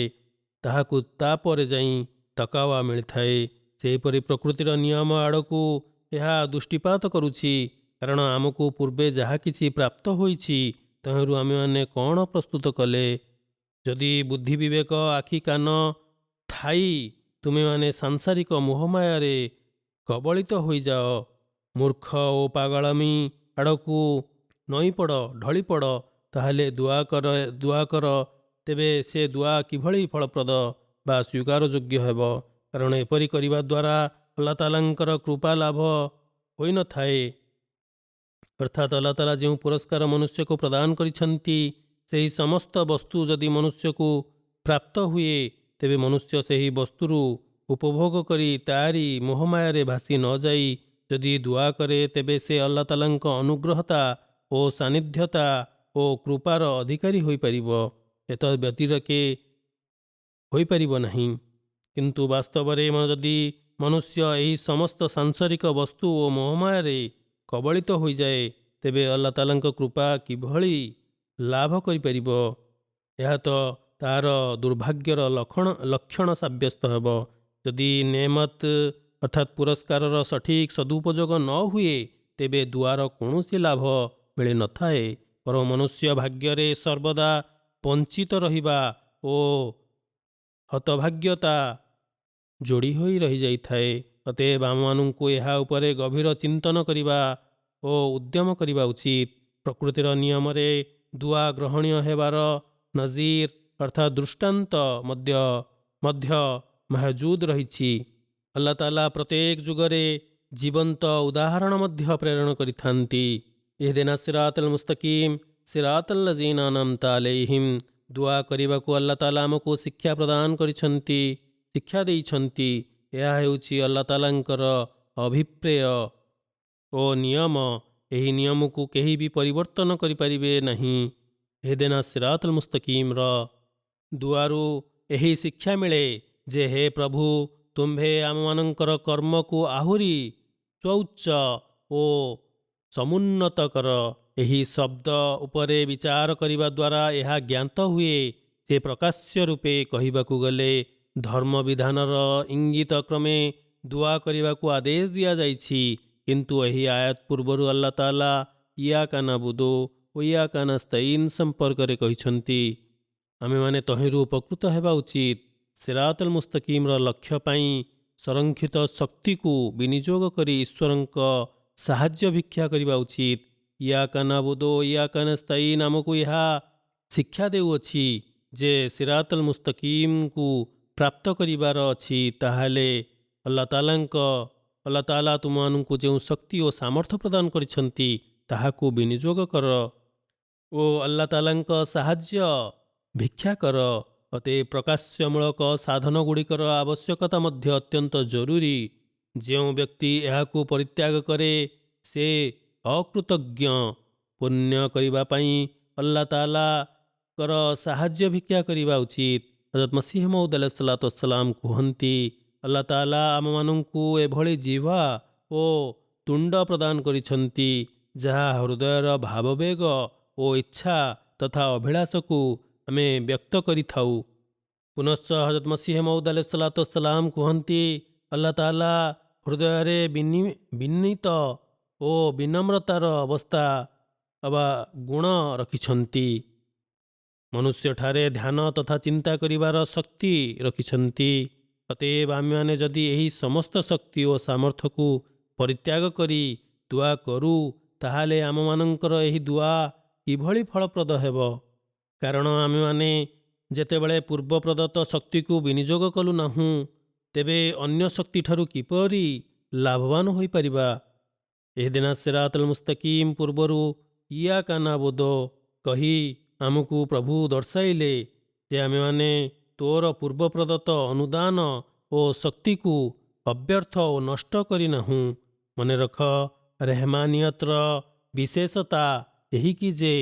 ତାହାକୁ ତାପରେ ଯାଇ ତକାୱା ମିଳିଥାଏ। ସେହିପରି ପ୍ରକୃତିର ନିୟମ ଆଡ଼କୁ ଏହା ଦୃଷ୍ଟିପାତ କରୁଛି। କାରଣ ଆମକୁ ପୂର୍ବେ ଯାହା କିଛି ପ୍ରାପ୍ତ ହୋଇଛି ତହିଁରୁ ଆମେମାନେ କ'ଣ ପ୍ରସ୍ତୁତ କଲେ। ଯଦି ବୁଦ୍ଧି ବିବେକ ଆଖି କାନ ଥାଇ ତୁମେମାନେ ସାଂସାରିକ ମୋହମାୟାରେ କବଳିତ ହୋଇଯାଅ, ମୂର୍ଖ ଓ ପାଗଳାମୀ ଆଡ଼କୁ ନଈପଡ଼ ଢଳିପଡ଼, ତାହେଲେ ଦୁଆ କର ତେବେ ସେ ଦୁଆ କିଭଳି ଫଳପ୍ରଦ ବା ସ୍ୱୀକାରଯୋଗ୍ୟ ହେବ। କାରଣ ଏପରି କରିବା ଦ୍ୱାରା ଆଲ୍ଲାହ ତାଆଲାଙ୍କର କୃପା ଲାଭ ହୋଇନଥାଏ। ଅର୍ଥାତ୍ ଆଲ୍ଲାହ ତାଆଲା ଯେଉଁ ପୁରସ୍କାର ମନୁଷ୍ୟକୁ ପ୍ରଦାନ କରିଛନ୍ତି ସେହି ସମସ୍ତ ବସ୍ତୁ ଯଦି ମନୁଷ୍ୟକୁ ପ୍ରାପ୍ତ ହୁଏ ତେବେ ମନୁଷ୍ୟ ସେହି ବସ୍ତୁରୁ ଉପଭୋଗ କରି ତାରି ମୋହମାୟାରେ ଭାସି ନ ଯାଇ ଯଦି ଦୁଆ କରେ ତେବେ ସେ ଆଲ୍ଲାହ ତାଆଲାଙ୍କ ଅନୁଗ୍ରହତା ଓ ସାନ୍ନିଧ୍ୟତା ଓ କୃପାର ଅଧିକାରୀ ହୋଇପାରିବ। ଏତଦ୍ ବ୍ୟତିରେକେ ହୋଇପାରିବ ନାହିଁ। କିନ୍ତୁ ବାସ୍ତବରେ ଯଦି ମନୁଷ୍ୟ ଏହି ସମସ୍ତ ସାଂସାରିକ ବସ୍ତୁ ଓ ମୋହମାୟାରେ କବଳିତ ହୋଇଯାଏ ତେବେ ଆଲ୍ଲାହ ତାଆଲାଙ୍କ କୃପା କିଭଳି ଲାଭ କରିପାରିବ? ଏହା ତ ତାହାର ଦୁର୍ଭାଗ୍ୟର ଲକ୍ଷଣ ସାବ୍ୟସ୍ତ ହେବ। ଯଦି ନେମତ ଅର୍ଥାତ୍ ପୁରସ୍କାରର ସଠିକ୍ ସଦୁପଯୋଗ ନ ହୁଏ ତେବେ ଦୁଆର କୌଣସି ଲାଭ ମିଳିନଥାଏ। ବରଂ ମନୁଷ୍ୟ ଭାଗ୍ୟରେ ସର୍ବଦା ବଞ୍ଚିତ ରହିବା ଓ ହତଭାଗ୍ୟତା ଯୋଡ଼ି ହୋଇ ରହିଯାଇଥାଏ। ଅତଏବ ଆମମାନଙ୍କୁ ଏହା ଉପରେ ଗଭୀର ଚିନ୍ତନ କରିବା ଓ ଉଦ୍ୟମ କରିବା ଉଚିତ। ପ୍ରକୃତିର ନିୟମରେ ଦୁଆ ଗ୍ରହଣୀୟ ହେବାର ନଜିର ଅର୍ଥାତ୍ ଦୃଷ୍ଟାନ୍ତ ମଧ୍ୟ ମହଜୁଦ ରହିଛି। ଆଲ୍ଲାହ ତାଆଲା ପ୍ରତ୍ୟେକ ଯୁଗରେ ଜୀବନ୍ତ ଉଦାହରଣ ମଧ୍ୟ ପ୍ରେରଣ କରିଥାନ୍ତି। ଇହଦିନା ସିରାତଲ ମୁସ୍ତକିମ ସିରାତଲ ଲଜୀନା ଅନଅମତ ଆଲୈହିମ୍ ଦୁଆ କରିବାକୁ ଆଲ୍ଲାହ ତାଆଲା ଆମକୁ ଶିକ୍ଷା ପ୍ରଦାନ କରିଛନ୍ତି, ଶିକ୍ଷା ଦେଇଛନ୍ତି। ଏହା ହେଉଛି ଆଲ୍ଲାହ ତାଆଲାଙ୍କର ଅଭିପ୍ରେୟ ଓ ନିୟମ। ଏହି ନିୟମକୁ କେହି ବି ପରିବର୍ତ୍ତନ କରିପାରିବେ ନାହିଁ। ଇହଦିନା ସିରାତଲ ମୁସ୍ତକିମର ଦୁଆରୁ ଏହି ଶିକ୍ଷା ମିଳେ ଯେ ହେ ପ୍ରଭୁ, ତୁମ୍ଭେ ଆମମାନଙ୍କର କର୍ମକୁ ଆହୁରି ସ୍ୱଚ୍ଛ ଓ ସମୁନ୍ନତ କର। ଏହି ଶବ୍ଦ ଉପରେ ବିଚାର କରିବା ଦ୍ୱାରା ଏହା ଜ୍ଞାତ ହୁଏ ଯେ ପ୍ରକାଶ୍ୟ ରୂପେ କହିବାକୁ ଗଲେ ଧର୍ମବିଧାନର ଇଙ୍ଗିତ କ୍ରମେ ଦୁଆ କରିବାକୁ ଆଦେଶ ଦିଆଯାଇଛି। କିନ୍ତୁ ଏହି ଆୟାତ ପୂର୍ବରୁ ଆଲ୍ଲାହ ତାଆଲା ଇୟାକା ନାବୁଦୁ ଓ ଇୟାକା ନସ୍ତାଇନ୍ ସମ୍ପର୍କରେ କହିଛନ୍ତି ଆମେମାନେ ତହିଁରୁ ଉପକୃତ ହେବା ଉଚିତ। ସିରାତଲ ମୁସ୍ତକିମର ଲକ୍ଷ୍ୟ ପାଇଁ ସଂରକ୍ଷିତ ଶକ୍ତିକୁ ବିନିଯୋଗ କରି ଈଶ୍ୱରଙ୍କ ସାହାଯ୍ୟ ଭିକ୍ଷା କରିବା ଉଚିତ। ଇୟାକା ନାବୁଦୁ ଓ ଇୟାକା ନସ୍ତାଇନ୍ ଆମକୁ ଏହା ଶିକ୍ଷା ଦେଉଅଛି ଯେ ସିରାତଲ ମୁସ୍ତକିମକୁ ପ୍ରାପ୍ତ କରିବାର ଅଛି ତାହେଲେ ଆଲ୍ଲାହ ତାଆଲା ତୁମମାନଙ୍କୁ ଯେଉଁ ଶକ୍ତି ଓ ସାମର୍ଥ୍ୟ ପ୍ରଦାନ କରିଛନ୍ତି ତାହାକୁ ବିନିଯୋଗ କର ଓ ଆଲ୍ଲାହ ତାଆଲାଙ୍କ ସାହାଯ୍ୟ ଭିକ୍ଷା କର। ଅତଏବ ପ୍ରକାଶ୍ୟମୂଳକ ସାଧନଗୁଡ଼ିକର ଆବଶ୍ୟକତା ମଧ୍ୟ ଅତ୍ୟନ୍ତ ଜରୁରୀ। ଯେଉଁ ବ୍ୟକ୍ତି ଏହାକୁ ପରିତ୍ୟାଗ କରେ ସେ ଅକୃତଜ୍ଞ। ପୁଣ୍ୟ କରିବା ପାଇଁ ଆଲ୍ଲାହ ତାଆଲାଙ୍କର ସାହାଯ୍ୟ ଭିକ୍ଷା କରିବା ଉଚିତ। ହଜରତ ମସିହ ମଉଦ ଆଲୈହିସ୍ସଲାତୁ ୱସ୍ସଲାମ କୁହନ୍ତି ଆଲ୍ଲାହ ତାଆଲା ଆମମାନଙ୍କୁ ଏଭଳି ଜିହ୍ୱା ଓ ତୁଣ୍ଡ ପ୍ରଦାନ କରିଛନ୍ତି ଯାହା ହୃଦୟର ଭାବବେଗ ଓ ଇଚ୍ଛା ତଥା ଅଭିଳାଷକୁ ଆମେ ବ୍ୟକ୍ତ କରିଥାଉ। ପୁନଶ୍ଚ ହଜରତ ମସିହ ମଉଦ ଆଲୈହିସ୍ସଲାତୁ ୱସ୍ସଲାମ କୁହନ୍ତି ଆଲ୍ଲାହ ତାଆଲା ହୃଦୟରେ ବିନୀତ ଓ ବିନମ୍ରତାର ଅବସ୍ଥା ଅବା ଗୁଣ ରଖିଛନ୍ତି। ମନୁଷ୍ୟଠାରେ ଧ୍ୟାନ ତଥା ଚିନ୍ତା କରିବାର ଶକ୍ତି ରଖିଛନ୍ତି। ଅତଏବ ଆମେମାନେ ଯଦି ଏହି ସମସ୍ତ ଶକ୍ତି ଓ ସାମର୍ଥ୍ୟକୁ ପରିତ୍ୟାଗ କରି ଦୁଆ କରୁ ତାହେଲେ ଆମମାନଙ୍କର ଏହି ଦୁଆ କିଭଳି ଫଳପ୍ରଦ ହେବ? କାରଣ ଆମେମାନେ ଯେତେବେଳେ ପୂର୍ବ ପ୍ରଦତ୍ତ ଶକ୍ତିକୁ ବିନିଯୋଗ କଲୁ ନାହୁଁ ତେବେ ଅନ୍ୟ ଶକ୍ତିଠାରୁ କିପରି ଲାଭବାନ ହୋଇପାରିବା? ଇହଦିନା ସିରାତଲ ମୁସ୍ତକିମ ପୂର୍ବରୁ ଇୟାକା ନାବୁଦୁ କହି ଆମକୁ ପ୍ରଭୁ ଦର୍ଶାଇଲେ ଯେ ଆମେମାନେ ତୋର ପୂର୍ବ ପ୍ରଦତ୍ତ ଅନୁଦାନ ଓ ଶକ୍ତିକୁ ଅବ୍ୟର୍ଥ ଓ ନଷ୍ଟ କରିନାହୁଁ। ମନେରଖ ରେହମାନିୟତର ବିଶେଷତା ଏହିକି ଯେ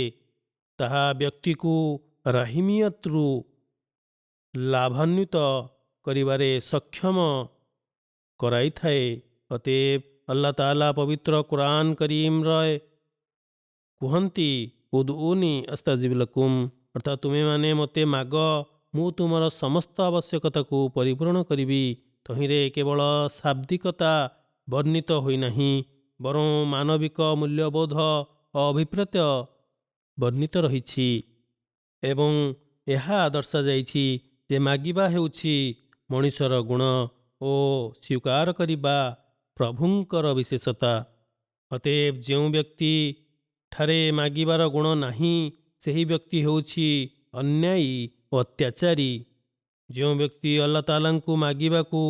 ତାହା ବ୍ୟକ୍ତିକୁ ରାହିମିୟତରୁ ଲାଭାନ୍ୱିତ କରିବାରେ ସକ୍ଷମ କରାଇଥାଏ। ଅତଏବ ଆଲ୍ଲାହ ତାଆଲା ପବିତ୍ର କୁରାନ କରୀମରେ କୁହନ୍ତି, ଉଦ୍ଉନି ଆସ୍ତାଜିବ୍ ଲକୁମ୍, ଅର୍ଥାତ୍ ତୁମେମାନେ ମୋତେ ମାଗ, ମୁଁ ତୁମର ସମସ୍ତ ଆବଶ୍ୟକତାକୁ ପରିପୂରଣ କରିବି। ତହିଁରେ କେବଳ ଶାବ୍ଦିକତା ବର୍ଣ୍ଣିତ ହୋଇନାହିଁ, ବରଂ ମାନବିକ ମୂଲ୍ୟବୋଧ ଓ ଅଭିପ୍ରେତ ବର୍ଣ୍ଣିତ ରହିଛି ଏବଂ ଏହା ଦର୍ଶାଯାଇଛି ଯେ ମାଗିବା ହେଉଛି ମଣିଷର ଗୁଣ ଓ ସ୍ୱୀକାର କରିବା ପ୍ରଭୁଙ୍କର ବିଶେଷତା। ଅତଏବ ଯେଉଁ ବ୍ୟକ୍ତି ଠାରେ ମାଗିବାର ଗୁଣ ନାହିଁ, ସେହି ବ୍ୟକ୍ତି ହେଉଛି ଅନ୍ୟାୟୀ ଓ ଅତ୍ୟାଚାରୀ। ଯେଉଁ ବ୍ୟକ୍ତି ଆଲ୍ଲାହ ତାଆଲାଙ୍କୁ ମାଗିବାକୁ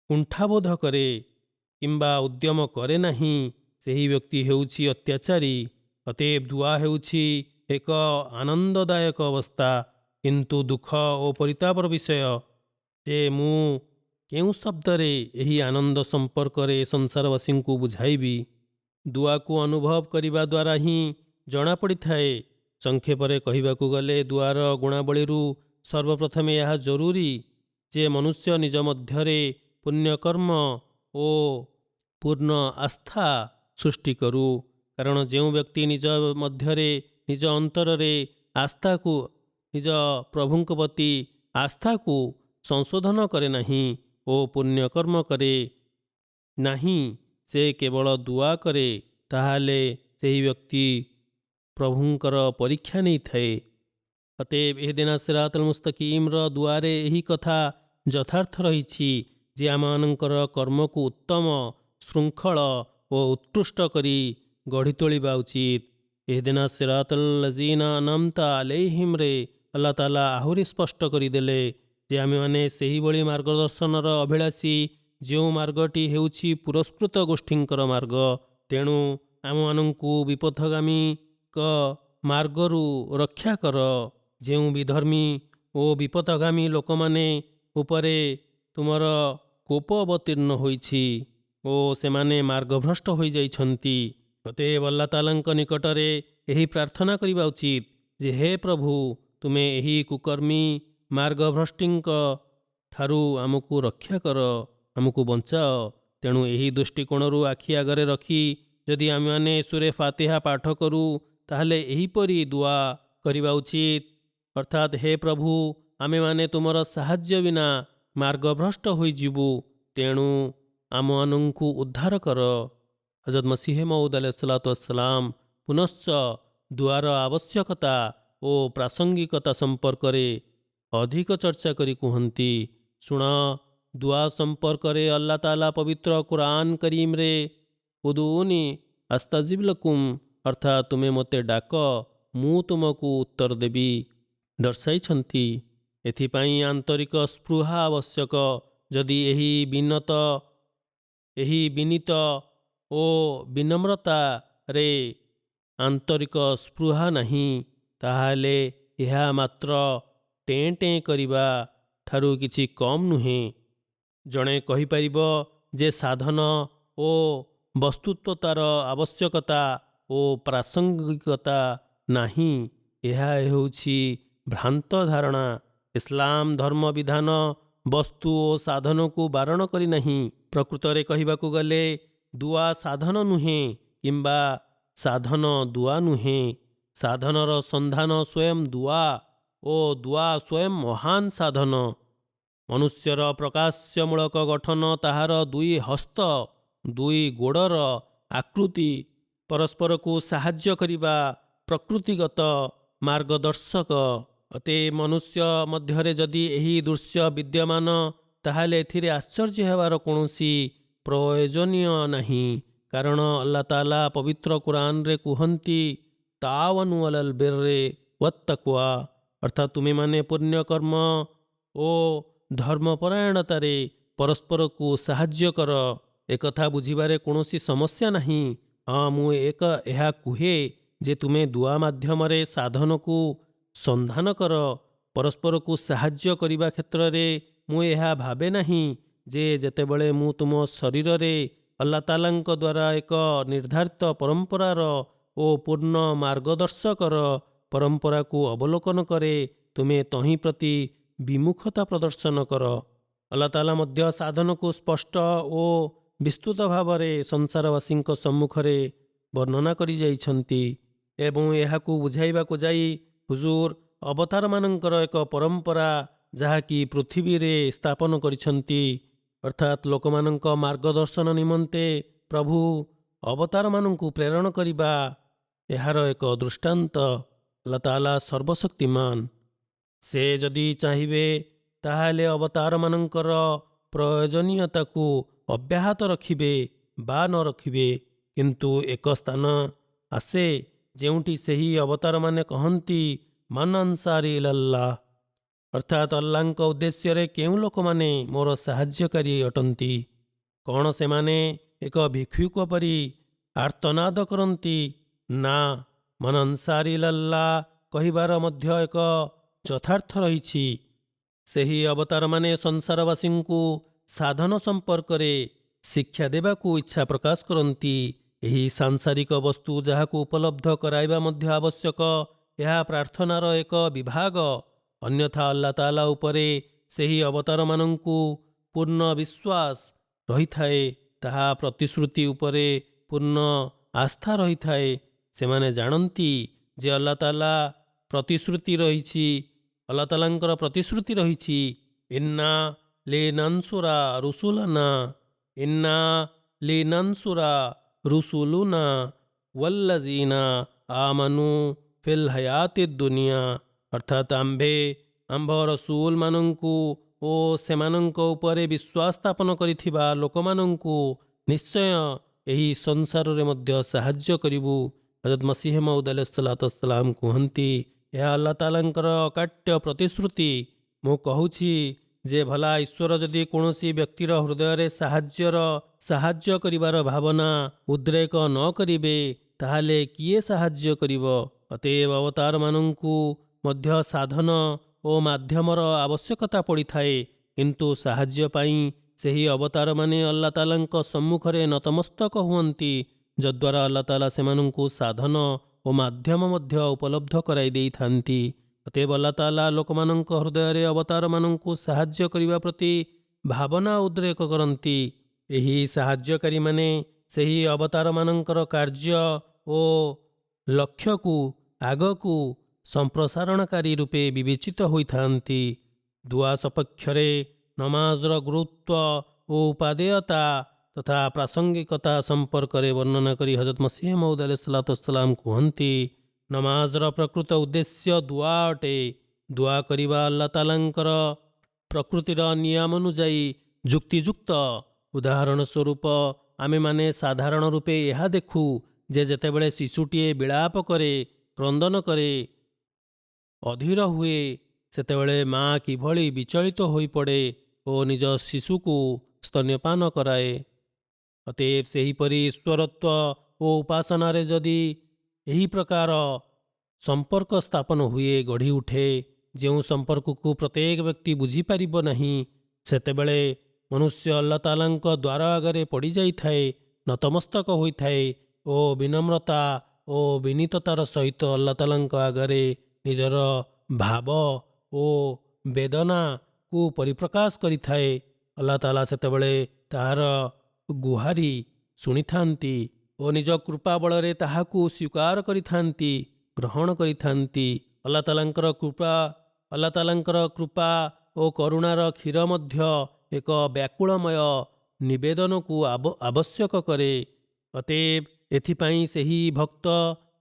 କୁଣ୍ଠାବୋଧ କରେ କିମ୍ବା ଉଦ୍ୟମ କରେ ନାହିଁ, ସେହି ବ୍ୟକ୍ତି ହେଉଛି ଅତ୍ୟାଚାରୀ। ଅତଏବ ଦୁଆ ହେଉଛି ଏକ ଆନନ୍ଦଦାୟକ ଅବସ୍ଥା, କିନ୍ତୁ ଦୁଃଖ ଓ ପରିତାପର ବିଷୟ ଯେ ମୁଁ କେଉଁ ଶବ୍ଦରେ ଏହି ଆନନ୍ଦ ସମ୍ପର୍କରେ ସଂସାରବାସୀଙ୍କୁ ବୁଝାଇବି। ଦୁଆକୁ ଅନୁଭବ କରିବା ଦ୍ୱାରା ହିଁ ଜଣାପଡ଼ିଥାଏ। ସଂକ୍ଷେପରେ କହିବାକୁ ଗଲେ, ଦୁଆର ଗୁଣାବଳୀରୁ ସର୍ବପ୍ରଥମେ ଏହା ଜରୁରୀ ଯେ ମନୁଷ୍ୟ ନିଜ ମଧ୍ୟରେ ପୁଣ୍ୟକର୍ମ ଓ ପୂର୍ଣ୍ଣ ଆସ୍ଥା ସୃଷ୍ଟି କରୁ। କାରଣ ଯେଉଁ ବ୍ୟକ୍ତି ନିଜ ମଧ୍ୟରେ ନିଜ ଅନ୍ତରରେ ଆସ୍ଥାକୁ, ନିଜ ପ୍ରଭୁଙ୍କ ପ୍ରତି ଆସ୍ଥାକୁ ସଂଶୋଧନ କରେ ନାହିଁ ଓ ପୁଣ୍ୟକର୍ମ କରେ ନାହିଁ, ସେ କେବଳ ଦୁଆ କରେ, ତାହେଲେ ସେହି ବ୍ୟକ୍ତି ପ୍ରଭୁଙ୍କର ପରୀକ୍ଷା ନେଇଥାଏ। ଅତଏବ ଇହଦିନା ସିରାତଲ ମୁସ୍ତକିମର ଦୁଆରେ ଏହି କଥା ଯଥାର୍ଥ ରହିଛି ଯେ ଆମମାନଙ୍କର କର୍ମକୁ ଉତ୍ତମ, ଶୃଙ୍ଖଳ ଓ ଉତ୍କୃଷ୍ଟ କରି ଗଢ଼ି ତୋଳିବା ଉଚିତ। ଇହଦିନା ସିରାତଲ ଲଜୀନା ଆନାମତା ଆଲୈହିମ୍ରେ ଆଲ୍ଲାହ ତାଆଲା ଆହୁରି ସ୍ପଷ୍ଟ କରିଦେଲେ ଯେ ଆମେମାନେ ସେହିଭଳି ମାର୍ଗଦର୍ଶନର ଅଭିଳାଷୀ ଯେଉଁ ମାର୍ଗଟି ହେଉଛି ପୁରସ୍କୃତ ଗୋଷ୍ଠୀଙ୍କର ମାର୍ଗ। ତେଣୁ ଆମମାନଙ୍କୁ ବିପଥଗାମୀଙ୍କ ମାର୍ଗରୁ ରକ୍ଷା କର। ଯେଉଁ ବିଧର୍ମୀ ଓ ବିପଥଗାମୀ ଲୋକମାନେ ଉପରେ ତୁମର କୋପ ଅବତୀର୍ଣ୍ଣ ହୋଇଛି ଓ ସେମାନେ ମାର୍ଗଭ୍ରଷ୍ଟ ହୋଇଯାଇଛନ୍ତି। ଅତଏବ ଆଲ୍ଲାହ ତାଆଲାଙ୍କ ନିକଟରେ ଏହି ପ୍ରାର୍ଥନା କରିବା ଉଚିତ ଯେ ହେ ପ୍ରଭୁ, ତୁମେ ଏହି କୁକର୍ମୀ ମାର୍ଗଭ୍ରଷ୍ଟୀଙ୍କ ଠାରୁ ଆମକୁ ରକ୍ଷା କର, ଆମକୁ ବଞ୍ଚାଅ। ତେଣୁ ଏହି ଦୃଷ୍ଟିକୋଣରୁ ଆଖି ଆଗରେ ରଖି ଯଦି ଆମେମାନେ ସୂରେ ଫାତିହା ପାଠ କରୁ, ତାହେଲେ ଏହିପରି ଦୁଆ କରିବା ଉଚିତ, ଅର୍ଥାତ୍ ହେ ପ୍ରଭୁ, ଆମେମାନେ ତୁମର ସାହାଯ୍ୟ ବିନା ମାର୍ଗଭ୍ରଷ୍ଟ ହୋଇଯିବୁ, ତେଣୁ ଆମମାନଙ୍କୁ ଉଦ୍ଧାର କର। ହଜରତ ମସିହ ମଉଦ ଆଲୈହିସ୍ସଲାତୁ ୱସ୍ସଲାମ ପୁନଶ୍ଚ ଦୁଆର ଆବଶ୍ୟକତା ଓ ପ୍ରାସଙ୍ଗିକତା ସମ୍ପର୍କରେ ଅଧିକ ଚର୍ଚ୍ଚା କରି କୁହନ୍ତି, ଶୁଣ, ଦୁଆ ସମ୍ପର୍କରେ ଆଲ୍ଲାହ ତାଆଲା ପବିତ୍ର କୁରାନ କରୀମରେ ଉଦ୍ଉନି ଆସ୍ତାଜିବ୍ ଲକୁମ୍, ଅର୍ଥାତ୍ ତୁମେ ମୋତେ ଡାକ, ମୁଁ ତୁମକୁ ଉତ୍ତର ଦେବି ଦର୍ଶାଇଛନ୍ତି। ଏଥିପାଇଁ ଆନ୍ତରିକ ସ୍ପୃହା ଆବଶ୍ୟକ। ଯଦି ଏହି ବିନୀତ ଓ ବିନମ୍ରତାରେ ଆନ୍ତରିକ ସ୍ପୃହା ନାହିଁ, ତାହେଲେ ଏହା ମାତ୍ର ଟେଁ ଟେଁ କରିବା ଠାରୁ କିଛି କମ୍ ନୁହେଁ। ଜଣେ କହିପାରିବ ଯେ ସାଧନ ଓ ବସ୍ତୁତ୍ୱତାର ଆବଶ୍ୟକତା ଓ ପ୍ରାସଙ୍ଗିକତା ନାହିଁ। ଏହା ହେଉଛି ଭ୍ରାନ୍ତ ଧାରଣା। ଇସଲାମ ଧର୍ମ ବିଧାନ ବସ୍ତୁ ଓ ସାଧନକୁ ବାରଣ କରିନାହିଁ। ପ୍ରକୃତରେ କହିବାକୁ ଗଲେ ଦୁଆ ସାଧନ ନୁହେଁ କିମ୍ବା ସାଧନ ଦୁଆ ନୁହେଁ। ସାଧନର ସନ୍ଧାନ ସ୍ୱୟଂ ଦୁଆ ଓ ଦୁଆ ସ୍ୱୟଂ ମହାନ ସାଧନ। ମନୁଷ୍ୟର ପ୍ରକାଶମୂଳକ ଗଠନ, ତାହାର ଦୁଇ ହସ୍ତ, ଦୁଇ ଗୋଡ଼ର ଆକୃତି, ପରସ୍ପରକୁ ସାହାଯ୍ୟ କରିବା ପ୍ରକୃତିଗତ ମାର୍ଗଦର୍ଶକ। ଅତଏବ ମନୁଷ୍ୟ ମଧ୍ୟରେ ଯଦି ଏହି ଦୃଶ୍ୟ ବିଦ୍ୟମାନ, ତାହେଲେ ଏଥିରେ ଆଶ୍ଚର୍ଯ୍ୟ ହେବାର କୌଣସି ପ୍ରୟୋଜନୀୟ ନାହିଁ। କାରଣ ଆଲ୍ଲାହ ତାଆଲା ପବିତ୍ର କୁରାନରେ କୁହନ୍ତି, ତାଆୱନୁ ଆଲଲ୍ ବିର୍ରି ୱତ୍ତକ୍ୱା, ଅର୍ଥାତ୍ ତୁମେମାନେ ପୁଣ୍ୟକର୍ମ ଓ ଧର୍ମପରାୟଣତାରେ ପରସ୍ପରକୁ ସାହାଯ୍ୟ କର। ଏକଥା ବୁଝିବାରେ କୌଣସି ସମସ୍ୟା ନାହିଁ। ହଁ, ମୁଁ ଏହା କୁହେ ଯେ ତୁମେ ଦୁଆ ମାଧ୍ୟମରେ ସାଧନକୁ ସନ୍ଧାନ କର। ପରସ୍ପରକୁ ସାହାଯ୍ୟ କରିବା କ୍ଷେତ୍ରରେ ମୁଁ ଏହା ଭାବେ ନାହିଁ ଯେ ଯେତେବେଳେ ମୁଁ ତୁମ ଶରୀରରେ ଆଲ୍ଲାହ ତାଲାଙ୍କ ଦ୍ୱାରା ଏକ ନିର୍ଦ୍ଧାରିତ ପରମ୍ପରାର ଓ ପୂର୍ଣ୍ଣ ମାର୍ଗଦର୍ଶକର ପରମ୍ପରାକୁ ଅବଲୋକନ କରେ ତୁମେ ତହିଁ ପ୍ରତି ବିମୁଖତା ପ୍ରଦର୍ଶନ କର। ଆଲ୍ଲାହ ତାଲା ମଧ୍ୟ ସାଧନକୁ ସ୍ପଷ୍ଟ ଓ ବିସ୍ତୃତ ଭାବରେ ସଂସାରବାସୀଙ୍କ ସମ୍ମୁଖରେ ବର୍ଣ୍ଣନା କରିଯାଇଛନ୍ତି ଏବଂ ଏହାକୁ ବୁଝାଇବାକୁ ଯାଇ ହୁଜୁର ଅବତାରମାନଙ୍କର ଏକ ପରମ୍ପରା ଯାହାକି ପୃଥିବୀରେ ସ୍ଥାପନ କରିଛନ୍ତି, ଅର୍ଥାତ୍ ଲୋକମାନଙ୍କ ମାର୍ଗଦର୍ଶନ ନିମନ୍ତେ ପ୍ରଭୁ ଅବତାରମାନଙ୍କୁ ପ୍ରେରଣ କରିବା ଏହାର ଏକ ଦୃଷ୍ଟାନ୍ତ। ଆଲ୍ଲାହ ତାଲା ସର୍ବଶକ୍ତିମାନ। ସେ ଯଦି ଚାହିଁବେ ତାହେଲେ ଅବତାରମାନଙ୍କର ପ୍ରୟୋଜନୀୟତାକୁ ଅବ୍ୟାହତ ରଖିବେ ବା ନ ରଖିବେ, କିନ୍ତୁ ଏକ ସ୍ଥାନ ଆସେ ଯେଉଁଠି ସେହି ଅବତାରମାନେ କହନ୍ତି ମାନ ଅନସାରୀ ଇଲାଲ୍ଲାହ, ଅର୍ଥାତ୍ ଅଲ୍ଲାହଙ୍କ ଉଦ୍ଦେଶ୍ୟରେ କେଉଁ ଲୋକମାନେ ମୋର ସାହାଯ୍ୟକାରୀ ଅଟନ୍ତି? କ'ଣ ସେମାନେ ଏକ ଭିକ୍ଷୁକ ପରି ଆର୍ତ୍ତନାଦ କରନ୍ତି? ନା, ମାନ ଅନସାରୀ ଇଲାଲ୍ଲାହ କହିବାର ମଧ୍ୟ ଏକ ଯଥାର୍ଥ ରହିଛି। ସେହି ଅବତାରମାନେ ସଂସାରବାସୀଙ୍କୁ ସାଧନ ସମ୍ପର୍କରେ ଶିକ୍ଷା ଦେବାକୁ ଇଚ୍ଛା ପ୍ରକାଶ କରନ୍ତି। ଏହି ସାଂସାରିକ ବସ୍ତୁ ଯାହାକୁ ଉପଲବ୍ଧ କରାଇବା ମଧ୍ୟ ଆବଶ୍ୟକ, ଏହା ପ୍ରାର୍ଥନାର ଏକ ବିଭାଗ। ଅନ୍ୟଥା ଆଲ୍ଲାହ ତାଲା ଉପରେ ସେହି ଅବତାରମାନଙ୍କୁ ପୂର୍ଣ୍ଣ ବିଶ୍ୱାସ ରହିଥାଏ, ତାହା ପ୍ରତିଶ୍ରୁତି ଉପରେ ପୂର୍ଣ୍ଣ ଆସ୍ଥା ରହିଥାଏ। ସେମାନେ ଜାଣନ୍ତି ଯେ ଆଲ୍ଲାହ ତାଲା ପ୍ରତିଶ୍ରୁତି ରହିଛି, ଆଲ୍ଲାହ ତାଲାଙ୍କର ପ୍ରତିଶ୍ରୁତି ରହିଛି, ଇନ୍ନା ଲିନାନସୁରା ରୁସୁଲନା ଇନ୍ନା ଲିନାନସୁରା ରୁସୁଲୁନା ୱଲ୍ଲଜିନା ଆମନୁ ଫିଲ୍ ହୟାତି ଦୁନିଆ, ଅର୍ଥାତ୍ ଆମ୍ଭେ ଆମ୍ଭ ରସୁଲମାନଙ୍କୁ ଓ ସେମାନଙ୍କ ଉପରେ ବିଶ୍ୱାସ ସ୍ଥାପନ କରିଥିବା ଲୋକମାନଙ୍କୁ ନିଶ୍ଚୟ ଏହି ସଂସାରରେ ମଧ୍ୟ ସାହାଯ୍ୟ କରିବୁ। ହଜରତ ମସିହ ମଉଦ ଆଲୈହିସ୍ସଲାମ କୁହନ୍ତି, ଏହା ଆଲ୍ଲାହ ତାଲାଙ୍କର ଅକାଟ୍ୟ ପ୍ରତିଶ୍ରୁତି। ମୁଁ କହୁଛି ଯେ ଭଲା ଈଶ୍ୱର ଯଦି କୌଣସି ବ୍ୟକ୍ତିର ହୃଦୟରେ ସାହାଯ୍ୟ କରିବାର ଭାବନା ଉଦ୍ରେକ ନ କରିବେ ତାହେଲେ କିଏ ସାହାଯ୍ୟ କରିବ? ଅତଏବ ଅବତାରମାନଙ୍କୁ ମଧ୍ୟ ସାଧନ ଓ ମାଧ୍ୟମର ଆବଶ୍ୟକତା ପଡ଼ିଥାଏ, କିନ୍ତୁ ସାହାଯ୍ୟ ପାଇଁ ସେହି ଅବତାରମାନେ ଆଲ୍ଲାହ ତାଲାଙ୍କ ସମ୍ମୁଖରେ ନତମସ୍ତକ ହୁଅନ୍ତି, ଯଦ୍ୱାରା ଆଲ୍ଲାହ ତାଲା ସେମାନଙ୍କୁ ସାଧନ ଓ ମାଧ୍ୟମ ମଧ୍ୟ ଉପଲବ୍ଧ କରାଇ ଦେଇଥାନ୍ତି। ଅତଏବ ଆଲ୍ଲାହ ତାଲା ଲୋକମାନଙ୍କ ହୃଦୟରେ ଅବତାରମାନଙ୍କୁ ସାହାଯ୍ୟ କରିବା ପ୍ରତି ଭାବନା ଉଦ୍ରେକ କରନ୍ତି। ଏହି ସାହାଯ୍ୟକାରୀମାନେ ସେହି ଅବତାରମାନଙ୍କର କାର୍ଯ୍ୟ ଓ ଲକ୍ଷ୍ୟକୁ ଆଗକୁ ସମ୍ପ୍ରସାରଣକାରୀ ରୂପେ ବିବେଚିତ ହୋଇଥାନ୍ତି। ଦୁଆ ସପକ୍ଷରେ ନମାଜର ଗୁରୁତ୍ୱ ଓ ଉପାଦେୟତା ତଥା ପ୍ରାସଙ୍ଗିକତା ସମ୍ପର୍କରେ ବର୍ଣ୍ଣନା କରି ହଜରତ ମସିହ ମଉଦ ଆଲୈହିସ୍ସଲାମ କୁହନ୍ତି, ନମାଜର ପ୍ରକୃତ ଉଦ୍ଦେଶ୍ୟ ଦୁଆ ଅଟେ। ଦୁଆ କରିବା ଆଲ୍ଲାହ ତାଲାଙ୍କର ପ୍ରକୃତିର ନିୟମାନୁଯାୟୀ ଯୁକ୍ତିଯୁକ୍ତ। ଉଦାହରଣ ସ୍ୱରୂପ ଆମେମାନେ ସାଧାରଣ ରୂପେ ଏହା ଦେଖୁ ଯେ ଯେତେବେଳେ ଶିଶୁଟିଏ ବିଳାପ କରେ, କ୍ରନ୍ଦନ କରେ, ଅଧୀର ହୁଏ, ସେତେବେଳେ ମା କିଭଳି ବିଚଳିତ ହୋଇପଡ଼େ ଓ ନିଜ ଶିଶୁକୁ ସ୍ତନ୍ୟପାନ କରାଏ। ଅତଏବ ସେହିପରି ଈଶ୍ୱରତ୍ୱ ଓ ଉପାସନାରେ ଯଦି ଏହି ପ୍ରକାର ସମ୍ପର୍କ ସ୍ଥାପନ ହୁଏ, ଗଢ଼ି ଉଠେ, ଯେଉଁ ସମ୍ପର୍କକୁ ପ୍ରତ୍ୟେକ ବ୍ୟକ୍ତି ବୁଝିପାରିବ ନାହିଁ, ସେତେବେଳେ ମନୁଷ୍ୟ ଆଲ୍ଲାହ ତାଲାଙ୍କ ଦ୍ୱାର ଆଗରେ ପଡ଼ିଯାଇଥାଏ, ନତମସ୍ତକ ହୋଇଥାଏ ଓ ବିନମ୍ରତା ଓ ବିନୀତତାର ସହିତ ଆଲ୍ଲାହ ତାଲାଙ୍କ ଆଗରେ ନିଜର ଭାବ ଓ ବେଦନାକୁ ପରିପ୍ରକାଶ କରିଥାଏ। ଆଲ୍ଲାହ ତାଲା ସେତେବେଳେ ତାହାର ଗୁହାରି ଶୁଣିଥାନ୍ତି ଓ ନିଜ କୃପା ବଳରେ ତାହାକୁ ସ୍ୱୀକାର କରିଥାନ୍ତି, ଗ୍ରହଣ କରିଥାନ୍ତି। ଆଲ୍ଲାହ ତାଲାଙ୍କର କୃପା ଓ କରୁଣାର କ୍ଷୀର ମଧ୍ୟ ଏକ ବ୍ୟାକୁଳମୟ ନିବେଦନକୁ ଆବଶ୍ୟକ କରେ। ଅତଏବ ଏଥିପାଇଁ ସେହି ଭକ୍ତ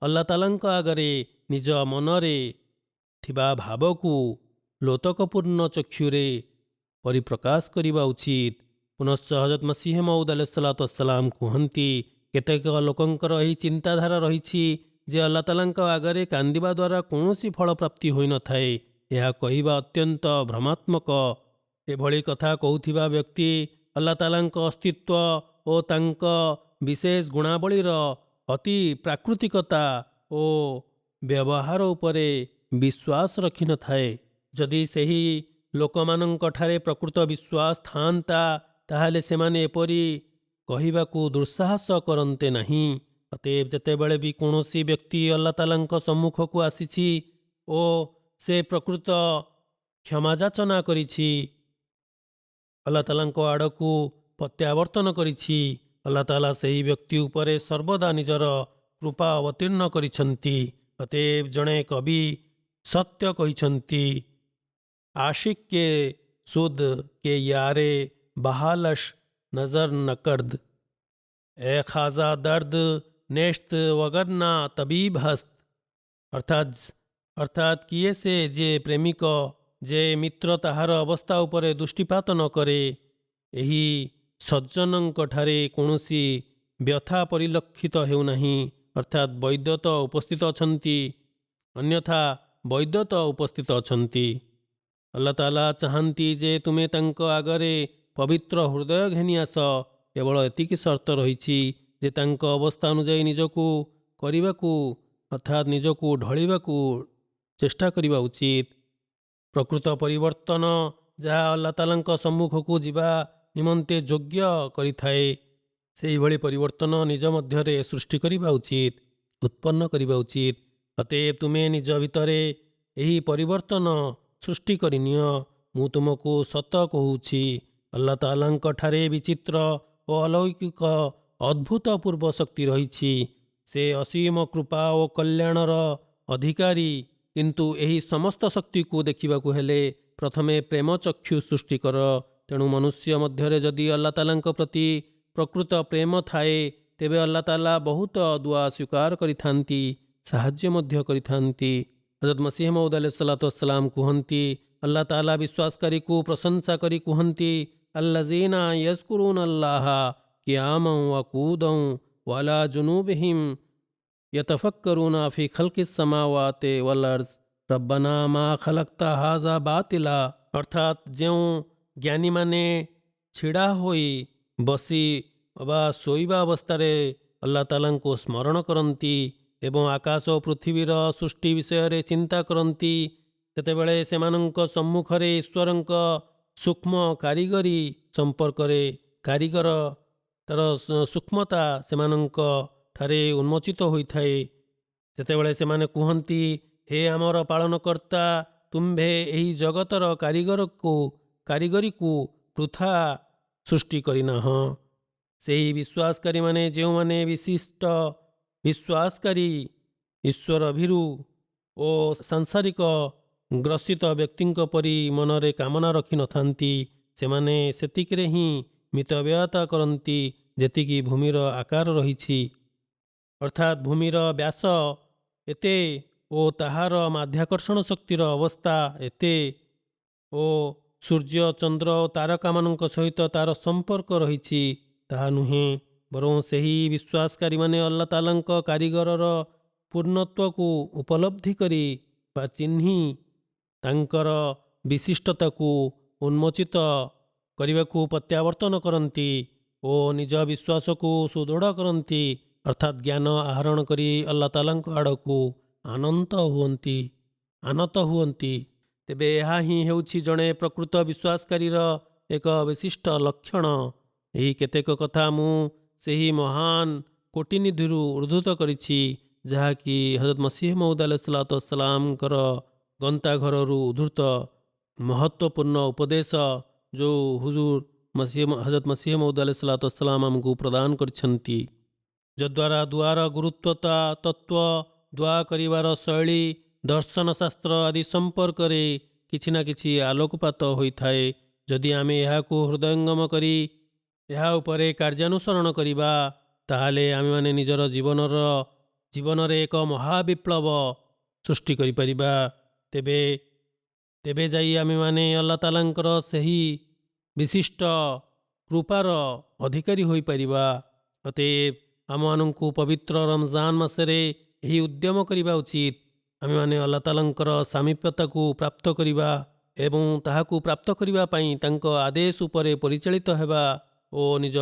ଆଲ୍ଲାହ ତାଲାଙ୍କ ଆଗରେ ନିଜ ମନରେ ଥିବା ଭାବକୁ ଲୋତକପୂର୍ଣ୍ଣ ଚକ୍ଷୁରେ ପରିପ୍ରକାଶ କରିବା ଉଚିତ। ପୁନଶ୍ଚ ହଜରତ ମସିହ ମଉଦ ଆଲୈହିସ୍ସଲାମ କୁହନ୍ତି, କେତେକ ଲୋକଙ୍କର ଏହି ଚିନ୍ତାଧାରା ରହିଛି ଯେ ଆଲ୍ଲାହ ତାଲାଙ୍କ ଆଗରେ କାନ୍ଦିବା ଦ୍ୱାରା କୌଣସି ଫଳ ପ୍ରାପ୍ତି ହୋଇନଥାଏ। ଏହା କହିବା ଅତ୍ୟନ୍ତ ଭ୍ରମାତ୍ମକ। ଏଭଳି କଥା କହୁଥିବା ବ୍ୟକ୍ତି ଆଲ୍ଲାହ ତାଲାଙ୍କ ଅସ୍ତିତ୍ୱ ଓ ତାଙ୍କ ବିଶେଷ ଗୁଣାବଳୀର ଅତି ପ୍ରାକୃତିକତା ଓ ବ୍ୟବହାର ଉପରେ ବିଶ୍ୱାସ ରଖିନଥାଏ। ଯଦି ସେହି ଲୋକମାନଙ୍କଠାରେ ପ୍ରକୃତ ବିଶ୍ୱାସ ଥାଆନ୍ତା, ତାହେଲେ ସେମାନେ ଏପରି କହିବାକୁ ଦୁଃସାହସ କରନ୍ତେ ନାହିଁ। ଅତଏବ ଯେତେବେଳେ ବି କୌଣସି ବ୍ୟକ୍ତି ଆଲ୍ଲାହ ତାଆଲାଙ୍କ ସମ୍ମୁଖକୁ ଆସିଛି ଓ ସେ ପ୍ରକୃତ କ୍ଷମାଯାଚନା କରିଛି, ଆଲ୍ଲାହ ତାଆଲାଙ୍କ ଆଡ଼କୁ ପ୍ରତ୍ୟାବର୍ତ୍ତନ କରିଛି, ଆଲ୍ଲାହ ତାଆଲା ସେହି ବ୍ୟକ୍ତି ଉପରେ ସର୍ବଦା ନିଜର କୃପା ଅବତୀର୍ଣ୍ଣ କରିଛନ୍ତି। ଅତଏବ ଜଣେ କବି ସତ୍ୟ କହିଛନ୍ତି, आशिक के सुद के यारे बहालश नजर नकर्द, ए खाजा दर्द नेश्त वगरना तबीब हस्त। ଅର୍ଥାତ୍ କିଏ ସେ ଯେ ପ୍ରେମିକ ଯେ ମିତ୍ର ତାହାର ଅବସ୍ଥା ଉପରେ ଦୃଷ୍ଟିପାତ ନ କରେ। ଏହି ସଜ୍ଜନଙ୍କଠାରେ କୌଣସି ବ୍ୟଥା ପରିଲକ୍ଷିତ ହେଉନାହିଁ। ଅର୍ଥାତ୍ ବୈଦ୍ୟ ତ ଉପସ୍ଥିତ ଅଛନ୍ତି, ଅନ୍ୟଥା ବୈଦ୍ୟ ତ ଉପସ୍ଥିତ ଅଛନ୍ତି। ଆଲ୍ଲାହ ତାଆଲା ଚାହାନ୍ତି ଯେ ତୁମେ ତାଙ୍କ ଆଗରେ ପବିତ୍ର ହୃଦୟ ଘେନି ଆସ। କେବଳ ଏତିକି ସର୍ତ୍ତ ରହିଛି ଯେ ତାଙ୍କ ଅବସ୍ଥା ଅନୁଯାୟୀ ନିଜକୁ କରିବାକୁ ଅର୍ଥାତ୍ ନିଜକୁ ଢଳିବାକୁ ଚେଷ୍ଟା କରିବା ଉଚିତ। ପ୍ରକୃତ ପରିବର୍ତ୍ତନ ଯାହା ଆଲ୍ଲାହ ତାଆଲାଙ୍କ ସମ୍ମୁଖକୁ ଯିବା ନିମନ୍ତେ ଯୋଗ୍ୟ କରିଥାଏ, ସେହିଭଳି ପରିବର୍ତ୍ତନ ନିଜ ମଧ୍ୟରେ ସୃଷ୍ଟି କରିବା ଉଚିତ, ଉତ୍ପନ୍ନ କରିବା ଉଚିତ। ଅତଏବ ତୁମେ ନିଜ ଭିତରେ ଏହି ପରିବର୍ତ୍ତନ ସୃଷ୍ଟି କରିନିଅ। ମୁଁ ତୁମକୁ ସତ କହୁଛି, ଆଲ୍ଲାହ ତାଆଲାଙ୍କ ଠାରେ ବିଚିତ୍ର ଓ ଅଲୌକିକ ଅଦ୍ଭୁତପୂର୍ବ ଶକ୍ତି ରହିଛି। ସେ ଅସୀମ କୃପା ଓ କଲ୍ୟାଣର ଅଧିକାରୀ। କିନ୍ତୁ ଏହି ସମସ୍ତ ଶକ୍ତିକୁ ଦେଖିବାକୁ ହେଲେ ପ୍ରଥମେ ପ୍ରେମ ଚକ୍ଷୁ ସୃଷ୍ଟି କର। ତେଣୁ ମନୁଷ୍ୟ ମଧ୍ୟରେ ଯଦି ଆଲ୍ଲାହ ତାଆଲାଙ୍କ ପ୍ରତି ପ୍ରକୃତ ପ୍ରେମ ଥାଏ, ତେବେ ଆଲ୍ଲାହ ତାଆଲା ବହୁତ ଦୁଆ ସ୍ୱୀକାର କରିଥାନ୍ତି, ସାହାଯ୍ୟ ମଧ୍ୟ କରିଥାନ୍ତି। ହଜରତ ମସିହ ମଉଦ ଆଲୈହିସ୍ସଲାତୁ ୱସ୍ସଲାମ କୁହନ୍ତି, ଆଲ୍ଲାହ ତାଆଲା ବିଶ୍ୱାସକାରୀକୁ ପ୍ରଶଂସା କରି କୁହନ୍ତି, ଆଲ୍ଲାଯୀନା ୟଜ୍କୁରୁନ ଆଲ୍ଲାହ କିୟାମନ ୱ କୁଉଦନ व अला जुनूबिहिम यतफक्करून फी खल्किस समावाति वल अर्ज़ रब्बना मा खलक्ता हाज़ा बातिला। ଅର୍ଥାତ୍ ଯେଉଁ ଜ୍ଞାନୀମାନେ ଛିଡ଼ା ହୋଇ ବସି ବା ଶୋଇବା ଅବସ୍ଥାରେ ଆଲ୍ଲାହ ତାଆଲାଙ୍କୁ ସ୍ମରଣ କରନ୍ତି ଏବଂ ଆକାଶ ଓ ପୃଥିବୀର ସୃଷ୍ଟି ବିଷୟରେ ଚିନ୍ତା କରନ୍ତି, ସେତେବେଳେ ସେମାନଙ୍କ ସମ୍ମୁଖରେ ଈଶ୍ୱରଙ୍କ ସୂକ୍ଷ୍ମ କାରିଗରୀ ସମ୍ପର୍କରେ କାରିଗର ତାର ସୂକ୍ଷ୍ମତା ସେମାନଙ୍କ ଠାରେ ଉନ୍ମୋଚିତ ହୋଇଥାଏ। ସେତେବେଳେ ସେମାନେ କୁହନ୍ତି, ହେ ଆମର ପାଳନକର୍ତ୍ତା, ତୁମ୍ଭେ ଏହି ଜଗତର କାରିଗରୀକୁ ପୃଥା ସୃଷ୍ଟି କରିନାହଁ। ସେହି ବିଶ୍ୱାସକାରୀମାନେ ଯେଉଁମାନେ ବିଶିଷ୍ଟ ବିଶ୍ୱାସକାରୀ, ଈଶ୍ୱର ଭୀରୁ ଓ ସାଂସାରିକ ଗ୍ରସିତ ବ୍ୟକ୍ତିଙ୍କ ପରି ମନରେ କାମନା ରଖିନଥାନ୍ତି, ସେମାନେ ସେତିକିରେ ହିଁ ମିତବ୍ୟୟତା କରନ୍ତି ଯେତିକି ଭୂମିର ଆକାର ରହିଛି। ଅର୍ଥାତ୍ ଭୂମିର ବ୍ୟାସ ଏତେ ଓ ତାହାର ମାଧ୍ୟାକର୍ଷଣ ଶକ୍ତିର ଅବସ୍ଥା ଏତେ ଓ ସୂର୍ଯ୍ୟ, ଚନ୍ଦ୍ର ଓ ତାରକାମାନଙ୍କ ସହିତ ତାର ସମ୍ପର୍କ ରହିଛି, ତାହା ନୁହେଁ। ବରଂ ସେହି ବିଶ୍ୱାସକାରୀମାନେ ଆଲ୍ଲାହ ତାଆଲାଙ୍କ କାରିଗରର ପୂର୍ଣ୍ଣତ୍ୱକୁ ଉପଲବ୍ଧି କରି ବା ଚିହ୍ନି ତାଙ୍କର ବିଶିଷ୍ଟତାକୁ ଉନ୍ମୋଚିତ କରିବାକୁ ପ୍ରତ୍ୟାବର୍ତ୍ତନ କରନ୍ତି ଓ ନିଜ ବିଶ୍ୱାସକୁ ସୁଦୃଢ଼ କରନ୍ତି। ଅର୍ଥାତ୍ ଜ୍ଞାନ ଆହରଣ କରି ଆଲ୍ଲାହ ତାଆଲାଙ୍କ ଆଡ଼କୁ ଆନତ ହୁଅନ୍ତି। ତେବେ ଏହା ହିଁ ହେଉଛି ଜଣେ ପ୍ରକୃତ ବିଶ୍ୱାସକାରୀର ଏକ ବିଶିଷ୍ଟ ଲକ୍ଷଣ। ଏହି କେତେକ କଥା ମୁଁ ସେହି ମହାନ କୋଟିନିଧିରୁ ଉଦ୍ଧୃତ କରିଛି, ଯାହାକି ହଜରତ ମସିହ ମଉଦ ଆଲୈହିସ୍ସଲାତୁ ୱସ୍ସଲାମଙ୍କର ଗନ୍ତାଘରରୁ ଉଦ୍ଧୃତ ମହତ୍ୱପୂର୍ଣ୍ଣ ଉପଦେଶ, ଯେଉଁ ହଜରତ ମସିହ ମଉଦ ଆଲୈହିସ୍ସଲାତୁ ୱସ୍ସଲାମ ଆମକୁ ପ୍ରଦାନ କରିଛନ୍ତି, ଯଦ୍ୱାରା ଦୁଆର ଗୁରୁତ୍ୱତା, ତତ୍ତ୍ୱ, ଦୁଆ କରିବାର ଶୈଳୀ, ଦର୍ଶନଶାସ୍ତ୍ର ଆଦି ସମ୍ପର୍କରେ କିଛି ନା କିଛି ଆଲୋକପାତ ହୋଇଥାଏ। ଯଦି ଆମେ ଏହାକୁ ହୃଦୟଙ୍ଗମ କରି ଏହା ଉପରେ କାର୍ଯ୍ୟାନୁସରଣ କରିବା, ତାହେଲେ ଆମେମାନେ ନିଜର ଜୀବନରେ ଏକ ମହାବିପ୍ଳବ ସୃଷ୍ଟି କରିପାରିବା। ତେବେ ଯାଇ ଆମେମାନେ ଆଲ୍ଲାହ ତାଆଲାଙ୍କର ସେହି ବିଶିଷ୍ଟ କୃପାର ଅଧିକାରୀ ହୋଇପାରିବା। ଅତଏବ ଆମମାନଙ୍କୁ ପବିତ୍ର ରମଜାନ ମାସରେ ଏହି ଉଦ୍ୟମ କରିବା ଉଚିତ। ଆମେମାନେ ଆଲ୍ଲାହ ତାଆଲାଙ୍କର ସାମୀପ୍ୟତାକୁ ପ୍ରାପ୍ତ କରିବା ଏବଂ ତାହାକୁ ପ୍ରାପ୍ତ କରିବା ପାଇଁ ତାଙ୍କ ଆଦେଶ ଉପରେ ପରିଚାଳିତ ହେବା ଓ ନିଜ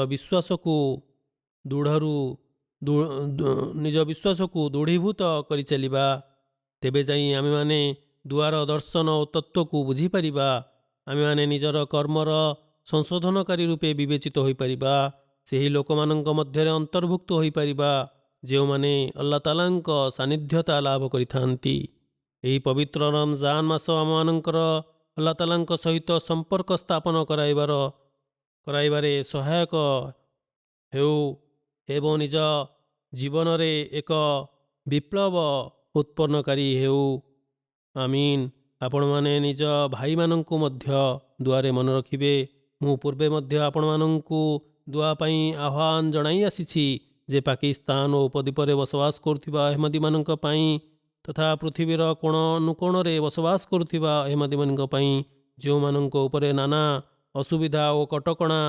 ବିଶ୍ୱାସକୁ ଦୃଢ଼ୀଭୂତ କରିଚାଲିବା। ତେବେ ଯାଇ ଆମେମାନେ ଦୁଆର ଦର୍ଶନ ଓ ତତ୍ତ୍ୱକୁ ବୁଝିପାରିବା। ଆମେମାନେ ନିଜର କର୍ମର ସଂଶୋଧନକାରୀ ରୂପେ ବିବେଚିତ ହୋଇପାରିବା। ସେହି ଲୋକମାନଙ୍କ ମଧ୍ୟରେ ଅନ୍ତର୍ଭୁକ୍ତ ହୋଇପାରିବା ଯେଉଁମାନେ ଅଲ୍ଲାହ ତାଆଲାଙ୍କ ସାନ୍ନିଧ୍ୟତା ଲାଭ କରିଥାନ୍ତି। ଏହି ପବିତ୍ର ରମଜାନ ମାସ ଆମମାନଙ୍କର ଅଲ୍ଲାହ ତାଆଲାଙ୍କ ସହିତ ସମ୍ପର୍କ ସ୍ଥାପନ କରାଇବାରେ ସହାୟକ ହେଉ ଏବଂ ନିଜ ଜୀବନରେ ଏକ ବିପ୍ଳବ ଉତ୍ପନ୍ନକାରୀ ହେଉ। ଆମିନ୍। ଆପଣମାନେ ନିଜ ଭାଇମାନଙ୍କୁ ମଧ୍ୟ ଦୁଆରେ ମନେ ରଖିବେ। ମୁଁ ପୂର୍ବେ ମଧ୍ୟ ଆପଣମାନଙ୍କୁ ଦୁଆ ପାଇଁ ଆହ୍ୱାନ ଜଣାଇ ଆସିଛି ଯେ ପାକିସ୍ତାନ ଓ ଉପଦ୍ୱୀପରେ ବସବାସ କରୁଥିବା ଅହମଦୀମାନଙ୍କ ପାଇଁ ତଥା ପୃଥିବୀର କୋଣ ଅନୁକୋଣରେ ବସବାସ କରୁଥିବା ଅହମଦୀମାନଙ୍କ ପାଇଁ ଯେଉଁମାନଙ୍କ ଉପରେ ନାନା ଅସୁବିଧା ଓ କଟକଣା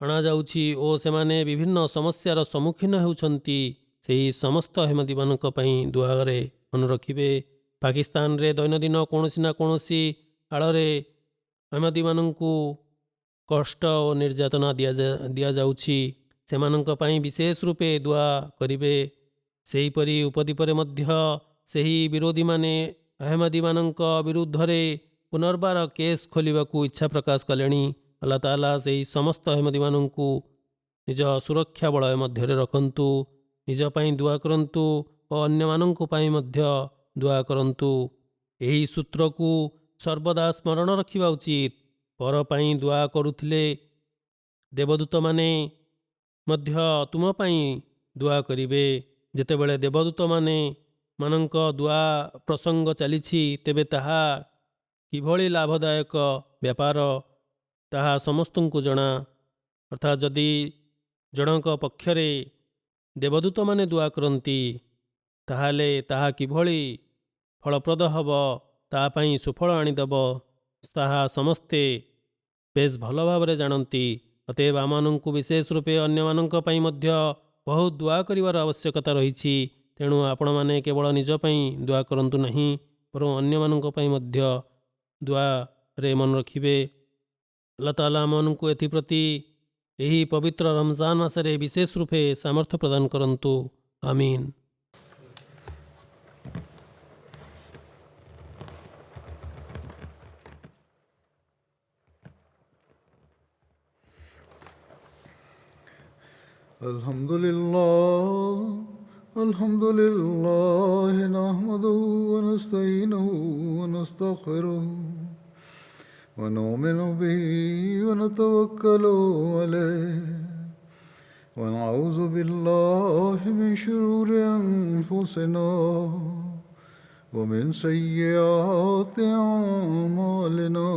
ଅଣାଯାଉଛି ଓ ସେମାନେ ବିଭିନ୍ନ ସମସ୍ୟାର ସମ୍ମୁଖୀନ ହେଉଛନ୍ତି, ସେହି ସମସ୍ତ ଅହମଦୀମାନଙ୍କ ପାଇଁ ଦୁଆରେ ମନେ ରଖିବେ। ପାକିସ୍ତାନରେ ଦୈନନ୍ଦିନ କୌଣସି ନା କୌଣସି ଆଳରେ ଅହମଦୀମାନଙ୍କୁ କଷ୍ଟ ଓ ନିର୍ଯାତନା ଦିଆଯାଉଛି। ସେମାନଙ୍କ ପାଇଁ ବିଶେଷ ରୂପେ ଦୁଆ କରିବେ। ସେହିପରି ଉପଦ୍ୱୀପରେ ମଧ୍ୟ ସେହି ବିରୋଧୀମାନେ ଅହମଦୀମାନଙ୍କ ବିରୁଦ୍ଧରେ ପୁନର୍ବାର କେସ୍ ଖୋଲିବାକୁ ଇଚ୍ଛା ପ୍ରକାଶ କଲେଣି। ଆଲ୍ଲାହ ତାଆଲା ସେହି ସମସ୍ତ ଅହମଦୀମାନଙ୍କୁ ନିଜ ସୁରକ୍ଷା ବଳୟ ମଧ୍ୟରେ ରଖନ୍ତୁ। ନିଜ ପାଇଁ ଦୁଆ କରନ୍ତୁ ଓ ଅନ୍ୟମାନଙ୍କ ପାଇଁ ମଧ୍ୟ ଦୁଆ କରନ୍ତୁ। ଏହି ସୂତ୍ରକୁ ସର୍ବଦା ସ୍ମରଣ ରଖିବା ଉଚିତ। ପର ପାଇଁ ଦୁଆ କରୁଥିଲେ ଦେବଦୂତମାନେ ମଧ୍ୟ ତୁମ ପାଇଁ ଦୁଆ କରିବେ। ଯେତେବେଳେ ଦେବଦୂତମାନଙ୍କ ଦୁଆ ପ୍ରସଙ୍ଗ ଚାଲିଛି, ତେବେ ତାହା କିଭଳି ଲାଭଦାୟକ ବ୍ୟାପାର ତାହା ସମସ୍ତଙ୍କୁ ଜଣା। ଅର୍ଥାତ୍ ଯଦି ଜଣଙ୍କ ପକ୍ଷରେ ଦେବଦୂତମାନେ ଦୁଆ କରନ୍ତି, ତାହେଲେ ତାହା କିଭଳି ଫଳପ୍ରଦ ହେବ, ତା ପାଇଁ ସୁଫଳ ଆଣିଦେବ, ତାହା ସମସ୍ତେ ବେଶ ଭଲ ଭାବରେ ଜାଣନ୍ତି। ଅତଏବ ଆମମାନଙ୍କୁ ବିଶେଷ ରୂପେ ଅନ୍ୟମାନଙ୍କ ପାଇଁ ମଧ୍ୟ ବହୁତ ଦୁଆ କରିବାର ଆବଶ୍ୟକତା ରହିଛି। ତେଣୁ ଆପଣମାନେ କେବଳ ନିଜ ପାଇଁ ଦୁଆ କରନ୍ତୁ ନାହିଁ, ବରଂ ଅନ୍ୟମାନଙ୍କ ପାଇଁ ମଧ୍ୟ ଦୁଆରେ ମନେ ରଖିବେ। ଆଲ୍ଲାହ ତାଆଲା ଆମମାନଙ୍କୁ ଏଥିପ୍ରତି ଏହି ପବିତ୍ର ରମଜାନ ମାସରେ ବିଶେଷ ରୂପେ ସାମର୍ଥ୍ୟ ପ୍ରଦାନ କରନ୍ତୁ। ଆମିନ୍। Alhamdulillah nahmaduhu wa nasta'inuhu wa nastaghfiruh wa nu'minu bihi wa natawakkalu alayhi wa na'udhu billahi min shururi anfusina wa min sayyiati a'malina.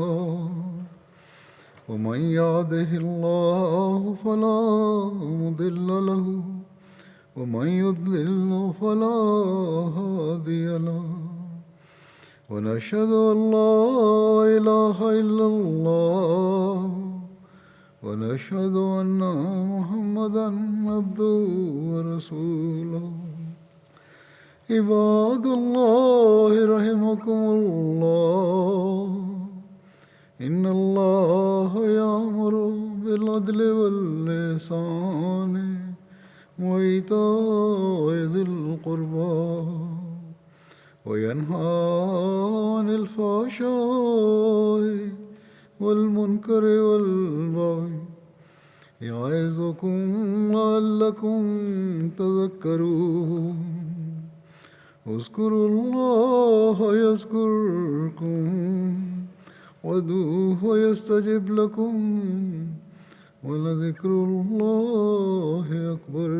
ومن يهده الله فلا مضل له ومن يضلل فلا هادي له ونشهد أن لا إله إلا الله ونشهد أن محمدا عبده ورسوله. عباد الله رحمكم الله إن الله يأمر بالعدل والإحسان وإيتاء ذي القربى وينهى عن الفحشاء والمنكر والبغي يعظكم لعلكم تذكرون. اذكروا الله يذكركم وادعوه يستجب لكم ولذكر الله أكبر.